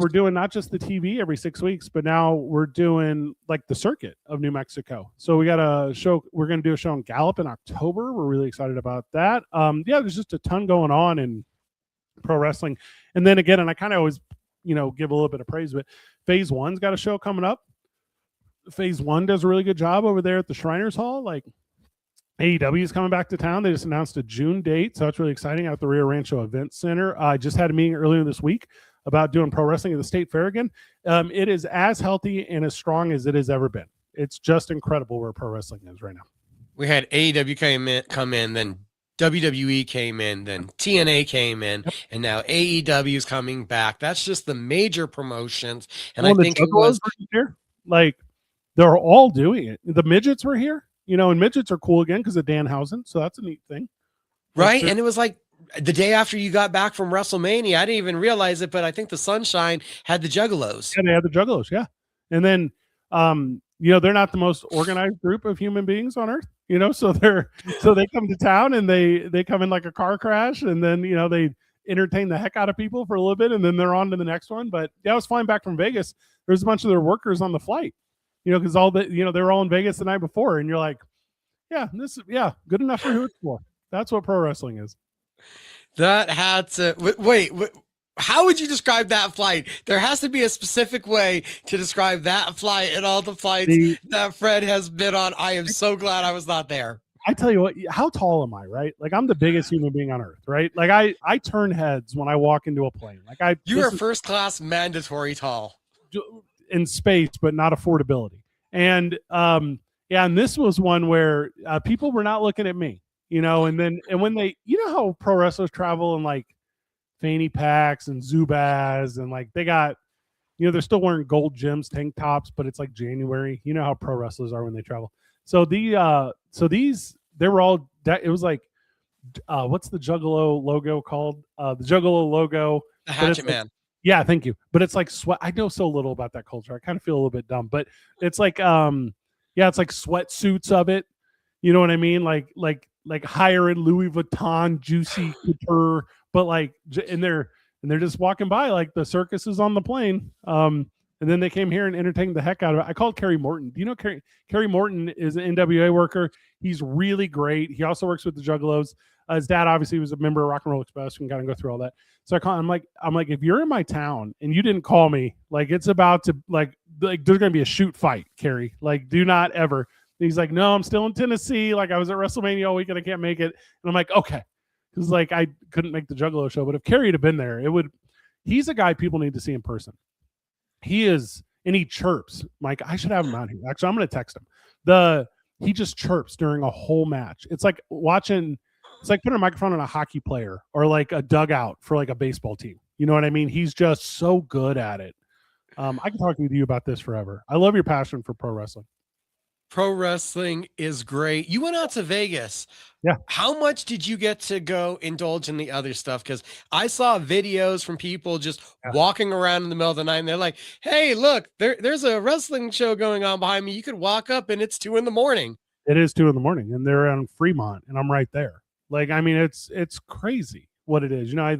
doing not just the TV every 6 weeks, but now we're doing like the circuit of New Mexico. So we got a show. We're going to do a show in Gallup in October. We're really excited about that. There's just a ton going on in pro wrestling. And then again, and I kind of always, give a little bit of praise, but Phase 1's got a show coming up. Phase 1 does a really good job over there at the Shriners Hall. Like AEW is coming back to town. They just announced a June date. So that's really exciting at the Rio Rancho Event Center. I just had a meeting earlier this week about doing pro wrestling at the State Fair again. It is as healthy and as strong as it has ever been. It's just incredible where pro wrestling is right now. We had AEW come in, then WWE came in, then TNA came in, and now AEW is coming back. That's just the major promotions. And I think it was here. Like they're all doing it. The midgets were here, and midgets are cool again because of Danhausen. So that's a neat thing. Right. And it was like the day after you got back from WrestleMania. I didn't even realize it, but I think the Sunshine had the Juggalos. Yeah, they had the Juggalos. Yeah. And then, they're not the most organized group of human beings on earth, so they come to town and they come in like a car crash and then, they entertain the heck out of people for a little bit and then they're on to the next one. But I was flying back from Vegas. There's a bunch of their workers on the flight, because they were all in Vegas the night before. And you're like, good enough for who it's for. That's what pro wrestling is. That had to wait. How would you describe that flight? There has to be a specific way to describe that flight and all the flights that Fred has been on. I am so glad I was not there. I tell you what, how tall am I, right? Like I'm the biggest human being on earth, right? Like I turn heads when I walk into a plane. Like you are first class mandatory tall in space, but not affordability. And and this was one where people were not looking at me. And when they, how pro wrestlers travel in like fanny packs and Zubaz and like they got, they're still wearing gold gems tank tops, but it's like January. You know how pro wrestlers are when they travel. So they were all, it was like, what's the Juggalo logo called? The Juggalo logo. The Hatchet Man. Yeah, thank you. But it's like sweat. I know so little about that culture. I kind of feel a little bit dumb, but it's like, it's like sweatsuits of it. You know what I mean? Like higher end Louis Vuitton, juicy couture, but like, and they're just walking by like the circus is on the plane. And then they came here and entertained the heck out of it. I called Kerry Morton. Do you know Kerry Morton is an NWA worker? He's really great. He also works with the Juggalos. His dad obviously was a member of Rock and Roll Express. We can kind of go through all that. So I call him. I'm like, if you're in my town and you didn't call me, like it's about to like there's gonna be a shoot fight, Kerry. Like, do not ever. And he's like, no, I'm still in Tennessee. Like I was at WrestleMania all week and I can't make it. And I'm like, okay, because like I couldn't make the Juggalo show, but if Kerry had been there, it would. He's a guy people need to see in person. He is, and he chirps. Mike, I should have him out here. Actually, I'm going to text him. He just chirps during a whole match. It's like watching. It's like putting a microphone on a hockey player or like a dugout for like a baseball team. You know what I mean? He's just so good at it. I can talk with you about this forever. I love your passion for pro wrestling. Pro wrestling is great. You went out to Vegas. Yeah. How much did you get to go indulge in the other stuff? Because I saw videos from people just walking around in the middle of the night and they're like, hey, look, there's a wrestling show going on behind me. You could walk up and it's 2 a.m. It is 2 a.m. and they're on Fremont and I'm right there. Like, I mean, it's crazy what it is. I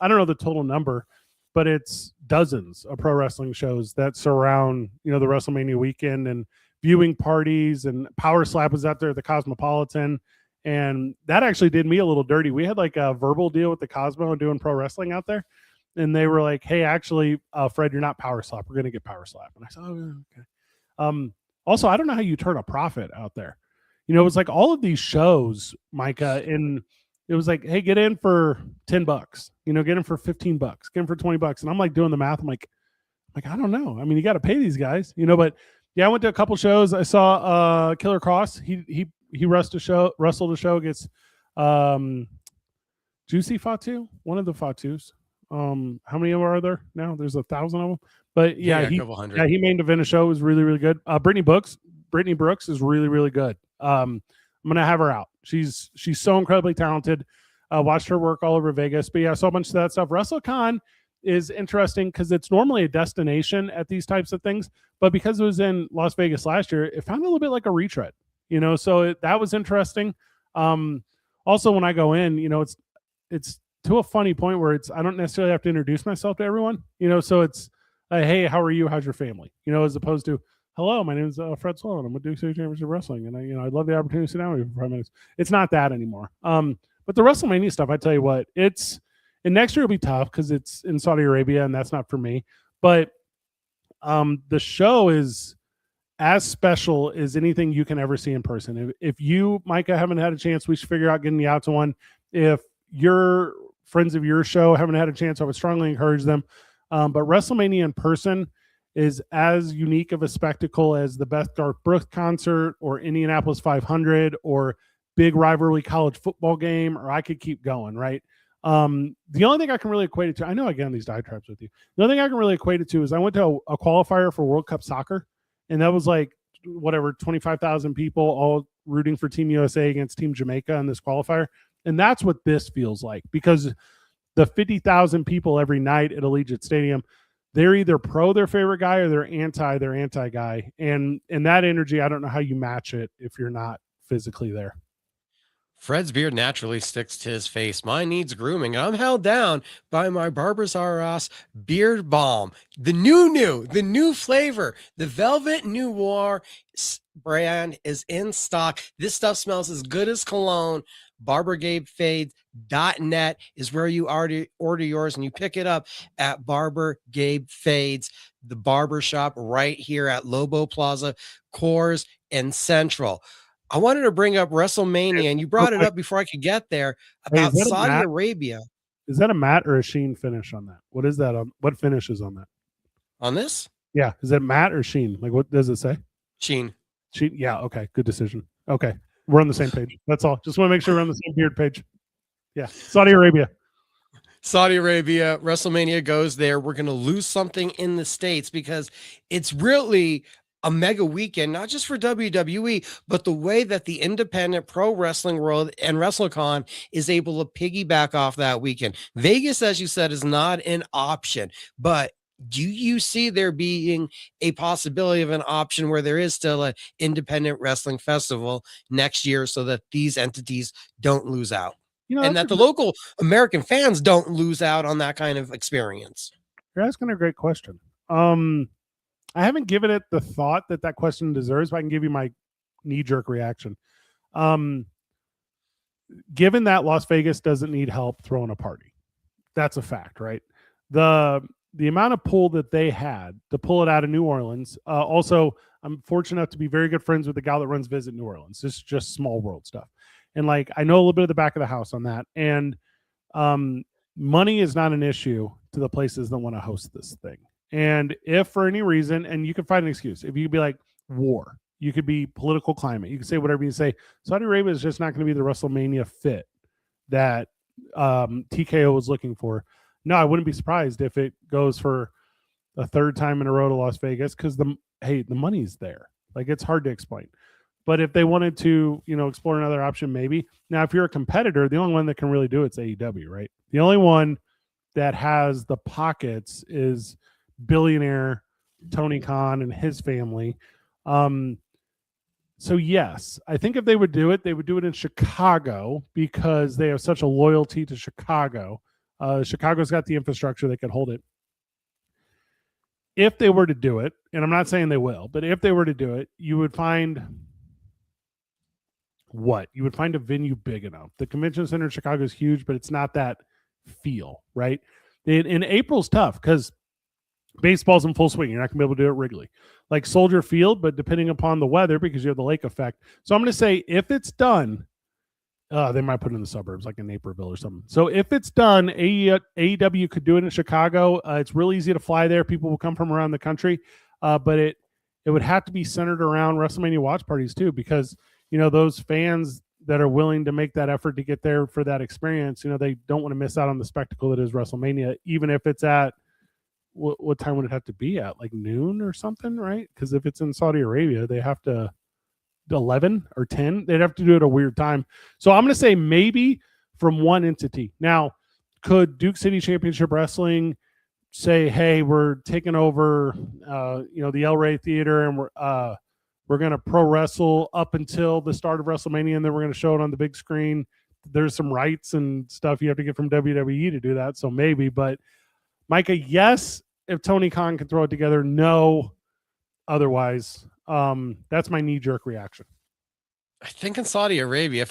don't know the total number, but it's dozens of pro wrestling shows that surround, the WrestleMania weekend and viewing parties, and Power Slap was out there at the Cosmopolitan. And that actually did me a little dirty. We had like a verbal deal with the Cosmo and doing pro wrestling out there. And they were like, hey, actually, Fred, you're not Power Slap. We're going to get Power Slap. And I said, oh, okay. Also, I don't know how you turn a profit out there. You know, it was like all of these shows, Micah, and it was like, hey, get in for $10, you know, get in for $15, get in for $20. And I'm like doing the math. I'm like, I don't know. I mean, you got to pay these guys, you know, but yeah, I went to a couple shows. I saw Killer Cross. He wrestled a show against Juicy Fatu, one of the Fatus. How many are there now? There's 1,000 of them. But yeah, a couple hundred. Yeah, he main event a show. It was really, really good. Brittany Brooks is really, really good. I'm gonna have her out. She's so incredibly talented. Watched her work all over Vegas. But yeah, I saw a bunch of that stuff. WrestleCon is interesting because it's normally a destination at these types of things, but because it was in Las Vegas last year, it found a little bit like a retread, you know. So that was interesting. Also, when I go in, you know, it's to a funny point where I don't necessarily have to introduce myself to everyone, you know. So it's hey, how are you? How's your family? You know, as opposed to hello, my name is Fred Sloan. I'm with Duke City Championship Wrestling, and I'd love the opportunity to sit down with you for 5 minutes. It's not that anymore. But the WrestleMania stuff, I tell you what, and next year will be tough because it's in Saudi Arabia, and that's not for me. But the show is as special as anything you can ever see in person. If you, Micah, haven't had a chance, we should figure out getting you out to one. If your friends of your show haven't had a chance, I would strongly encourage them. But WrestleMania in person is as unique of a spectacle as the Beth Garth Brooks concert or Indianapolis 500 or big rivalry college football game, or I could keep going, right? The only thing I can really equate it to, I know I get on these diatribes with you. The only thing I can really equate it to is I went to a qualifier for World Cup soccer, and that was like, whatever, 25,000 people all rooting for Team USA against Team Jamaica in this qualifier. And that's what this feels like, because the 50,000 people every night at Allegiant Stadium, they're either pro their favorite guy or they're anti their anti guy. And that energy, I don't know how you match it if you're not physically there. Fred's beard naturally sticks to his face. Mine needs grooming. I'm held down by my Barber's R Us beard balm. The new flavor, the Velvet Noir brand is in stock. This stuff smells as good as cologne. BarberGabeFades.net is where you order yours, and you pick it up at Barber Gabe Fades, the barber shop right here at Lobo Plaza, Coors, and Central. I wanted to bring up WrestleMania, and you brought it up before I could get there, about Saudi Arabia. Is that a matte or a sheen finish on that? What is that? What finish is on that? On this? Yeah. Is it matte or sheen? Like, what does it say? Sheen. Sheen. Yeah. Okay. Good decision. Okay. We're on the same page. That's all. Just want to make sure we're on the same beard page. Yeah. Saudi Arabia, WrestleMania goes there. We're going to lose something in the States because it's really a mega weekend, not just for WWE, but the way that the independent pro wrestling world and WrestleCon is able to piggyback off that weekend. Vegas, as you said, is not an option, but do you see there being a possibility of an option where there is still an independent wrestling festival next year so that these entities don't lose out? And that the local American fans don't lose out on that kind of experience? You're asking a great question. I haven't given it the thought that question deserves, but I can give you my knee-jerk reaction. Given that Las Vegas doesn't need help throwing a party, that's a fact, right? The amount of pull that they had to pull it out of New Orleans. Also, I'm fortunate enough to be very good friends with the gal that runs Visit New Orleans. This is just small world stuff. And like, I know a little bit of the back of the house on that. And money is not an issue to the places that want to host this thing. And if for any reason, and you can find an excuse, if you could be like war, you could be political climate, you can say whatever you say, Saudi Arabia is just not going to be the WrestleMania fit that TKO was looking for. No, I wouldn't be surprised if it goes for a third time in a row to Las Vegas, because the money's there. Like, it's hard to explain. But if they wanted to, explore another option, maybe. Now, if you're a competitor, the only one that can really do it's AEW, right? The only one that has the pockets is billionaire Tony Khan and his family. So yes, I think if they would do it in Chicago, because they have such a loyalty to Chicago. Chicago's got the infrastructure that could hold it. If they were to do it, and I'm not saying they will, but if they were to do it, you would find what? You would find a venue big enough. The convention center in Chicago is huge, but it's not that feel, right? In April's tough because Baseball's in full swing. You're not going to be able to do it at Wrigley. Like Soldier Field, but depending upon the weather, because you have the lake effect. So I'm going to say if it's done, they might put it in the suburbs, like in Naperville or something. So if it's done, AEW could do it in Chicago. It's real easy to fly there. People will come from around the country, but it would have to be centered around WrestleMania watch parties too, because those fans that are willing to make that effort to get there for that experience, they don't want to miss out on the spectacle that is WrestleMania, even if it's at what time would it have to be at, like noon or something, right? Because if it's in Saudi Arabia, they have to 11 or 10. They'd have to do it at a weird time. So I'm going to say maybe from one entity. Now, could Duke City Championship Wrestling say, hey, we're taking over, the El Rey Theater, and we're going to pro wrestle up until the start of WrestleMania, and then we're going to show it on the big screen. There's some rights and stuff you have to get from WWE to do that. So maybe, but Micah, yes, if Tony Khan can throw it together, no, otherwise. That's my knee-jerk reaction. I think in Saudi Arabia,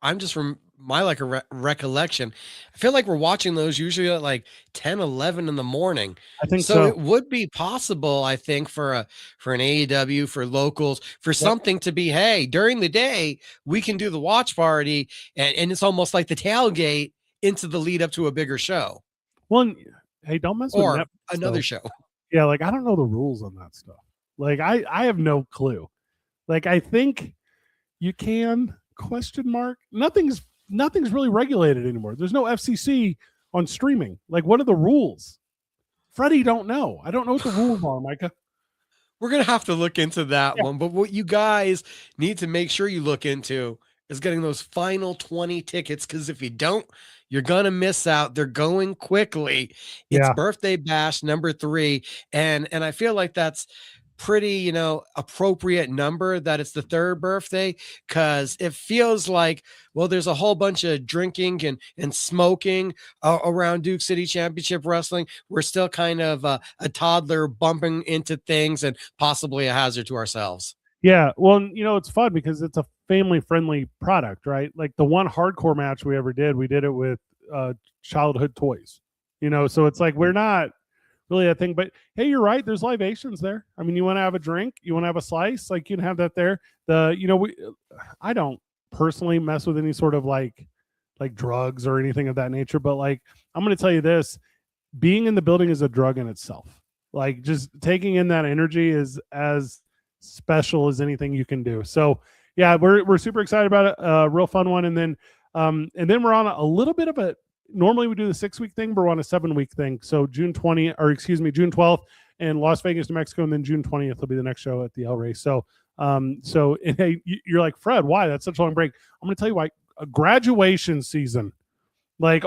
I'm just from my recollection, I feel like we're watching those usually at like 10, 11 in the morning. I think so. It would be possible, I think, for an AEW, for locals, for something to be, hey, during the day, we can do the watch party, and it's almost like the tailgate into the lead up to a bigger show. Well, hey, don't mess or with Netflix, another show. Yeah, like I don't know the rules on that stuff. Like I have no clue. Like I think you can ? Nothing's really regulated anymore. There's no FCC on streaming. Like what are the rules? Freddie don't know. I don't know what the rules are, Micah. We're going to have to look into that one. But what you guys need to make sure you look into is getting those final 20 tickets, because if you don't, you're going to miss out. They're going quickly. It's Birthday Bash number 3. And I feel like that's pretty, appropriate number that it's the 3rd birthday, because it feels like, well, there's a whole bunch of drinking and smoking around Duke City Championship Wrestling. We're still kind of a toddler bumping into things and possibly a hazard to ourselves. Yeah. Well, it's fun because it's a family-friendly product, right? Like the one hardcore match we ever did, we did it with childhood toys, so it's like we're not really a thing. But hey, you're right. There's libations there. I mean, you want to have a drink, you want to have a slice, like you can have that there. I don't personally mess with any sort of like drugs or anything of that nature. But like, I'm going to tell you this, being in the building is a drug in itself. Like just taking in that energy is as special as anything you can do. So yeah, we're super excited about it. Real fun one. And then we're on a little bit of a, normally we do the 6-week thing, but we're on a 7-week thing. So June 12th in Las Vegas, New Mexico. And then June 20th will be the next show at the El Rey. So hey, you're like, Fred, why? That's such a long break. I'm going to tell you why. A graduation season, like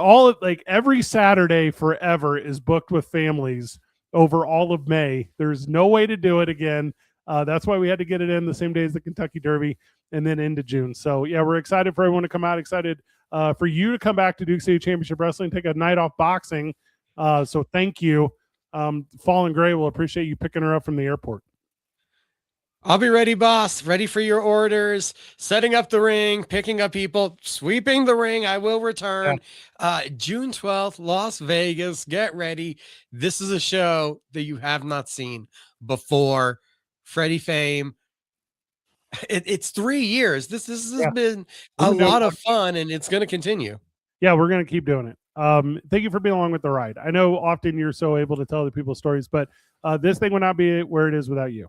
every Saturday forever is booked with families over all of May. There's no way to do it again. That's why we had to get it in the same day as the Kentucky Derby and then into June. So yeah, we're excited for everyone to come out, excited for you to come back to Duke City Championship Wrestling, take a night off boxing. So thank you. Fallen Gray will appreciate you picking her up from the airport. I'll be ready, boss. Ready for your orders, setting up the ring, picking up people, sweeping the ring. I will return. June 12th, Las Vegas. Get ready. This is a show that you have not seen before. Freddy Fame. It's 3 years. This has been a lot of fun, and it's going to continue. Yeah, we're going to keep doing it. Thank you for being along with the ride. I know often you're so able to tell other people's stories, but this thing would not be where it is without you.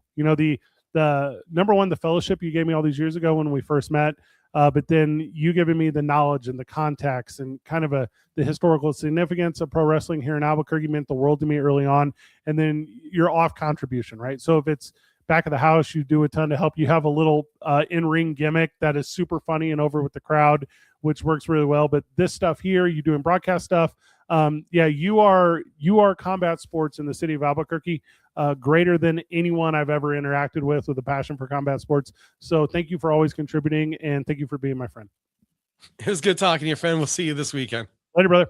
The number one, the fellowship you gave me all these years ago when we first met, but then you giving me the knowledge and the contacts and kind of the historical significance of pro wrestling here in Albuquerque meant the world to me early on. And then your off contribution, right? So if it's back of the house, you do a ton to help. You have a little in-ring gimmick that is super funny and over with the crowd, which works really well. But this stuff here, you doing broadcast stuff. You are combat sports in the city of Albuquerque, greater than anyone I've ever interacted with a passion for combat sports. So thank you for always contributing, and thank you for being my friend. It was good talking to you, friend. We'll see you this weekend. Later, brother.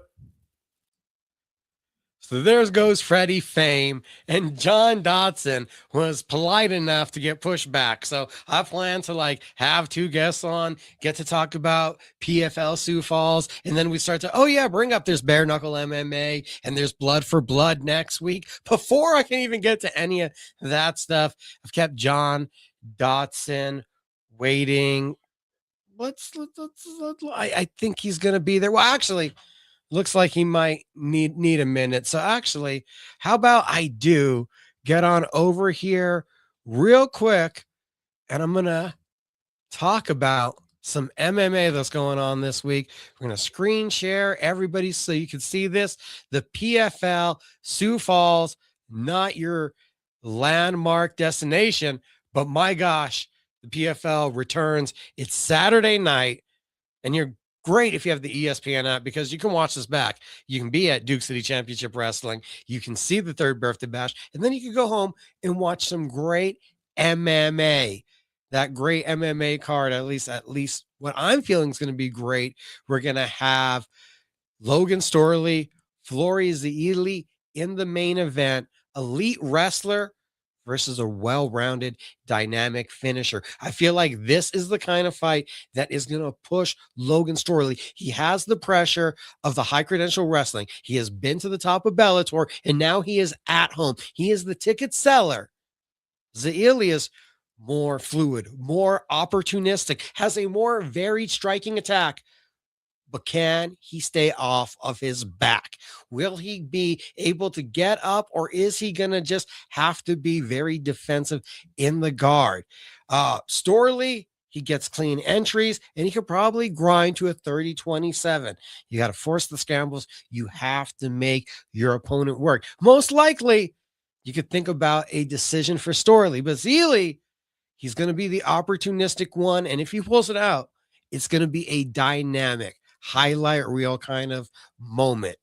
So there goes Freddy Fame, and John Dodson was polite enough to get pushed back. So I plan to like have two guests on, get to talk about PFL Sioux Falls, and then we start to, oh yeah, bring up there's Bare Knuckle MMA and there's Blood for Blood next week. Before I can even get to any of that stuff, I've kept John Dodson waiting. I think he's gonna be there. Well, actually, looks like he might need a minute. So actually, how about I do get on over here real quick, and I'm gonna talk about some MMA that's going on this week. We're gonna screen share everybody so you can see this. The PFL Sioux Falls, not your landmark destination, but my gosh, the PFL returns. It's Saturday night, and you're great if you have the ESPN app because you can watch this back. You can be at Duke City Championship Wrestling. You can see the third birthday bash, and then you can go home and watch some great MMA. That great MMA card, at least what I'm feeling is going to be great. We're going to have Logan Storley, Flory Zaili in the main event, elite wrestler versus a well-rounded, dynamic finisher. I feel like this is the kind of fight that is going to push Logan Storley. He has the pressure of the high-credential wrestling. He has been to the top of Bellator, and now he is at home. He is the ticket seller. Zaili is more fluid, more opportunistic, has a more varied striking attack. But can he stay off of his back? Will he be able to get up, or is he going to just have to be very defensive in the guard? Storley, he gets clean entries, and he could probably grind to a 30-27. You got to force the scrambles. You have to make your opponent work. Most likely, you could think about a decision for Storley, but Zaili, he's going to be the opportunistic one, and if he pulls it out, it's going to be a dynamic highlight reel kind of moment.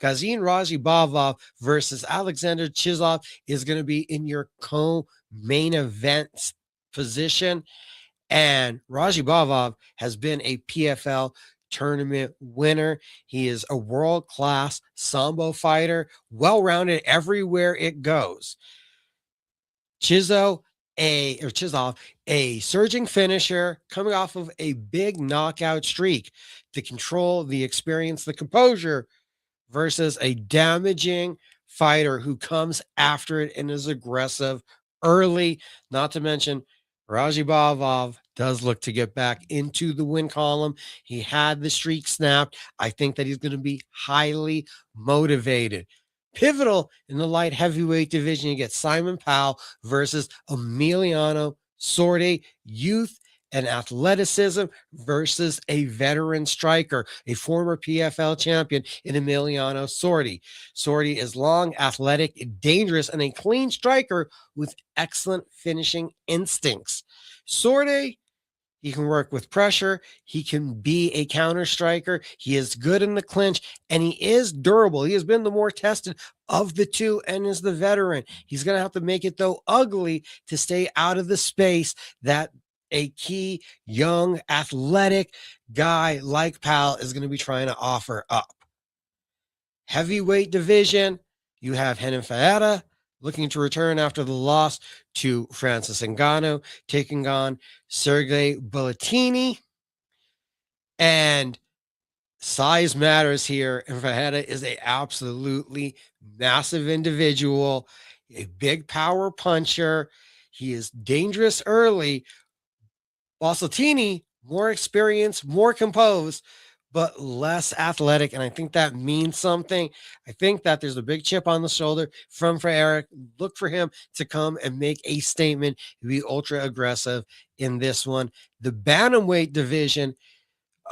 Gazin Rajibavov versus Alexander Chizov is going to be in your co-main event position. And Rajibavov has been a PFL tournament winner. He is a world-class Sambo fighter, well-rounded everywhere it goes. Chizov, a surging finisher coming off of a big knockout streak to control the experience, the composure versus a damaging fighter who comes after it and is aggressive early. Not to mention, Rajibavov does look to get back into the win column. He had the streak snapped. I think that he's going to be highly motivated. Pivotal in the light heavyweight division, you get Simon Powell versus Emiliano Sordi, youth and athleticism versus a veteran striker, a former PFL champion in Emiliano Sordi. Sordi is long, athletic, dangerous, and a clean striker with excellent finishing instincts. Sordi, he can work with pressure. He can be a counter striker. He is good in the clinch, and he is durable. He has been the more tested of the two and is the veteran. He's going to have to make it, though, ugly to stay out of the space that a key, young, athletic guy like Powell is going to be trying to offer up. Heavyweight division, you have Renan Ferreira looking to return after the loss to Francis Ngannou, taking on Sergey Bulletini. And size matters here. And Ferreira is a absolutely massive individual, a big power puncher. He is dangerous early. Bulletini, more experienced, more composed, but less athletic. And I think that means something. I think that there's a big chip on the shoulder from Ferreira. Look for him to come and make a statement, be ultra aggressive in this one. The bantamweight division,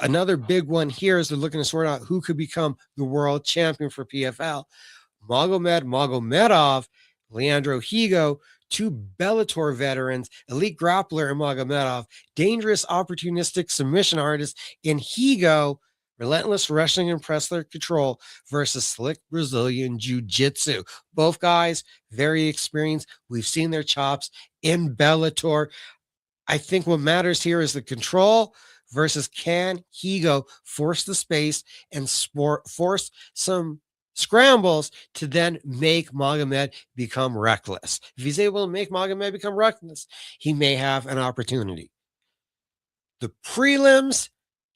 another big one here is they're looking to sort out who could become the world champion for PFL. Magomedov, Leandro Higo, two Bellator veterans, elite grappler in Magomedov, dangerous opportunistic submission artist in Higo, relentless wrestling and wrestler control versus slick Brazilian jiu-jitsu. Both guys very experienced. We've seen their chops in Bellator. I think what matters here is the control versus can Higo force the space and force some scrambles to then make Magomed become reckless. If he's able to make Magomed become reckless, he may have an opportunity. The prelims,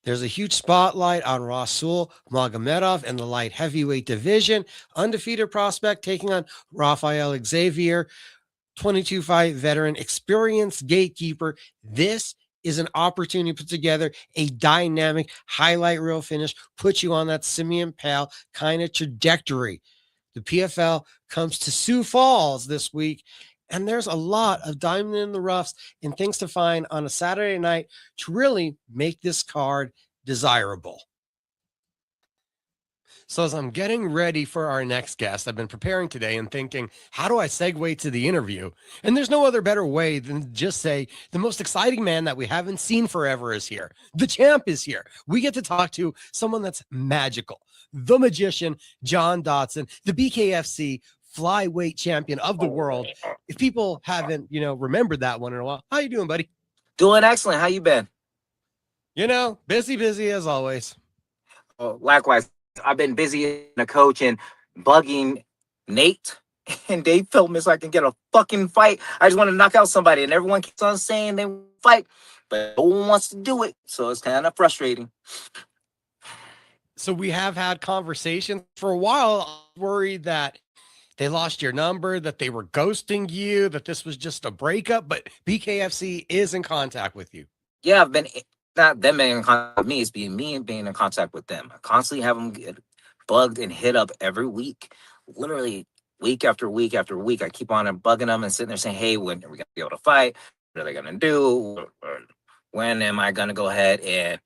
there's a huge spotlight on Rasul Magomedov in the light heavyweight division. Undefeated prospect taking on Rafael Xavier, 22-fight veteran, experienced gatekeeper. This is an opportunity to put together a dynamic highlight reel finish, put you on that Simeon Pale kind of trajectory. The PFL comes to Sioux Falls this week, and there's a lot of diamond in the roughs and things to find on a Saturday night to really make this card desirable. So as I'm getting ready for our next guest, I've been preparing today and thinking, how do I segue to the interview? And there's no other better way than just say the most exciting man that we haven't seen forever is here. The champ is here. We get to talk to someone that's magical. The magician, John Dodson, the BKFC Flyweight champion of the world. If people haven't, remembered that one in a while, how you doing, buddy? Doing excellent. How you been? Busy as always. Oh, likewise. I've been busy in a coach and bugging Nate and Dave Philman so I can get a fucking fight. I just want to knock out somebody, and everyone keeps on saying they fight, but no one wants to do it. So it's kind of frustrating. So we have had conversations for a while. I was worried that they lost your number, that they were ghosting you, that this was just a breakup, but BKFC is in contact with you. Yeah, I've been, not them being in contact with me, it's being me and being in contact with them. I constantly have them get bugged and hit up every week, literally week after week after week. I keep on bugging them and sitting there saying, hey, when are we going to be able to fight? What are they going to do? When am I going to go ahead and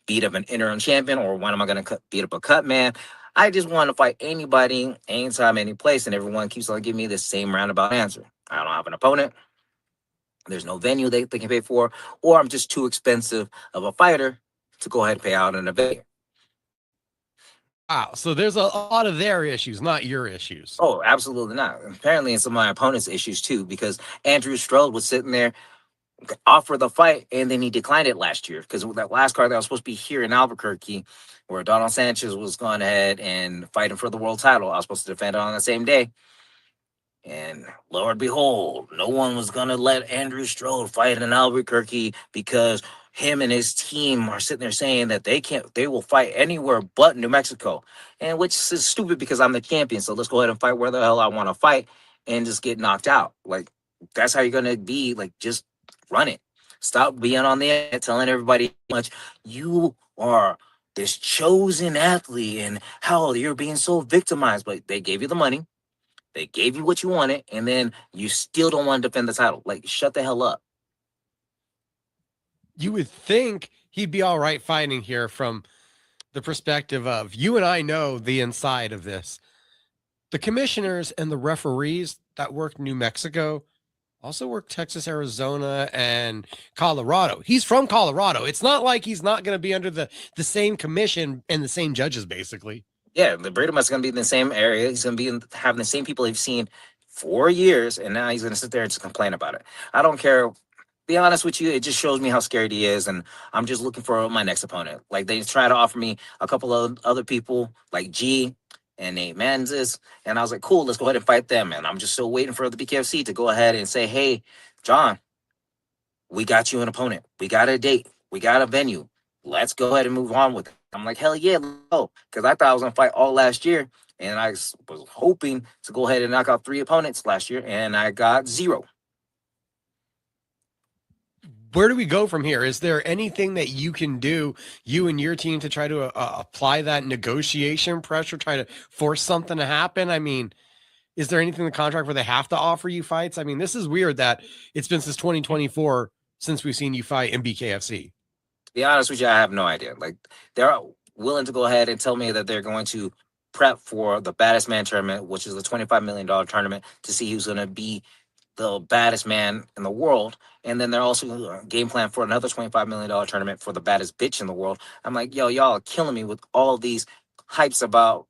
beat up an interim champion, or when am I going to beat up a cut man? I just want to fight anybody, anytime, any place, and everyone keeps on giving me the same roundabout answer. I don't have an opponent. There's no venue they can pay for, or I'm just too expensive of a fighter to go ahead and pay out an event. Wow, so there's a lot of their issues, not your issues. Oh, absolutely not. Apparently, it's some of my opponent's issues too, because Andrew Strode was sitting there, offer the fight, and then he declined it last year because that last card that was supposed to be here in Albuquerque, where Donald Sanchez was going ahead and fighting for the world title, I was supposed to defend it on the same day. And Lord behold, no one was going to let Andrew Strode fight in Albuquerque because him and his team are sitting there saying that they will fight anywhere but New Mexico. And which is stupid because I'm the champion. So let's go ahead and fight where the hell I want to fight and just get knocked out. Like, that's how you're going to be. Like, just run it. Stop being on the internet telling everybody how much you are this chosen athlete and how you're being so victimized. But they gave you the money. They gave you what you wanted, and then you still don't want to defend the title. Like, shut the hell up. You would think he'd be all right fighting here from the perspective of you and I know the inside of this. The commissioners and the referees that work New Mexico also work Texas, Arizona, and Colorado. He's from Colorado. It's not like he's not going to be under the same commission and the same judges, basically. Yeah, the Brady is going to be in the same area. He's going to be having the same people he's seen for years, and now he's going to sit there and just complain about it. I don't care. Be honest with you, it just shows me how scared he is, and I'm just looking for my next opponent. Like, they try to offer me a couple of other people, like G and Nate Manzis, and I was like, cool, let's go ahead and fight them. And I'm just still waiting for the BKFC to go ahead and say, hey, John, we got you an opponent. We got a date. We got a venue. Let's go ahead and move on with it. I'm like, hell yeah, let's go. Because I thought I was going to fight all last year. And I was hoping to go ahead and knock out 3 opponents last year. And I got 0. Where do we go from here? Is there anything that you can do, you and your team, to try to apply that negotiation pressure, try to force something to happen? I mean, is there anything in the contract where they have to offer you fights? I mean, this is weird that it's been since 2024 since we've seen you fight in BKFC. To be honest with you, I have no idea. Like, they're willing to go ahead and tell me that they're going to prep for the baddest man tournament, which is the $25 million tournament, to see who's going to be the baddest man in the world. And then they're also game plan for another $25 million tournament for the baddest bitch in the world. I'm like, yo, y'all are killing me with all these hypes about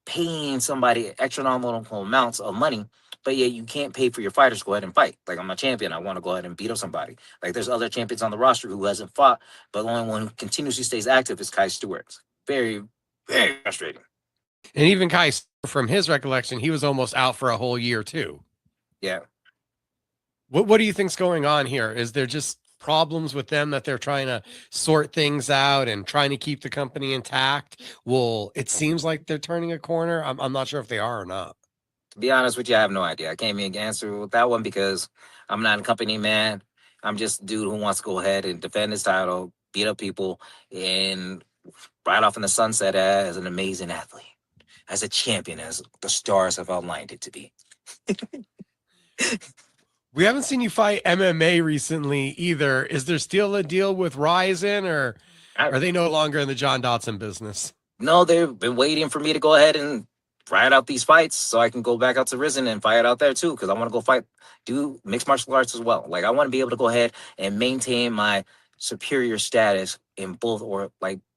paying somebody astronomical amounts of money, but yeah, you can't pay for your fighters to go ahead and fight. Like, I'm a champion. I want to go ahead and beat up somebody. Like, there's other champions on the roster who hasn't fought, but the only one who continuously stays active is Kai Stewart. Very, very frustrating. And even Kai, from his recollection, he was almost out for a whole year too. Yeah. What do you think's going on here? Is there just problems with them that they're trying to sort things out and trying to keep the company intact? Well, it seems like they're turning a corner. I'm not sure if they are or not. To be honest with you, I have no idea. I can't even answer with that one because I'm not a company man. I'm just a dude who wants to go ahead and defend his title, beat up people, and ride off in the sunset as an amazing athlete, as a champion, as the stars have outlined it to be. We haven't seen you fight MMA recently either. Is there still a deal with Ryzen, or are they no longer in the John Dodson business? No, they've been waiting for me to go ahead and ride out these fights so I can go back out to Risen and fight out there too, because I want to go fight, do mixed martial arts as well. Like I want to be able to go ahead and maintain my superior status in both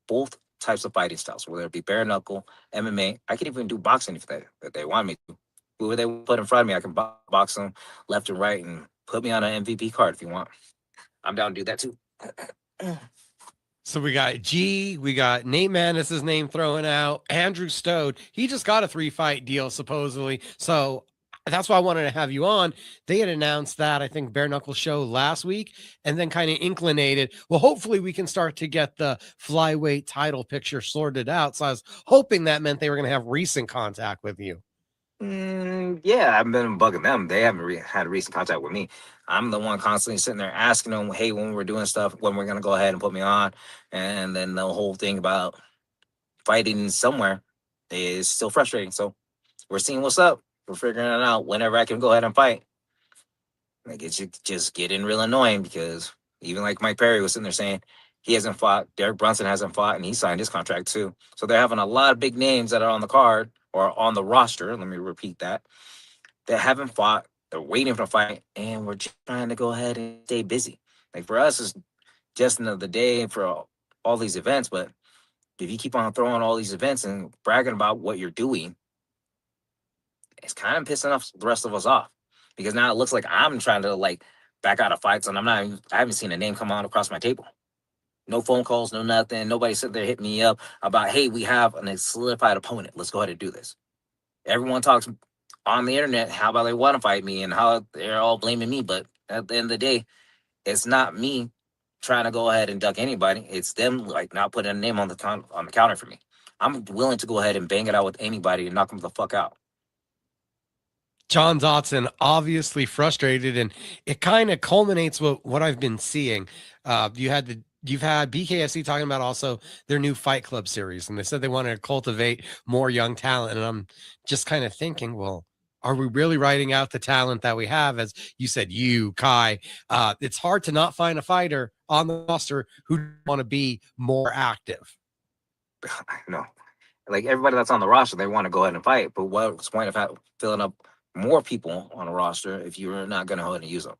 both types of fighting styles, whether it be bare knuckle, MMA. I can even do boxing if they want me to. Whoever they put in front of me, I can box them left and right and put me on an MVP card if you want. I'm down to do that too. So we got G, we got Nate Manis' name thrown out, Andrew Stode. He just got a 3-fight deal supposedly. So that's why I wanted to have you on. They had announced that, I think, Bare Knuckle show last week, and then kind of inclinated. Well, hopefully we can start to get the flyweight title picture sorted out. So I was hoping that meant they were going to have recent contact with you. Yeah, I've been bugging them. They haven't had recent contact with me. I'm the one constantly sitting there asking them, hey, when we're doing stuff, when we're going to go ahead and put me on. And then the whole thing about fighting somewhere is still frustrating. So we're seeing what's up. We're figuring it out whenever I can go ahead and fight. Like it's just getting real annoying because even like Mike Perry was sitting there saying he hasn't fought, Derek Brunson hasn't fought, and he signed his contract too. So they're having a lot of big names that are on the card or on the roster. Let me repeat that. They haven't fought. They're waiting for a fight, and we're just trying to go ahead and stay busy. Like for us, it's just another day for all these events. But if you keep on throwing all these events and bragging about what you're doing, it's kind of pissing off the rest of us off because now it looks like I'm trying to like back out of fights, and I haven't seen a name come on across my table. No phone calls, no nothing. Nobody sitting there hitting me up about, hey, we have a solidified opponent. Let's go ahead and do this. Everyone talks on the internet how about they want to fight me and how they're all blaming me. But at the end of the day, it's not me trying to go ahead and duck anybody. It's them like not putting a name on the counter for me. I'm willing to go ahead and bang it out with anybody and knock them the fuck out. John Dodson obviously frustrated, and it kind of culminates with what I've been seeing. You've had BKFC talking about also their new Fight Club series, and they said they wanted to cultivate more young talent. And I'm just kind of thinking, well, are we really writing out the talent that we have? As you said, you, Kai, it's hard to not find a fighter on the roster who want to be more active. I know. Like everybody that's on the roster, they want to go ahead and fight. But what's the point of filling up more people on a roster if you're not going to go ahead and use them?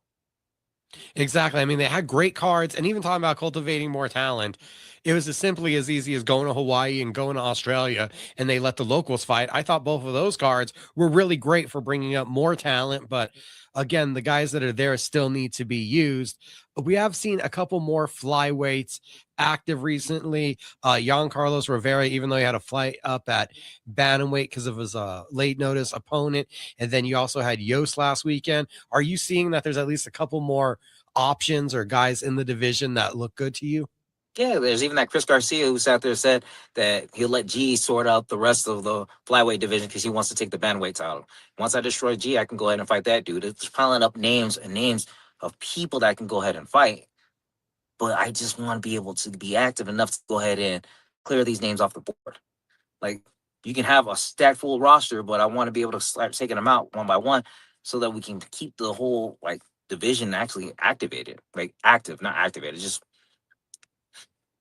Exactly. I mean, they had great cards, and even talking about cultivating more talent, it was as simply as easy as going to Hawaii and going to Australia, and they let the locals fight. I thought both of those cards were really great for bringing up more talent, but again, the guys that are there still need to be used. We have seen a couple more flyweights active recently. Jan Carlos Rivera, even though he had a fight up at bantamweight because of his late notice opponent, and then you also had Yost last weekend. Are you seeing that there's at least a couple more options or guys in the division that look good to you? Yeah, there's even that Chris Garcia who sat there said that he'll let G sort out the rest of the flyweight division because he wants to take the bantamweight title. Once I destroy G, I can go ahead and fight that dude. It's piling up names and names of people that I can go ahead and fight. But I just want to be able to be active enough to go ahead and clear these names off the board. Like, you can have a stacked full roster, but I want to be able to start taking them out one by one so that we can keep the whole, like, division actually activated. Like, active, not activated. Just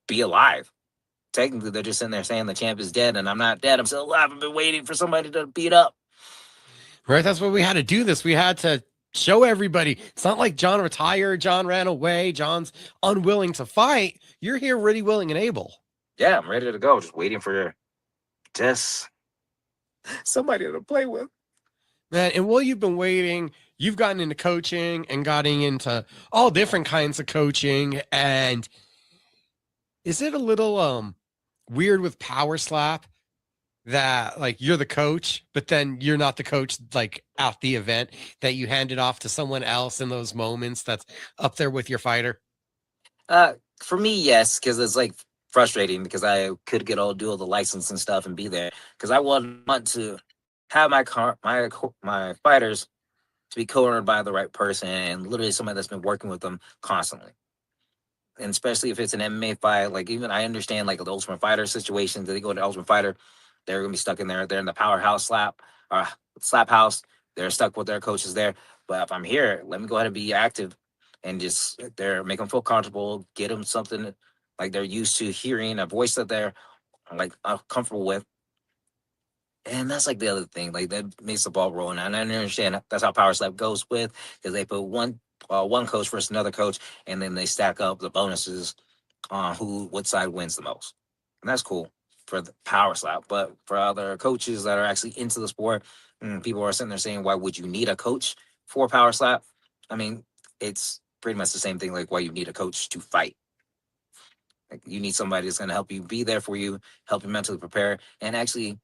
be alive. Technically, they're just sitting there saying the champ is dead, and I'm not dead. I'm still alive. I've been waiting for somebody to beat up. Right, that's what we had to do this. We had to show everybody. It's not like John retired, John ran away, John's unwilling to fight. You're here ready, willing, and able. Yeah, I'm ready to go. Just waiting for just somebody to play with. Man, and while you've been waiting, you've gotten into coaching and gotten into all different kinds of coaching. And is it a little weird with Power Slap that like you're the coach, but then you're not the coach like at the event, that you hand it off to someone else in those moments that's up there with your fighter? For me, yes, because it's like frustrating because I could do all the license and stuff and be there because I want to have my fighters to be cornered by the right person and literally somebody that's been working with them constantly. And especially if it's an MMA fight, like even I understand like the Ultimate Fighter situations that they go to Ultimate Fighter, they're gonna be stuck in there. They're in the powerhouse slap house. They're stuck with their coaches there. But if I'm here, let me go ahead and be active and just there make them feel comfortable, get them something like they're used to hearing, a voice that they're like comfortable with. And that's like the other thing, like that makes the ball rolling. And I understand that's how Power Slap goes with because they put one coach versus another coach, and then they stack up the bonuses on what side wins the most. And that's cool for the Power Slap. But for other coaches that are actually into the sport, people are sitting there saying, why would you need a coach for Power Slap? I mean, it's pretty much the same thing like why you need a coach to fight. Like you need somebody that's going to help you be there for you, help you mentally prepare, and actually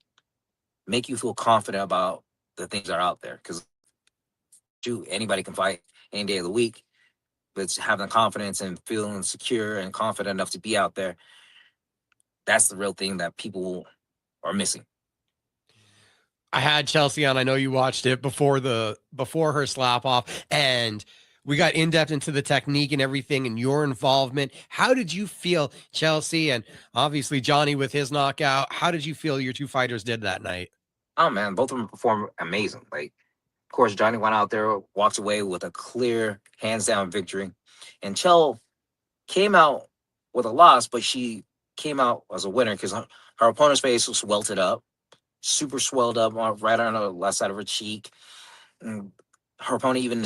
make you feel confident about the things that are out there. Because anybody can fight any day of the week, but it's having the confidence and feeling secure and confident enough to be out there. That's the real thing that people are missing. I had Chelsea on. I know you watched it before her slap off, and we got in depth into the technique and everything and your involvement. How did you feel, Chelsea, and obviously Johnny with his knockout? How did you feel your two fighters did that night? Oh man, both of them performed amazing. Like, of course, Johnny went out there, walked away with a clear, hands down victory, and Chell came out with a loss, but she came out as a winner because her opponent's face was welted up, super swelled up right on the left side of her cheek. And her opponent even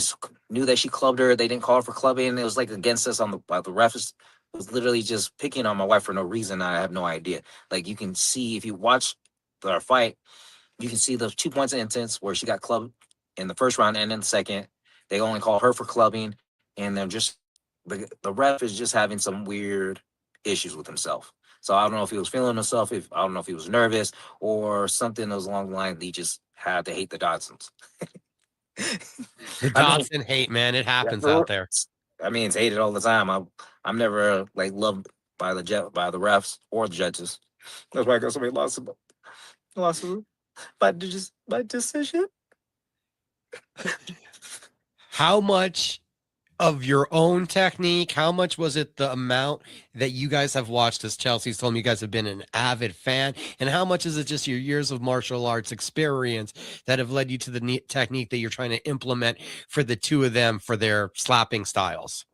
knew that she clubbed her. They didn't call her for clubbing. It was like against us on the refs was literally just picking on my wife for no reason. I have no idea. Like you can see if you watch their fight, you can see those 2 points of instance where she got clubbed in the first round and in the second. They only call her for clubbing, and they're just the ref is just having some weird issues with himself. So I don't know if he was feeling himself. I don't know if he was nervous or something that was along the line. He just had to hate the Dodsons. The Dodson hate, man, it happens out there. I mean, it's hated all the time. I'm never like loved by the refs or the judges. That's why I got so many losses by decision. How much of your own technique, how much was it the amount that you guys have watched, as Chelsea's told me you guys have been an avid fan, and how much is it just your years of martial arts experience that have led you to the technique that you're trying to implement for the two of them for their slapping styles?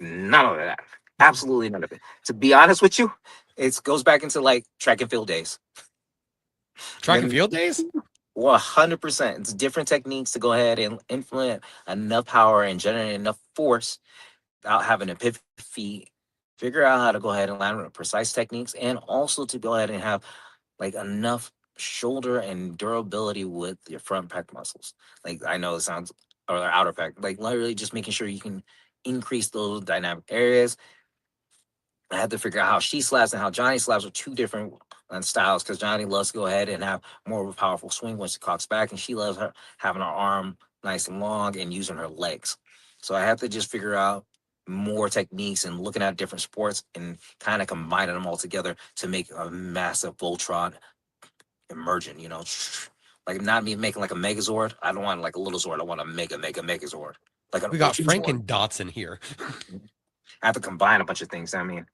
None of that. Absolutely none of it. To be honest with you, it goes back into like track and field days. Track and field days? 100%. It's different techniques to go ahead and implement enough power and generate enough force without having to pivot feet, figure out how to go ahead and land with precise techniques, and also to go ahead and have like enough shoulder and durability with your front pec muscles. Like I know it sounds, or outer pec, like literally just making sure you can increase those dynamic areas. I had to figure out how she slaps and how Johnny slaps are two different styles, because Johnny loves to go ahead and have more of a powerful swing when she cocks back, and she loves her having her arm nice and long and using her legs. So I have to just figure out more techniques and looking at different sports and kind of combining them all together to make a massive Voltron emergent, you know, like not me making like a Megazord. I don't want like a little Zord. I want a Megazord. Like we got Frank and Dodson here. I have to combine a bunch of things. I mean,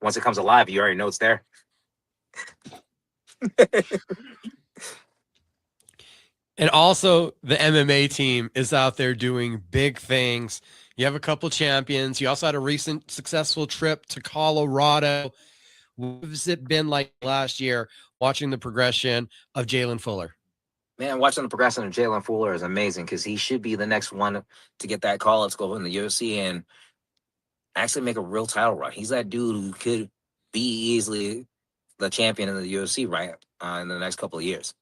once it comes alive, you already know it's there. And also, the MMA team is out there doing big things. You have a couple champions. You also had a recent successful trip to Colorado. What has it been like last year watching the progression of Jalen Fuller? Man, watching the progression of Jalen Fuller is amazing because he should be the next one to get that call. Let's go in the UFC and actually make a real title run. He's that dude who could be easily the champion in the UFC, right? In the next couple of years.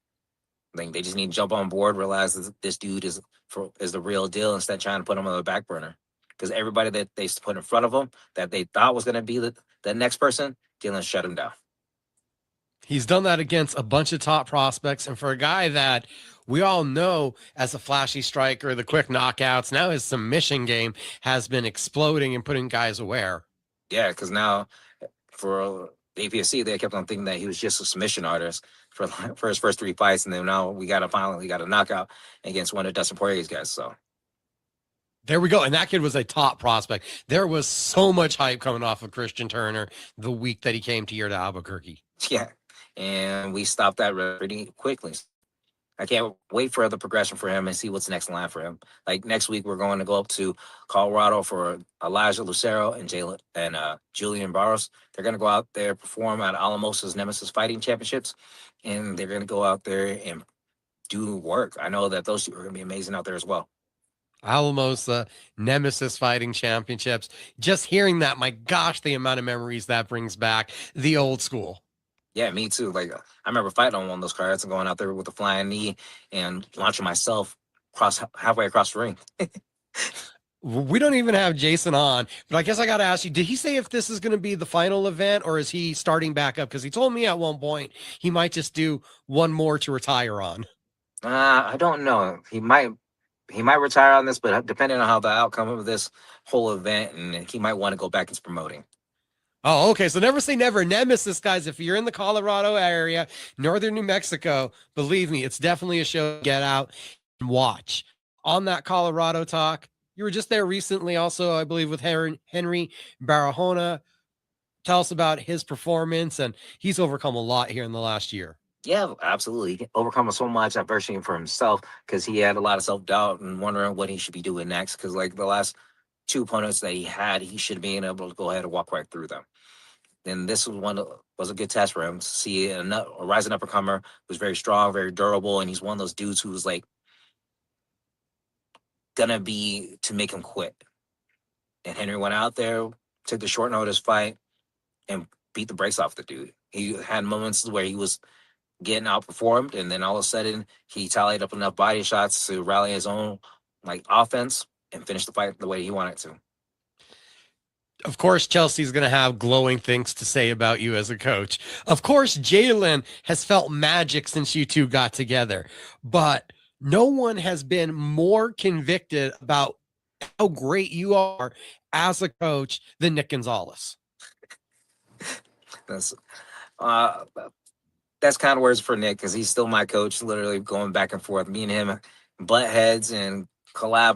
I think they just need to jump on board, realize that this dude is the real deal instead of trying to put him on the back burner. Because everybody that they put in front of him that they thought was going to be the next person, Jalen shut him down. He's done that against a bunch of top prospects. And for a guy that we all know as a flashy striker, the quick knockouts, now his submission game has been exploding and putting guys aware. Yeah, because now for the APSC, they kept on thinking that he was just a submission artist for his first 3 fights, and then now we got a knockout against one of Dustin Poirier's guys. So there we go. And that kid was a top prospect. There was so much hype coming off of Christian Turner the week that he came here to Albuquerque. yeah, and we stopped that pretty quickly. I can't wait for the progression for him and see what's next in line for him. Like next week, we're going to go up to Colorado for Elijah Lucero and Julian Barros. They're going to go out there, perform at Alamosa's Nemesis Fighting Championships, and they're going to go out there and do work. I know that those two are going to be amazing out there as well. Alamosa Nemesis Fighting Championships. Just hearing that, my gosh, the amount of memories that brings back. The old school. Yeah, me too. Like I remember fighting on one of those cards and going out there with a flying knee and launching myself halfway across the ring. We don't even have Jason on, but I guess I got to ask you, did he say if this is going to be the final event or is he starting back up? Because he told me at one point he might just do one more to retire on. I don't know. He might retire on this, but depending on how the outcome of this whole event, and he might want to go back into promoting. Oh, okay. So never say never. Nemesis, guys, if you're in the Colorado area, northern New Mexico, believe me, it's definitely a show to get out and watch. On that Colorado talk, you were just there recently also, I believe, with Henry Barahona. Tell us about his performance, and he's overcome a lot here in the last year. Yeah, absolutely. He can overcome so much adversity for himself because he had a lot of self-doubt and wondering what he should be doing next. Because like the last 2 opponents that he had, he should have been able to go ahead and walk right through them. And this was a good test for him to see a rising uppercomer who's very strong, very durable, and he's one of those dudes who's like gonna be to make him quit. And Henry went out there, took the short notice fight, and beat the brakes off the dude. He had moments where he was getting outperformed, and then all of a sudden he tallied up enough body shots to rally his own like offense and finish the fight the way he wanted to. Of course, Chelsea's going to have glowing things to say about you as a coach. Of course, Jalen has felt magic since you two got together, but no one has been more convicted about how great you are as a coach than Nick Gonzalez. That's kind of words for Nick because he's still my coach, literally going back and forth. Me and him butt heads and collab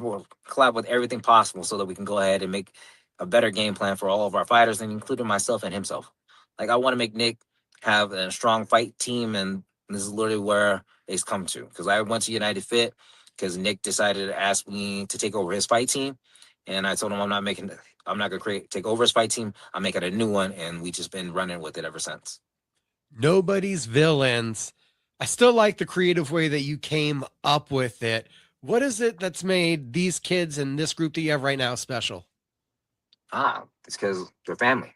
with everything possible so that we can go ahead and make a better game plan for all of our fighters, and including myself and himself. Like I want to make Nick have a strong fight team, and this is literally where it's come to. Because I went to United Fit because Nick decided to ask me to take over his fight team, and I told him I'm not going to take over his fight team. I'm making a new one, and we just been running with it ever since. Nobody's villains. I still like the creative way that you came up with it. What is it that's made these kids and this group that you have right now special? It's because they're family.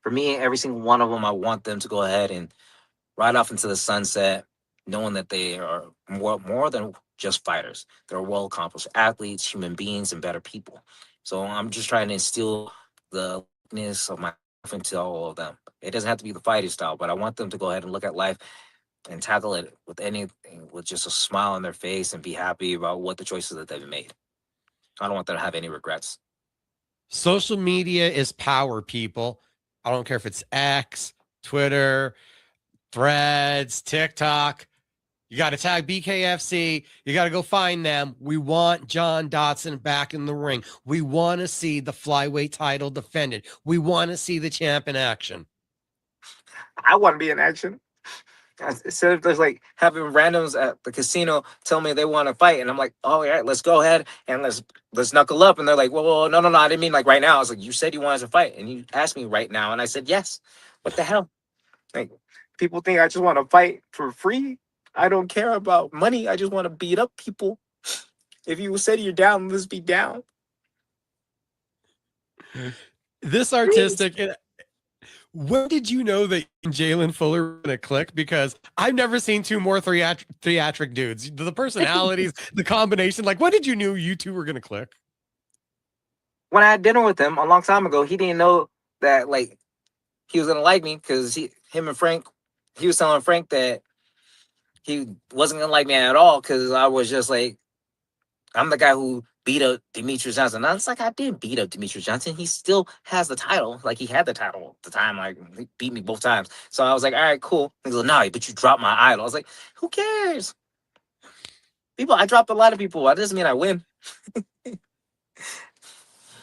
For me, every single one of them, I want them to go ahead and ride off into the sunset, knowing that they are more than just fighters. They're well-accomplished athletes, human beings, and better people. So I'm just trying to instill the likeness of my life into all of them. It doesn't have to be the fighting style, but I want them to go ahead and look at life and tackle it with anything, with just a smile on their face and be happy about what the choices that they've made. I don't want them to have any regrets. Social media is power, people. I don't care if it's X, Twitter, Threads, TikTok. You got to tag BKFC. You got to go find them. We want John Dodson back in the ring. We want to see the flyweight title defended. We want to see the champ in action. I want to be in action. Instead of just like having randoms at the casino tell me they want to fight, and I'm like, oh, all right, let's go ahead and let's knuckle up. And they're like, well, no, I didn't mean like right now. I was like, you said you wanted to fight, and you asked me right now, and I said yes. What the hell? Like, people think I just want to fight for free. I don't care about money. I just want to beat up people. If you said you're down, let's be down. This artistic. When did you know that Jalen Fuller were going to click? Because I've never seen two more theatric dudes. The personalities, the combination. Like, when did you know you two were going to click? When I had dinner with him a long time ago, he didn't know that like he was going to like me because him and Frank he was telling Frank that he wasn't gonna like me at all because I was just like, I'm the guy who beat up Demetrius Johnson. Now it's like I didn't beat up Demetrius Johnson. He still has the title. Like he had the title at the time. Like he beat me both times. So I was like, all right, cool. He's like, no, but you dropped my idol. I was like, who cares? I dropped a lot of people. That doesn't mean I win.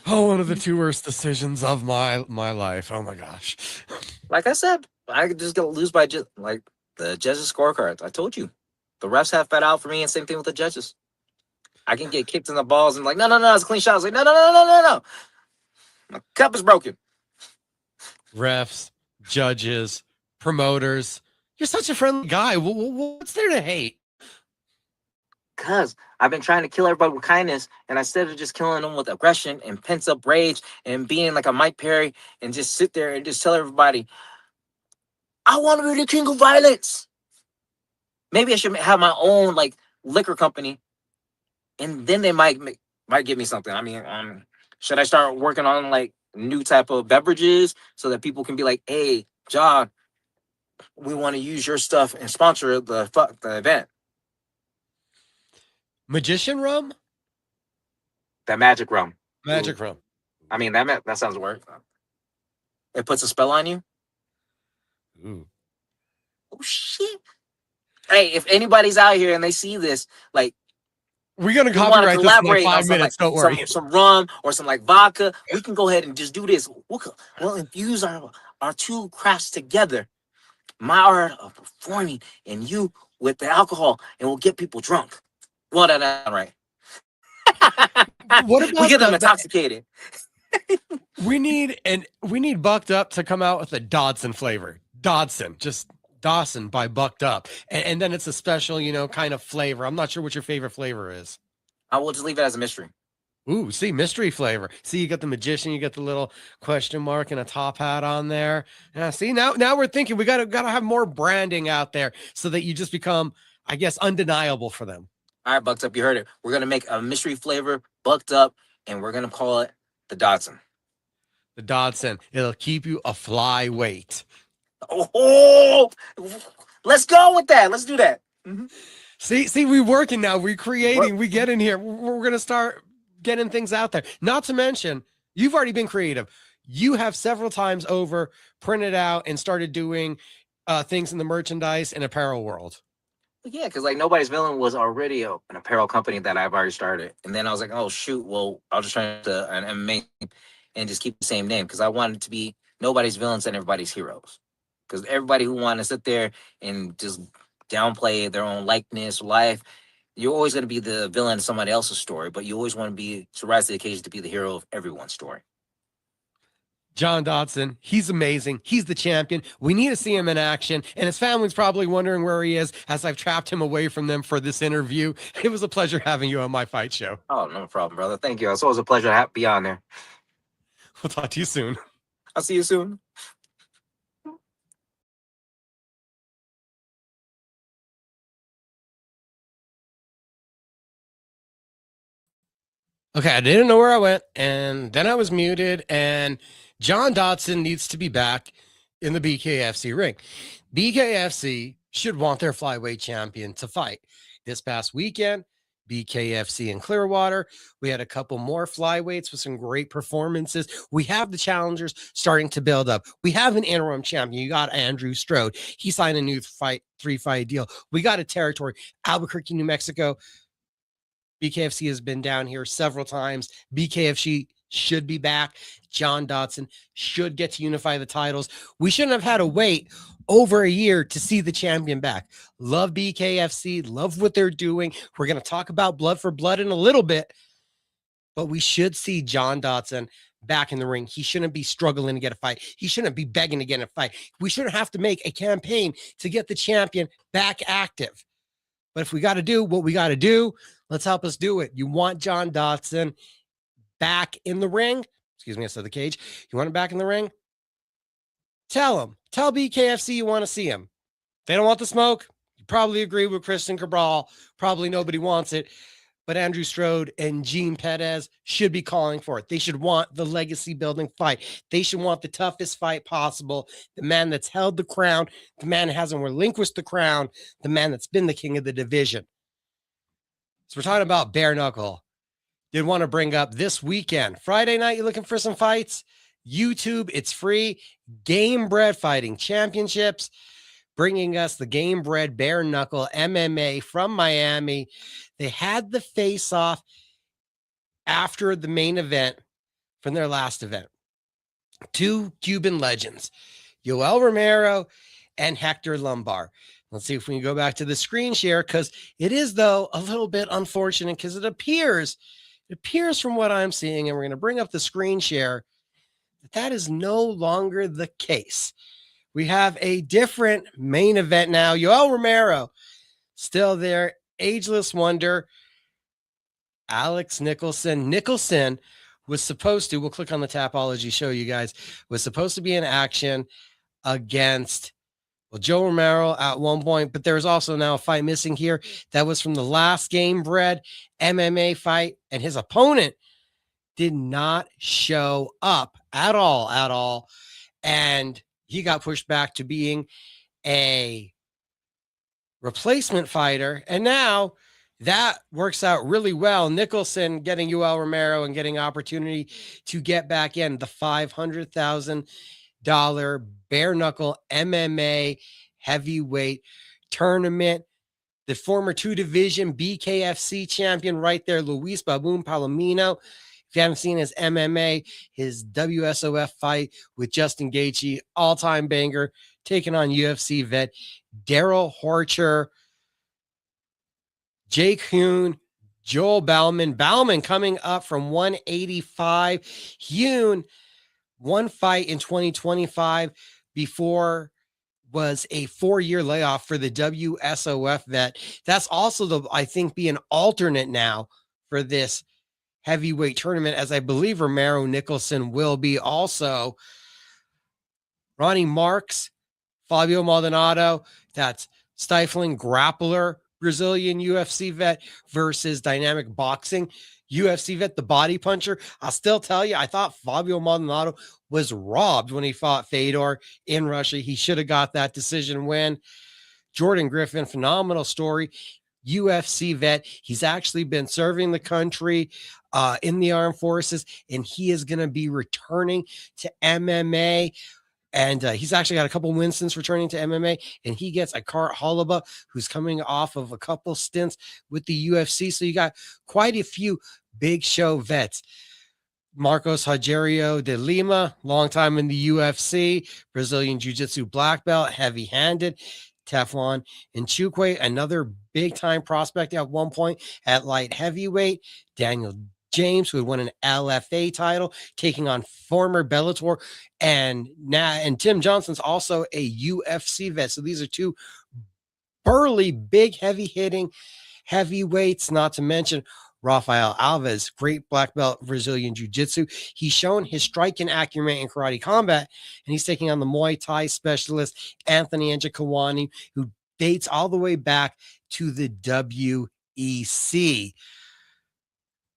Oh, one of the two worst decisions of my life. Oh my gosh. Like I said, I could just go lose by just like the judges' scorecards. I told you. The refs have fed out for me, and same thing with the judges. I can get kicked in the balls and like, no, it's a clean shot. I was like, no. My cup is broken. Refs, judges, promoters. You're such a friendly guy. What's there to hate? Because I've been trying to kill everybody with kindness, and instead of just killing them with aggression and pent up rage and being like a Mike Perry and just sit there and just tell everybody, I want to be the king of violence. Maybe I should have my own like liquor company, and then they might give me something. I mean, should I start working on like new type of beverages so that people can be like, hey, John, we want to use your stuff and sponsor the event. Magician rum? That magic rum. Magic rum. I mean, that sounds weird. It puts a spell on you. Ooh. Oh shit! Hey, if anybody's out here and they see this, like, we're gonna copyright this in like 5 minutes. Don't worry. Some rum or some like vodka. We can go ahead and just do this. We'll infuse our two crafts together. My art of performing and you with the alcohol, and we'll get people drunk. Well, that's right. What about we get them intoxicated? We need Bucked Up to come out with a Dodson flavor. Dodson, just Dawson by Bucked Up. And then it's a special, kind of flavor. I'm not sure what your favorite flavor is. I will just leave it as a mystery. Ooh, see, mystery flavor. See, you got the magician, you got the little question mark and a top hat on there. Yeah, see, now we're thinking we gotta have more branding out there so that you just become, I guess, undeniable for them. All right, Bucked Up, you heard it. We're gonna make a mystery flavor, Bucked Up, and we're gonna call it the Dodson. The Dodson. It'll keep you a flyweight. Oh, let's go with that. Let's do that. Mm-hmm. See, we're working now. We're creating. We get in here. We're gonna start getting things out there. Not to mention, you've already been creative. You have several times over printed out and started doing things in the merchandise and apparel world. Yeah, because like Nobody's Villain was already an apparel company that I've already started. And then I was like, oh, shoot, well, I'll just turn it to an MMA and just keep the same name because I wanted to be Nobody's Villains and everybody's heroes. Because everybody who want to sit there and just downplay their own likeness, life, you're always going to be the villain of somebody else's story, but you always want to rise to the occasion to be the hero of everyone's story. John Dodson, he's amazing. He's the champion. We need to see him in action. And his family's probably wondering where he is as I've trapped him away from them for this interview. It was a pleasure having you on my fight show. Oh, no problem, brother. Thank you. It's always a pleasure to be on there. We'll talk to you soon. I'll see you soon. Okay, I didn't know where I went, and then I was muted, and John Dodson needs to be back in the BKFC ring. BKFC should want their flyweight champion to fight. This past weekend, BKFC in Clearwater, we had a couple more flyweights with some great performances. We have the challengers starting to build up. We have an interim champion. You got Andrew Strode. He signed a new three-fight deal. We got a territory, Albuquerque, New Mexico. BKFC has been down here several times. BKFC should be back. John Dodson should get to unify the titles. We shouldn't have had to wait over a year to see the champion back. Love BKFC. Love what they're doing. We're going to talk about Blood for Blood in a little bit, but we should see John Dodson back in the ring. He shouldn't be struggling to get a fight. He shouldn't be begging to get a fight. We shouldn't have to make a campaign to get the champion back active. But if we got to do what we got to do, let's help us do it. You want John Dodson back in the ring? Excuse me, I said the cage. You want him back in the ring? Tell him. Tell BKFC you want to see him. If they don't want the smoke, you probably agree with Kristen Cabral. Probably nobody wants it. but Andrew Strode and Gene Perez should be calling for it. They should want the legacy building fight. They should want the toughest fight possible. The man that's held the crown, the man who hasn't relinquished the crown, the man that's been the king of the division. So we're talking about Bare Knuckle. Did want to bring up this weekend, Friday night, you looking for some fights? YouTube, it's free. Game Bred Fighting Championships, bringing us the Game Bred Bare Knuckle MMA from Miami. They had the face-off after the main event from their last event. Two Cuban legends, Yoel Romero and Hector Lombard. Let's see if we can go back to the screen share, because it is, though, a little bit unfortunate, because it appears from what I'm seeing, and we're going to bring up the screen share, that is no longer the case. We have a different main event now. Yoel Romero still there. Ageless Wonder. Alex Nicholson. Nicholson was supposed to, we'll click on the Tapology, show you guys, was supposed to be in action against, well, Joe Romero at one point, but there was also now a fight missing here. That was from the last Game Bred MMA fight, and his opponent did not show up at all. And he got pushed back to being a replacement fighter. And now that works out really well. Nicholson getting Yoel Romero and getting opportunity to get back in the $500,000 Bare Knuckle MMA heavyweight tournament. The former 2-division BKFC champion right there, Luis Baboon Palomino. If you haven't seen his MMA, his WSOF fight with Justin Gaethje, all-time banger, taking on UFC vet Daryl Horcher, Jake Hune, Joel Bauman. Bauman coming up from 185. Hune, one fight in 2025 before was a 4-year layoff for the WSOF vet. That's also, I think, be an alternate now for this heavyweight tournament, as I believe Romero Nicholson will be also. Ronnie Marks, Fabio Maldonado, that's stifling grappler, Brazilian UFC vet versus dynamic boxing UFC vet, the body puncher. I'll still tell you, I thought Fabio Maldonado was robbed when he fought Fedor in Russia. He should have got that decision win. Jordan Griffin, phenomenal story. UFC vet. He's actually been serving the country in the armed forces, and he is going to be returning to MMA. And he's actually got a couple wins since returning to MMA, and he gets a Kart Holoba, who's coming off of a couple stints with the UFC. So you got quite a few big show vets. Marcos Rogerio de Lima, long time in the UFC, Brazilian Jiu-Jitsu black belt, heavy-handed. Teflon Nchukwu, another big-time prospect at one point at light heavyweight. Daniel James, who had won an LFA title, taking on former Bellator, and Tim Johnson's also a UFC vet. So these are two burly, big, heavy-hitting heavyweights, not to mention Rafael Alves, great black belt Brazilian Jiu-Jitsu. He's shown his striking acumen in karate combat, and he's taking on the Muay Thai specialist Anthony Njokuani, who dates all the way back to the WEC.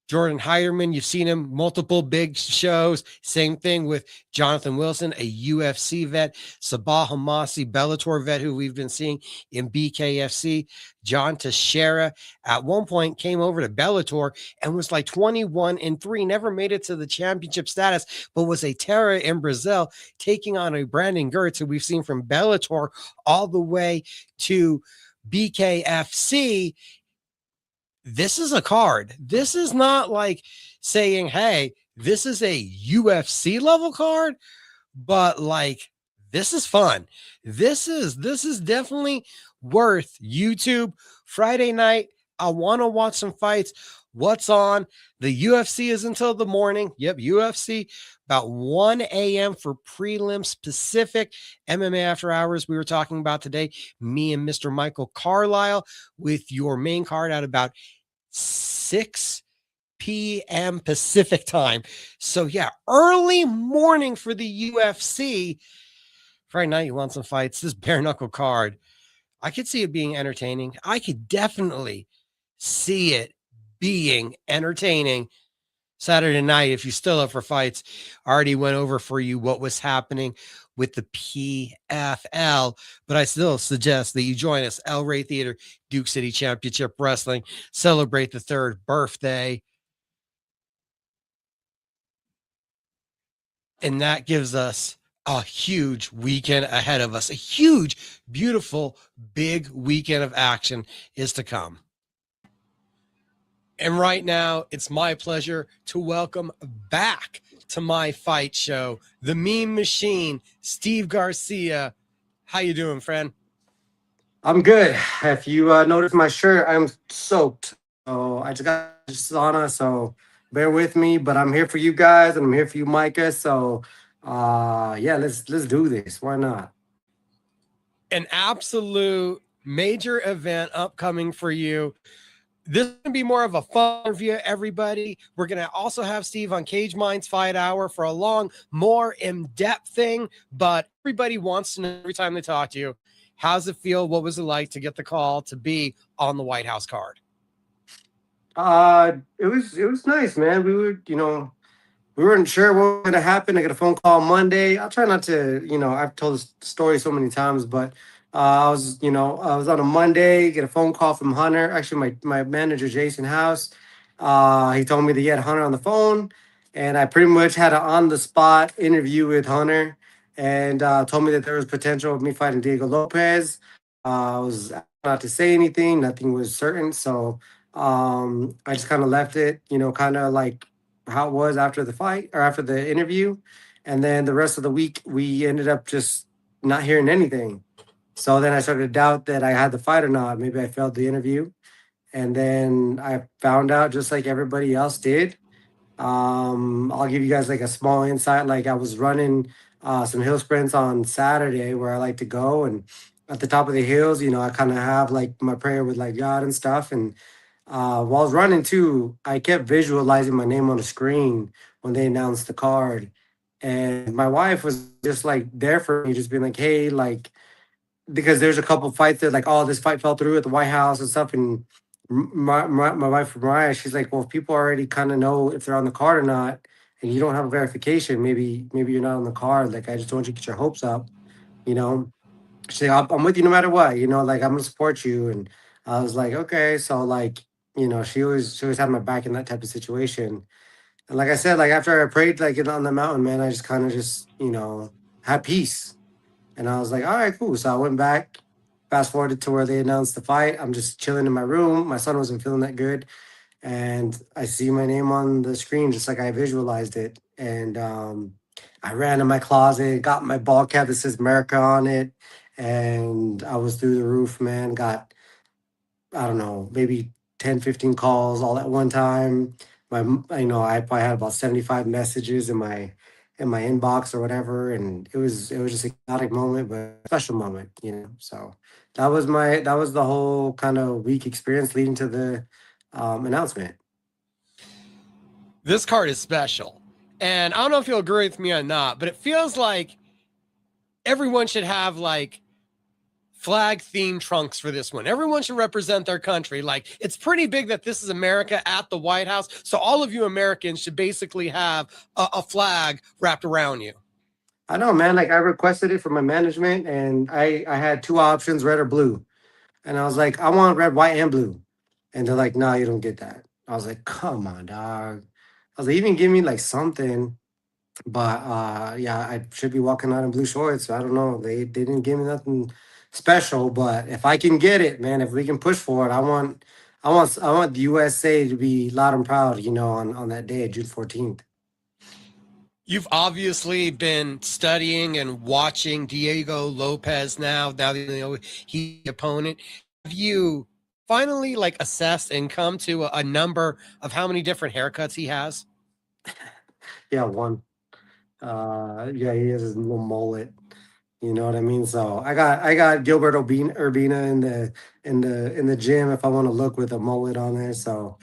Jordan Heiderman, you've seen him multiple big shows. Same thing with Jonathan Wilson, a UFC vet. Sabah Hamasi, Bellator vet, who we've been seeing in BKFC. John Teixeira at one point came over to Bellator and was like 21-3, never made it to the championship status, but was a terror in Brazil, taking on a Brandon Gertz, who we've seen from Bellator all the way to BKFC. This is a card. This is not like saying, hey, this is a UFC level card, but like, this is fun. This is definitely worth YouTube. Friday night, I want to watch some fights. What's on? The UFC is until the morning. Yep, UFC about 1 a.m. for prelims Pacific. MMA After Hours we were talking about today. Me and Mr. Michael Carlisle with your main card at about 6 p.m. Pacific time. So yeah, early morning for the UFC. Friday night, you want some fights. This bare knuckle card, I could see it being entertaining. I could definitely see it being entertaining Saturday night. If you still up for fights, I already went over for you what was happening with the PFL, but I still suggest that you join us, El Rey Theater, Duke City Championship Wrestling, celebrate the 3rd birthday. And that gives us a huge weekend ahead of us. A huge, beautiful, big weekend of action is to come. And right now, it's my pleasure to welcome back to my fight show, the meme machine, Steve Garcia. How you doing, friend? I'm good. If you notice my shirt, I'm soaked. So I just got sauna, so bear with me. But I'm here for you guys, and I'm here for you, Micah. So yeah, let's do this. Why not? An absolute major event upcoming for you. This is going to be more of a fun review, everybody. We're going to also have Steve on Cage Minds Fight Hour for a long, more in-depth thing. But everybody wants to know every time they talk to you, how's it feel? What was it like to get the call to be on the White House card? It was nice, man. We weren't sure what was going to happen. I got a phone call Monday. I'll try not to, I've told this story so many times, but I was on a Monday, get a phone call from Hunter. Actually, my manager, Jason House, he told me that he had Hunter on the phone, and I pretty much had an on-the-spot interview with Hunter, and told me that there was potential of me fighting Diego Lopez. I was not to say anything. Nothing was certain, so I just kind of left it, kind of like how it was after the fight or after the interview. And then the rest of the week, we ended up just not hearing anything. So then I started to doubt that I had the fight or not. Maybe I failed the interview. And then I found out just like everybody else did. I'll give you guys like a small insight. Like I was running some hill sprints on Saturday where I like to go. And at the top of the hills, I kind of have like my prayer with like God and stuff. And while I was running too, I kept visualizing my name on the screen when they announced the card. And my wife was just like there for me, just being like, hey, like, because there's a couple fights that like, oh, this fight fell through at the White House and stuff. And my wife, Mariah, she's like, well, if people already kind of know if they're on the card or not, and you don't have a verification, maybe you're not on the card. Like, I just don't want you to get your hopes up, you know? She's like, I'm with you no matter what, like, I'm gonna support you. And I was like, okay. So like, she always had my back in that type of situation. And like I said, like after I prayed like on the mountain, man, I just kind of just, had peace. And I was like, all right, cool. So I went back, fast forwarded to where they announced the fight. I'm just chilling in my room. My son wasn't feeling that good. And I see my name on the screen just like I visualized it. And I ran in my closet, got my ball cap that says America on it. And I was through the roof, man. Got, I don't know, maybe 10, 15 calls all at one time. I probably had about 75 messages in my inbox or whatever. And it was just a chaotic moment, but a special moment, So that was the whole kind of week experience leading to the announcement. This card is special. And I don't know if you'll agree with me or not, but it feels like everyone should have like flag themed trunks for this one. Everyone should represent their country. Like, it's pretty big that this is America at the White House. So all of you Americans should basically have a flag wrapped around you. I know, man. Like I requested it from my management, and I had two options, red or blue. And I was like, I want red, white, and blue. And they're like, no, you don't get that. I was like, come on, dog. I was like, even give me like something. But yeah, I should be walking out in blue shorts. I don't know. They didn't give me nothing special. But if I can get it, man, if we can push for it, I want the USA to be loud and proud, on that day, June 14th. You've obviously been studying and watching Diego Lopez now that he's the opponent. Have you finally like assessed and come to a number of how many different haircuts he has? Yeah, one. Yeah, he has his little mullet. You know what I mean? So I got Gilbert Urbina in the gym if I want to look with a mullet on there. So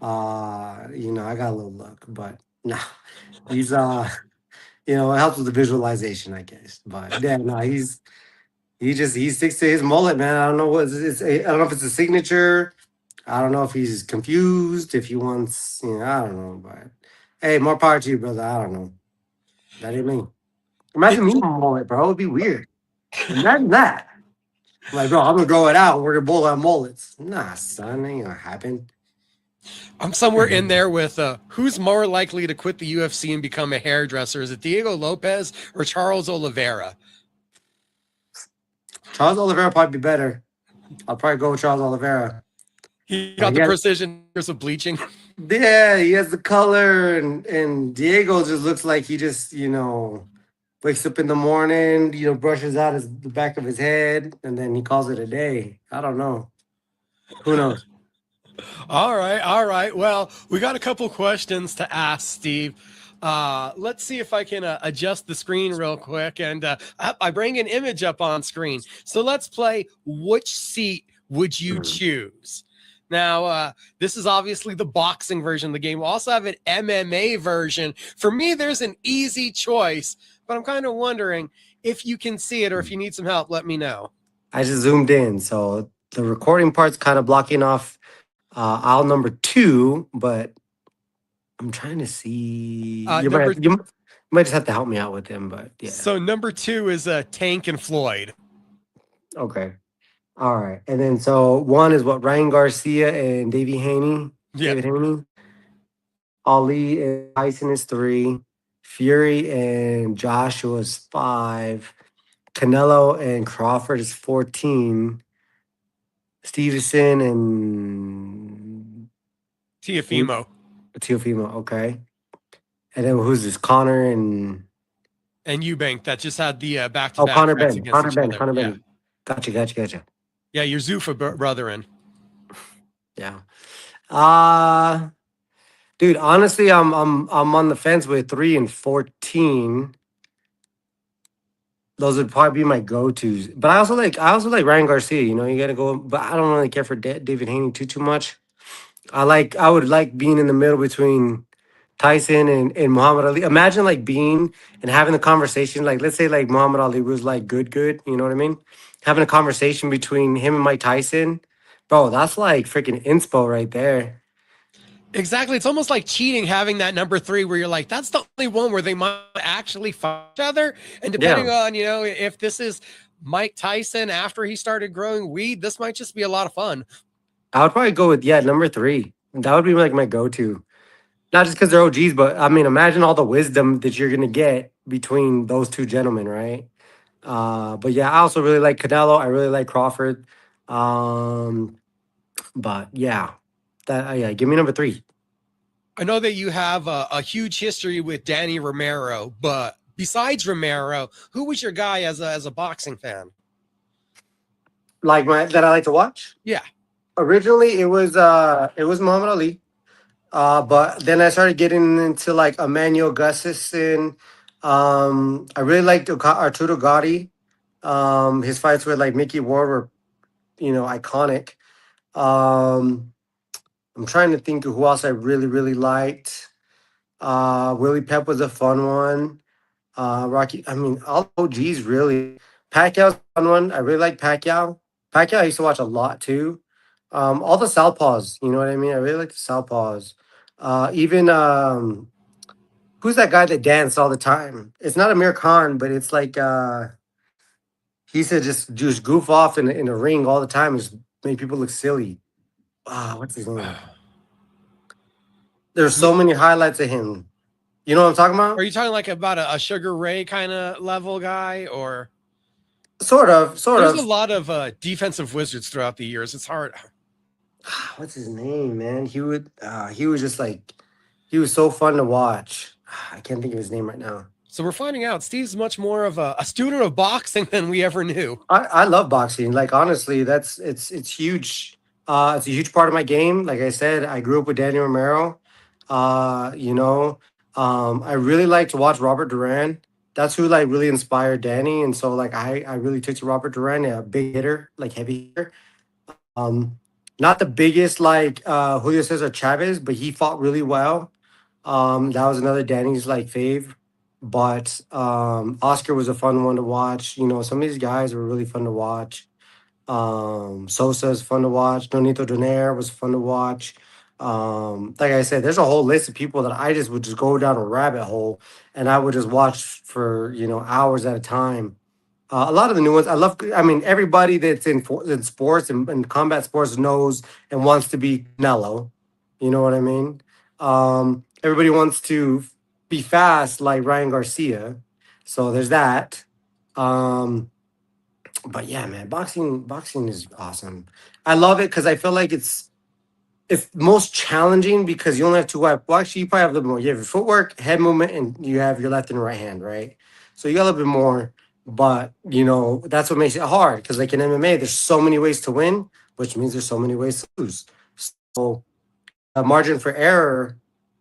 I got a little look, but no, he's it helps with the visualization, I guess. But yeah, no, he sticks to his mullet, man. I don't know I don't know if it's a signature. I don't know if he's confused, if he wants, I don't know. But hey, more power to you, brother. I don't know. That ain't me. Imagine me with a mullet, bro. It'd be weird. Imagine that. I'm like, bro, I'm gonna grow it out. We're gonna both have mullets. Nah, son, ain't gonna happen. I'm somewhere in there with who's more likely to quit the UFC and become a hairdresser? Is it Diego Lopez or Charles Oliveira? Charles Oliveira probably be better. I'll probably go with Charles Oliveira. He got the precision of bleaching. Yeah, he has the color, and Diego just looks like he just, wakes up in the morning, brushes out the back of his head, and then he calls it a day. I don't know. Who knows? All right. Well, we got a couple questions to ask, Steve. Let's see if I can adjust the screen real quick, and I bring an image up on screen. So let's play which seat would you choose? Now, this is obviously the boxing version of the game. We also have an MMA version. For me, there's an easy choice, but I'm kind of wondering if you can see it or if you need some help, let me know. I just zoomed in, so the recording part's kind of blocking off aisle number 2, but I'm trying to see. You might just have to help me out with him, but yeah. So number 2 is Tank and Floyd. Okay. All right. And then so 1 is what, Ryan Garcia and David Haney? Yeah. David Haney. Ali and Tyson is 3. Fury and Joshua is 5. Canelo and Crawford is 14. Stevenson and Teofimo, okay. And then who's this? Connor and Eubank that just had the back-to-back. Connor Ben. Gotcha. Yeah, your Zuffa brethren. Yeah. Dude, honestly, I'm on the fence with 3 and 14. Those would probably be my go-tos. But I also like Ryan Garcia. You gotta go. But I don't really care for David Haney too much. I would like being in the middle between Tyson and Muhammad Ali. Imagine being and having the conversation. Let's say Muhammad Ali was good. You know what I mean? Having a conversation between him and Mike Tyson, bro. That's freaking inspo right there. Exactly. It's almost like cheating having that number 3 where you're like, that's the only one where they might actually fight each other. And depending on, if this is Mike Tyson after he started growing weed, this might just be a lot of fun. I would probably go with, number 3. That would be my go-to. Not just because they're OGs, but I mean, imagine all the wisdom that you're going to get between those 2 gentlemen, right? But yeah, I also really like Canelo. I really like Crawford. But yeah, give me number 3. I know that you have a huge history with Danny Romero, but besides Romero, who was your guy as a boxing fan? That I like to watch? Yeah. Originally, it was Muhammad Ali. But then I started getting into Emmanuel Gustafsson. I really liked Arturo Gotti. His fights with Mickey Ward were, iconic. I'm trying to think of who else I really, really liked. Willie Pep was a fun one. Rocky, I mean, all OGs really. Pacquiao's a fun one. I really like Pacquiao. Pacquiao I used to watch a lot too. All the southpaws, you know what I mean? I really like the southpaws. Even who's that guy that danced all the time? It's not Amir Khan, but it's he said just goof off in the ring all the time, just make people look silly. What's his name? There's so many highlights of him. You know what I'm talking about? Are you talking about a Sugar Ray kind of level guy, or sort of? There's a lot of defensive wizards throughout the years. It's hard. What's his name, man? He was just he was so fun to watch. I can't think of his name right now. So we're finding out Steve's much more of a student of boxing than we ever knew. I love boxing. Honestly, it's huge. It's a huge part of my game. Like I said, I grew up with Danny Romero. I really like to watch Robert Duran. That's who really inspired Danny. And so I really took to Robert Duran, a big hitter, heavy hitter. Not the biggest Julio Cesar Chavez, but he fought really well. That was another Danny's fave. But Oscar was a fun one to watch. Some of these guys were really fun to watch. Sosa is fun to watch. Nonito Donaire was fun to watch. Like I said, there's a whole list of people that I just would just go down a rabbit hole and I would just watch for, hours at a time. A lot of the new ones, I mean, everybody that's in sports and combat sports knows and wants to be Canelo. You know what I mean? Everybody wants to be fast like Ryan Garcia. So there's that. But yeah, man, boxing is awesome. I love it because I feel like it's most challenging because you only have two weapons. Well, actually, you probably have a little bit more. You have your footwork, head movement, and you have your left and right hand, right? So you got a little bit more, but that's what makes it hard. Because like in MMA, there's so many ways to win, which means there's so many ways to lose. So margin for error,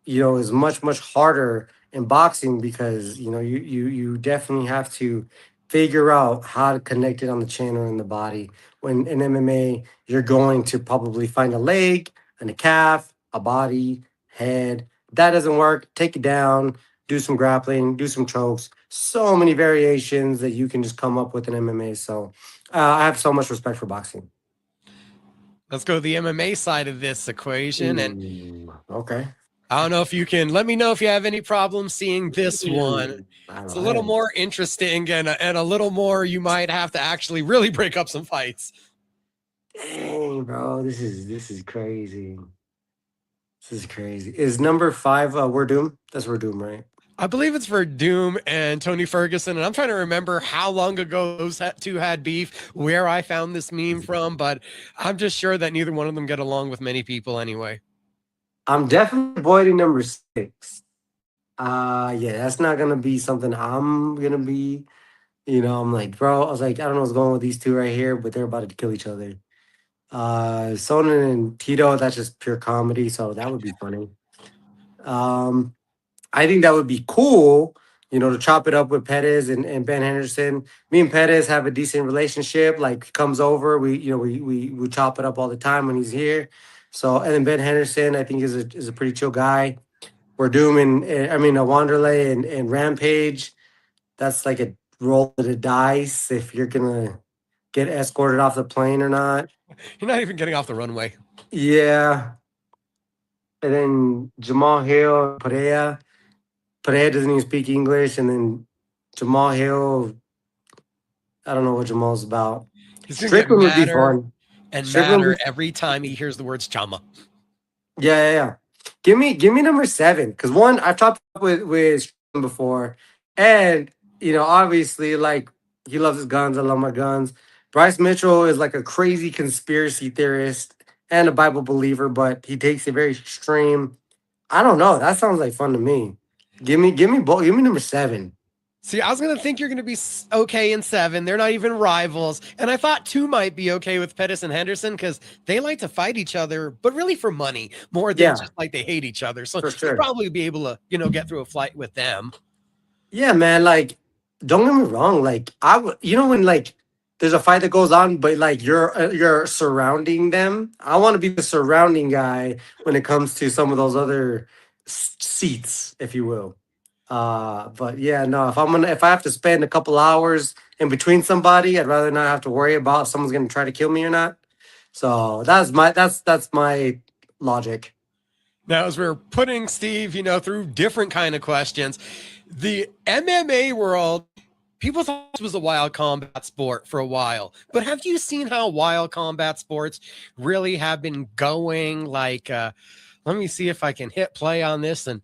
is much much harder in boxing because you definitely have to figure out how to connect it on the chin or in the body. When in MMA, you're going to probably find a leg and a calf, a body, head. That doesn't work. Take it down. Do some grappling. Do some chokes. So many variations that you can just come up with in MMA. So I have so much respect for boxing. Let's go to the MMA side of this equation. And okay. I don't know if you can let me know if you have any problems seeing this one. It's a little more interesting and a little more you might have to actually really break up some fights. Dang, bro, this is crazy. This is crazy. Is number 5 Werdum? That's Werdum, right? I believe it's for Doom and Tony Ferguson, and I'm trying to remember how long ago those two had beef, where I found this meme from, but I'm just sure that neither one of them get along with many people anyway. I'm definitely avoiding number 6. Yeah, that's not gonna be something I'm gonna be. I'm like, bro, I was like, I don't know what's going on with these two right here, but they're about to kill each other. Sonnen and Tito, that's just pure comedy, so that would be funny. I think that would be cool, to chop it up with Pettis and Ben Henderson. Me and Pettis have a decent relationship. Like, comes over, we chop it up all the time when he's here. So, and then Ben Henderson, I think is a pretty chill guy. We're doing, Wanderlei and Rampage. That's like a roll of the dice if you're gonna get escorted off the plane or not. You're not even getting off the runway. Yeah. And then Jamal Hill, Perea. Perea doesn't even speak English, and then Jamal Hill, I don't know what Jamal's about. Strickland would be fun. And matter every time he hears the words chama. Yeah. Give me number 7. Because one, I've talked with Strickland before. And, obviously, like, he loves his guns. I love my guns. Bryce Mitchell is like a crazy conspiracy theorist and a Bible believer, but he takes it very extreme. I don't know. That sounds like fun to me. Give me both. Give me number 7. See, I was going to think you're going to be okay in 7. They're not even rivals. And I thought 2 might be okay with Pettis and Henderson because they like to fight each other, but really for money more than just like they hate each other. So you'll probably be able to, get through a fight with them. Yeah, man. Like, don't get me wrong. Like, when like there's a fight that goes on, but like you're surrounding them. I want to be the surrounding guy when it comes to some of those other seats, if you will. But yeah, no. If I have to spend a couple hours in between somebody, I'd rather not have to worry about if someone's gonna try to kill me or not. So that's my logic. Now, as we're putting Steve, through different kind of questions, the MMA world, people thought this was a wild combat sport for a while, but have you seen how wild combat sports really have been going? Like, let me see if I can hit play on this. And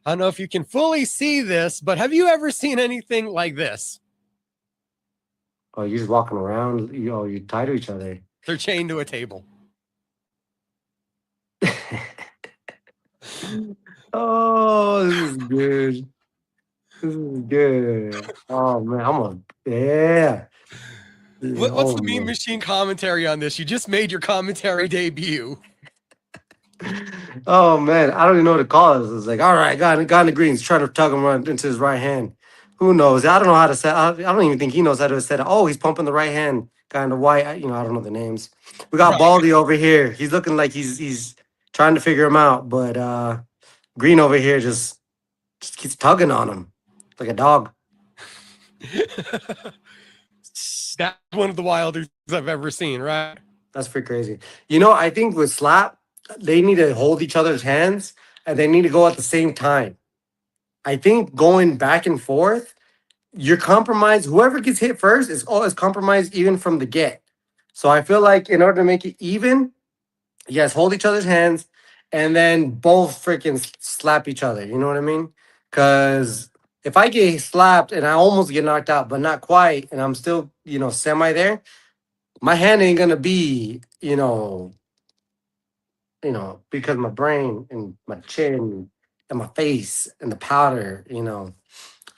I don't know if you can fully see this, but have you ever seen anything like this? Oh, you're just walking around, you're tied to each other. They're chained to a table. Oh, this is good. This is good. Oh man, yeah. What's the meme machine commentary on this? You just made your commentary debut. Oh man, I don't even know what to call it. It's like, all right, got in the greens, trying to tug him into his right hand. Who knows? I don't know how to set. I don't even think he knows how to set it. Oh, he's pumping the right hand. Guy in the white. I don't know the names. We got Baldy over here. He's looking like he's trying to figure him out, but Green over here just keeps tugging on him like a dog. That's one of the wilder things I've ever seen, right? That's pretty crazy. You know, I think with slap, they need to hold each other's hands and they need to go at the same time. I think going back and forth, you're compromised. Whoever gets hit first is always compromised even from the get. So I feel like in order to make it even, you guys hold each other's hands and then both freaking slap each other. You know what I mean? Because if I get slapped and I almost get knocked out, but not quite, and I'm still, you know, semi there, my hand ain't gonna be, because my brain and my chin and my face and the powder,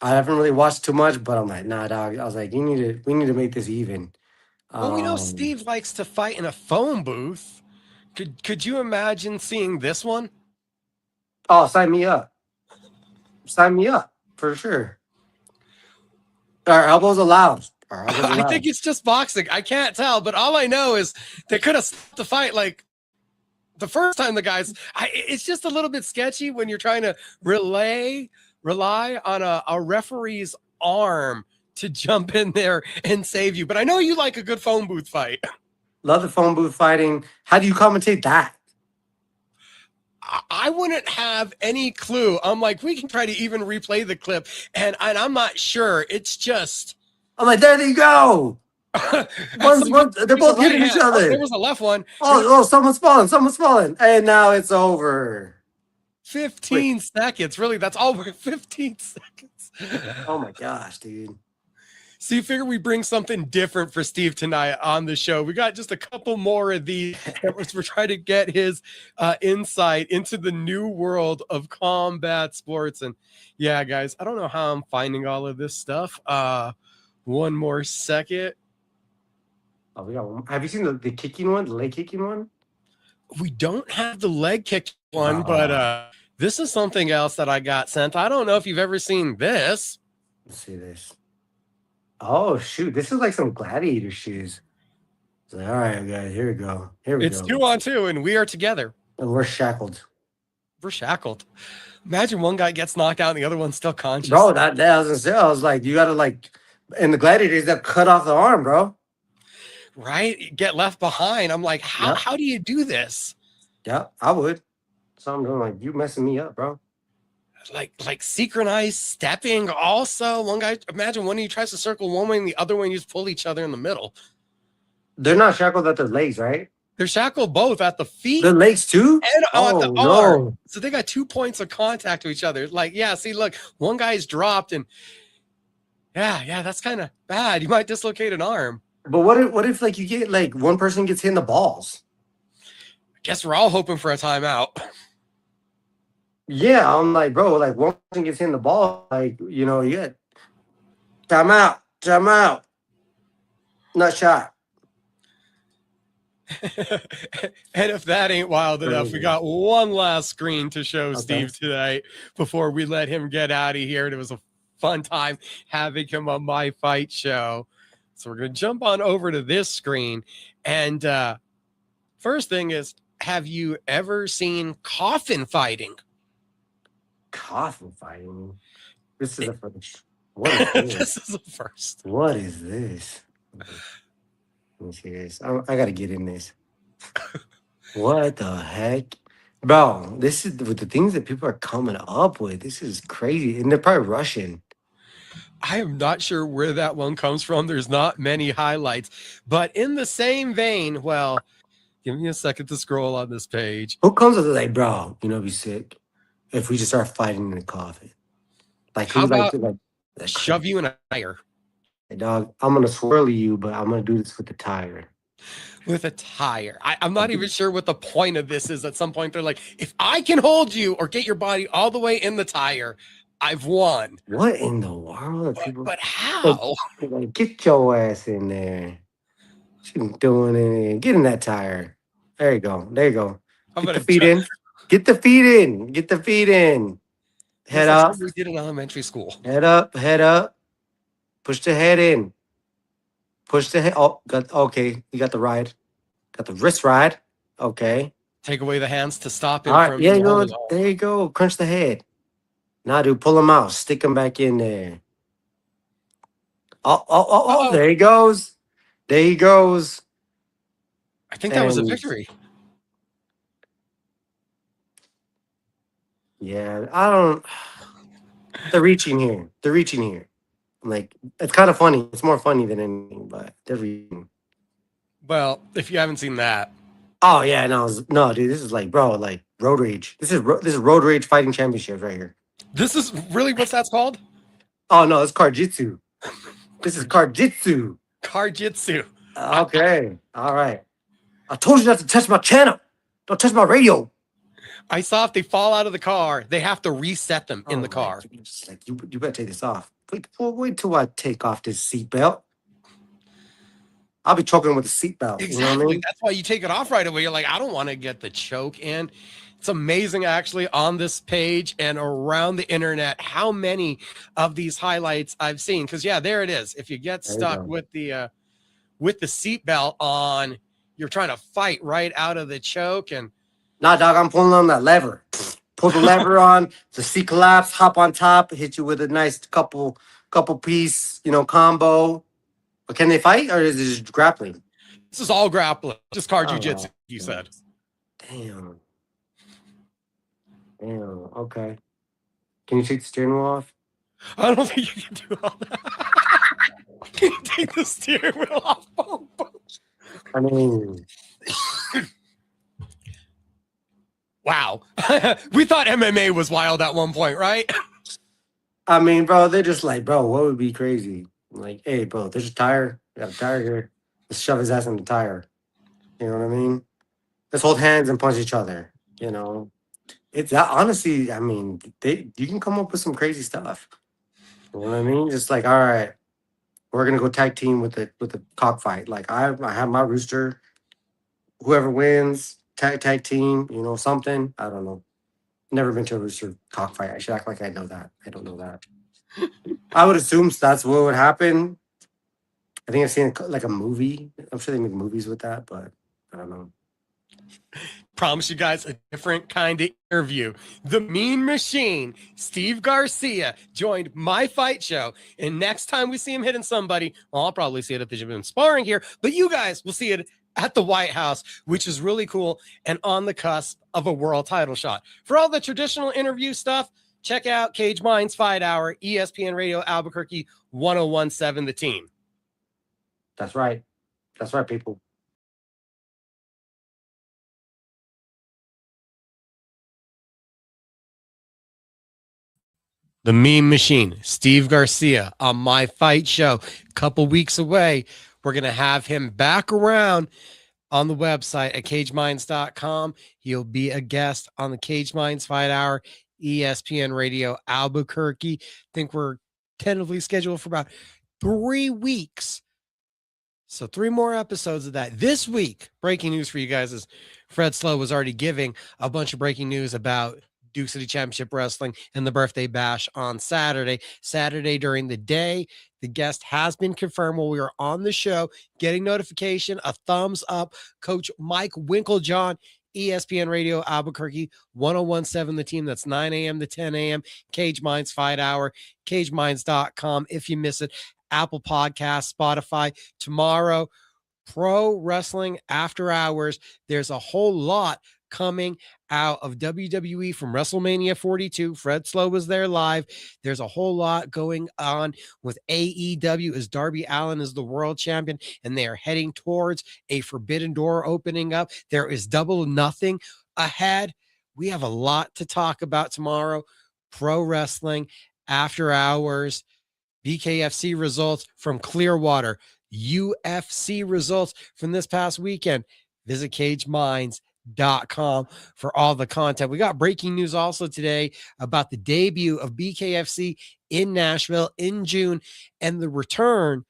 I haven't really watched too much, but I'm like, nah, dog. I was like, we need to make this even. Well, we know Steve likes to fight in a phone booth. Could you imagine seeing this one? Oh, sign me up. Sign me up for sure. Our elbows allowed. I think it's just boxing. I can't tell, but all I know is they could have stopped the fight like the first time the guys. It's just a little bit sketchy when you're trying to rely on a referee's arm to jump in there and save you. But I know you like a good phone booth fight. Love the phone booth fighting. How do you commentate that? I wouldn't have any clue. I'm like, we can try to even replay the clip, and I'm not sure. It's just. I'm like, there they go. They're both hitting each other. There was a left one. Oh, someone's falling. And now it's over. 15 seconds. Really, that's all we're 15 seconds. Oh my gosh, dude. So you figure we bring something different for Steve tonight on the show. We got just a couple more of these. We're trying to get his insight into the new world of combat sports. And yeah, guys, I don't know how I'm finding all of this stuff. One more second. Oh, we got one. Have you seen the kicking one, the leg kicking one? We don't have the leg kick one, but this is something else that I got sent. I don't know if you've ever seen this. Let's see this. Oh, shoot. This is like some gladiator shoes. It's like, all right, guys, here we go. It's 2-on-2, and we are together. And we're shackled. We're shackled. Imagine one guy gets knocked out and the other one's still conscious. Bro, that I was gonna say, I was like, you gotta like, in the gladiators that cut off the arm, bro. Right? Get left behind. I'm like, how do you do this? Yeah, I would. So I'm doing like, you messing me up, bro. Like synchronized stepping. Also, one guy, imagine one of you tries to circle one way and the other one you just pull each other in the middle. They're not shackled at their legs, right? They're shackled both at the feet. The legs too? And on the no. arm. So they got 2 points of contact to each other. Like, yeah, see, look, one guy's dropped and yeah, that's kind of bad. You might dislocate an arm. But what if like you get like one person gets hit in the balls? I guess we're all hoping for a timeout. Yeah, I'm like, bro, like one person gets hit in the ball, like, you get time out, not shot. And if that ain't wild enough, we got one last screen to show Steve tonight before we let him get out of here. And it was a fun time having him on my fight show. So we're going to jump on over to this screen. And first thing is, have you ever seen coffin fighting? Coffin fighting? This is the first. What is this? This is the first. What is this? Let me see this. I got to get in this. What the heck? Bro, this is with the things that people are coming up with. This is crazy. And they're probably Russian. I am not sure where that one comes from. There's not many highlights. But in the same vein, well, give me a second to scroll on this page. Who comes with it like, bro, it'd be sick if we just start fighting in a coffin? Like, how about like shove you in a tire? Hey, dog, I'm going to swirly you, but I'm going to do this with the tire. With a tire. I'm not even sure what the point of this is. At some point, they're like, if I can hold you or get your body all the way in the tire, I've won. What in the world? But how? Like, get your ass in there. What you doing in there? Get in that tire. There you go. Get the feet in. Get the feet in. Get the feet in. Head up. We did in elementary school. Head up. Head up. Push the head in. Push the head. Oh, okay. You got the ride. Got the wrist ride. Okay. Take away the hands to stop it. All right. Yeah, there you go. Crunch the head. Now, dude, pull them out. Stick them back in there. Oh, there he goes. There he goes. I think that was a And- victory. Yeah, I don't. They're reaching here. They're reaching here. Like, it's kind of funny. It's more funny than anything, but they're reaching. Well, if you haven't seen that, Oh yeah, no, dude. This is like, bro, like road rage. This is road rage fighting championship right here. this is really what's that's called? Oh no, it's card-jitsu. This is card-jitsu. Card-jitsu. Okay, all right. I told you not to touch my channel. Don't touch my radio. I saw if they fall out of the car, they have to reset them in the Oh, car. man, just like you better take this off. Wait till I take off this seatbelt. I'll be choking with the seatbelt. Exactly. You know what I mean? That's why you take it off right away. You're like, I don't want to get the choke in. It's amazing, actually, on this page and around the internet, how many of these highlights I've seen. Because yeah, there it is. If you get There you stuck go. with the seatbelt on, you're trying to fight right out of the choke. And Nah, dog, I'm pulling on that lever. Pull the lever on, the seat collapse, hop on top, hit you with a nice couple piece, combo. But can they fight or is it just grappling? this is all grappling, just card Oh, jujitsu. wow. You said. Damn. Okay. Can you take the steering wheel off? I don't think you can do all that. Can you take the steering wheel off? Boom, boom. I mean, Wow. We thought MMA was wild at one point, right? bro, they're just like, bro, what would be crazy? Like, hey, bro, there's a tire. We got a tire here. Let's shove his ass in the tire. You know what I mean? Let's hold hands and punch each other. It's that honestly, you can come up with some crazy stuff. You know what I mean? Just like, all right, we're gonna go tag team with the cockfight. Like I have my rooster. Whoever wins, tag team, something. I don't know. Never been to a rooster cockfight. I should act like I know that. I don't know that. I would assume that's what would happen. I think I've seen like a movie. I'm sure they make movies with that, but I don't know. Promise you guys a different kind of interview. The Mean Machine, Steve Garcia, joined my fight show. And next time we see him hitting somebody, well, I'll probably see it at the gym and sparring here, but you guys will see it at the White House, which is really cool and on the cusp of a world title shot. For all the traditional interview stuff, check out Cage Minds Fight Hour, ESPN Radio Albuquerque 1017, The Team. That's right. That's right, people. The Meme Machine, Steve Garcia on my fight show. A couple weeks away. We're going to have him back around on the website at cageminds.com. He'll be a guest on the Cage Minds Fight Hour, ESPN Radio Albuquerque. I think we're tentatively scheduled for about 3 weeks. So 3 more episodes of that. This week, breaking news for you guys is Fred Slow was already giving a bunch of breaking news about Duke City Championship Wrestling and the birthday bash on Saturday. Saturday during the day, the guest has been confirmed while we were on the show, getting notification, a thumbs up. Coach Mike Winklejohn, ESPN Radio Albuquerque, 1017, The Team. That's 9 a.m. to 10 a.m. Cage Minds Fight Hour, cageminds.com. If you miss it, Apple Podcasts, Spotify. Tomorrow, Pro Wrestling After Hours. There's a whole lot coming out of WWE from WrestleMania 42. Fred Slow was there live. There's a whole lot going on with AEW as Darby Allin is the world champion and they are heading towards a forbidden door opening up. There is Double or Nothing ahead. We have a lot to talk about tomorrow. Pro Wrestling After Hours, BKFC results from Clearwater, UFC results from this past weekend. Visit cageminds.com for all the content. We got breaking news also today about the debut of BKFC in Nashville in June and the return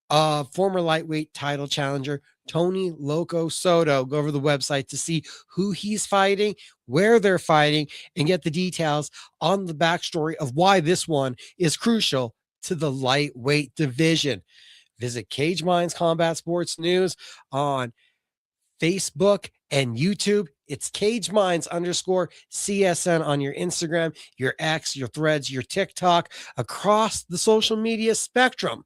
of former lightweight title challenger Tony Loco Soto. Go over the website to see who he's fighting, where they're fighting, and get the details on the backstory of why this one is crucial to the lightweight division. Visit Cage Minds Combat Sports News on Facebook and YouTube. It's Cage Minds _CSN on your Instagram, your X, your Threads, your TikTok, across the social media spectrum.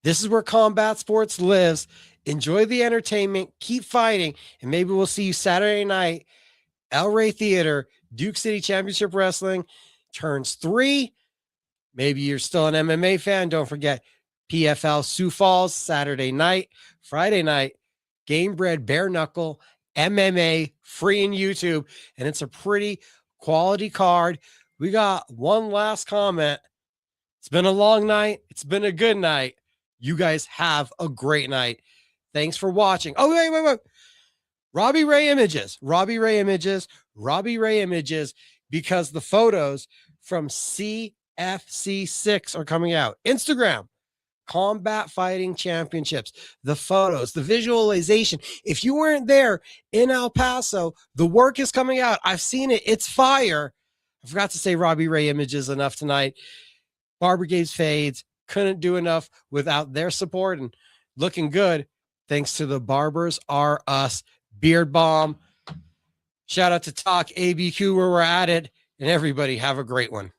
This is where combat sports lives. Enjoy the entertainment, keep fighting, and maybe we'll see you Saturday night. El Rey Theater, Duke City Championship Wrestling turns 3. Maybe you're still an MMA fan. Don't forget PFL Sioux Falls Saturday night. Friday night, Game Bred Bare Knuckle MMA, free in YouTube. And it's a pretty quality card. We got one last comment. It's been a long night. It's been a good night. You guys have a great night. Thanks for watching. Oh, wait. Robbie Ray Images, because the photos from CFC6 are coming out. Instagram, Combat Fighting Championships, the photos, the visualization. If you weren't there in El Paso, the work is coming out. I've seen it. It's fire. I forgot to say Robbie Ray Images enough tonight. Barber Gabe's Fades couldn't do enough without their support, and looking good thanks to the Barbers Are Us Beard Bomb. Shout out to Talk ABQ where we're at it, and everybody have a great one.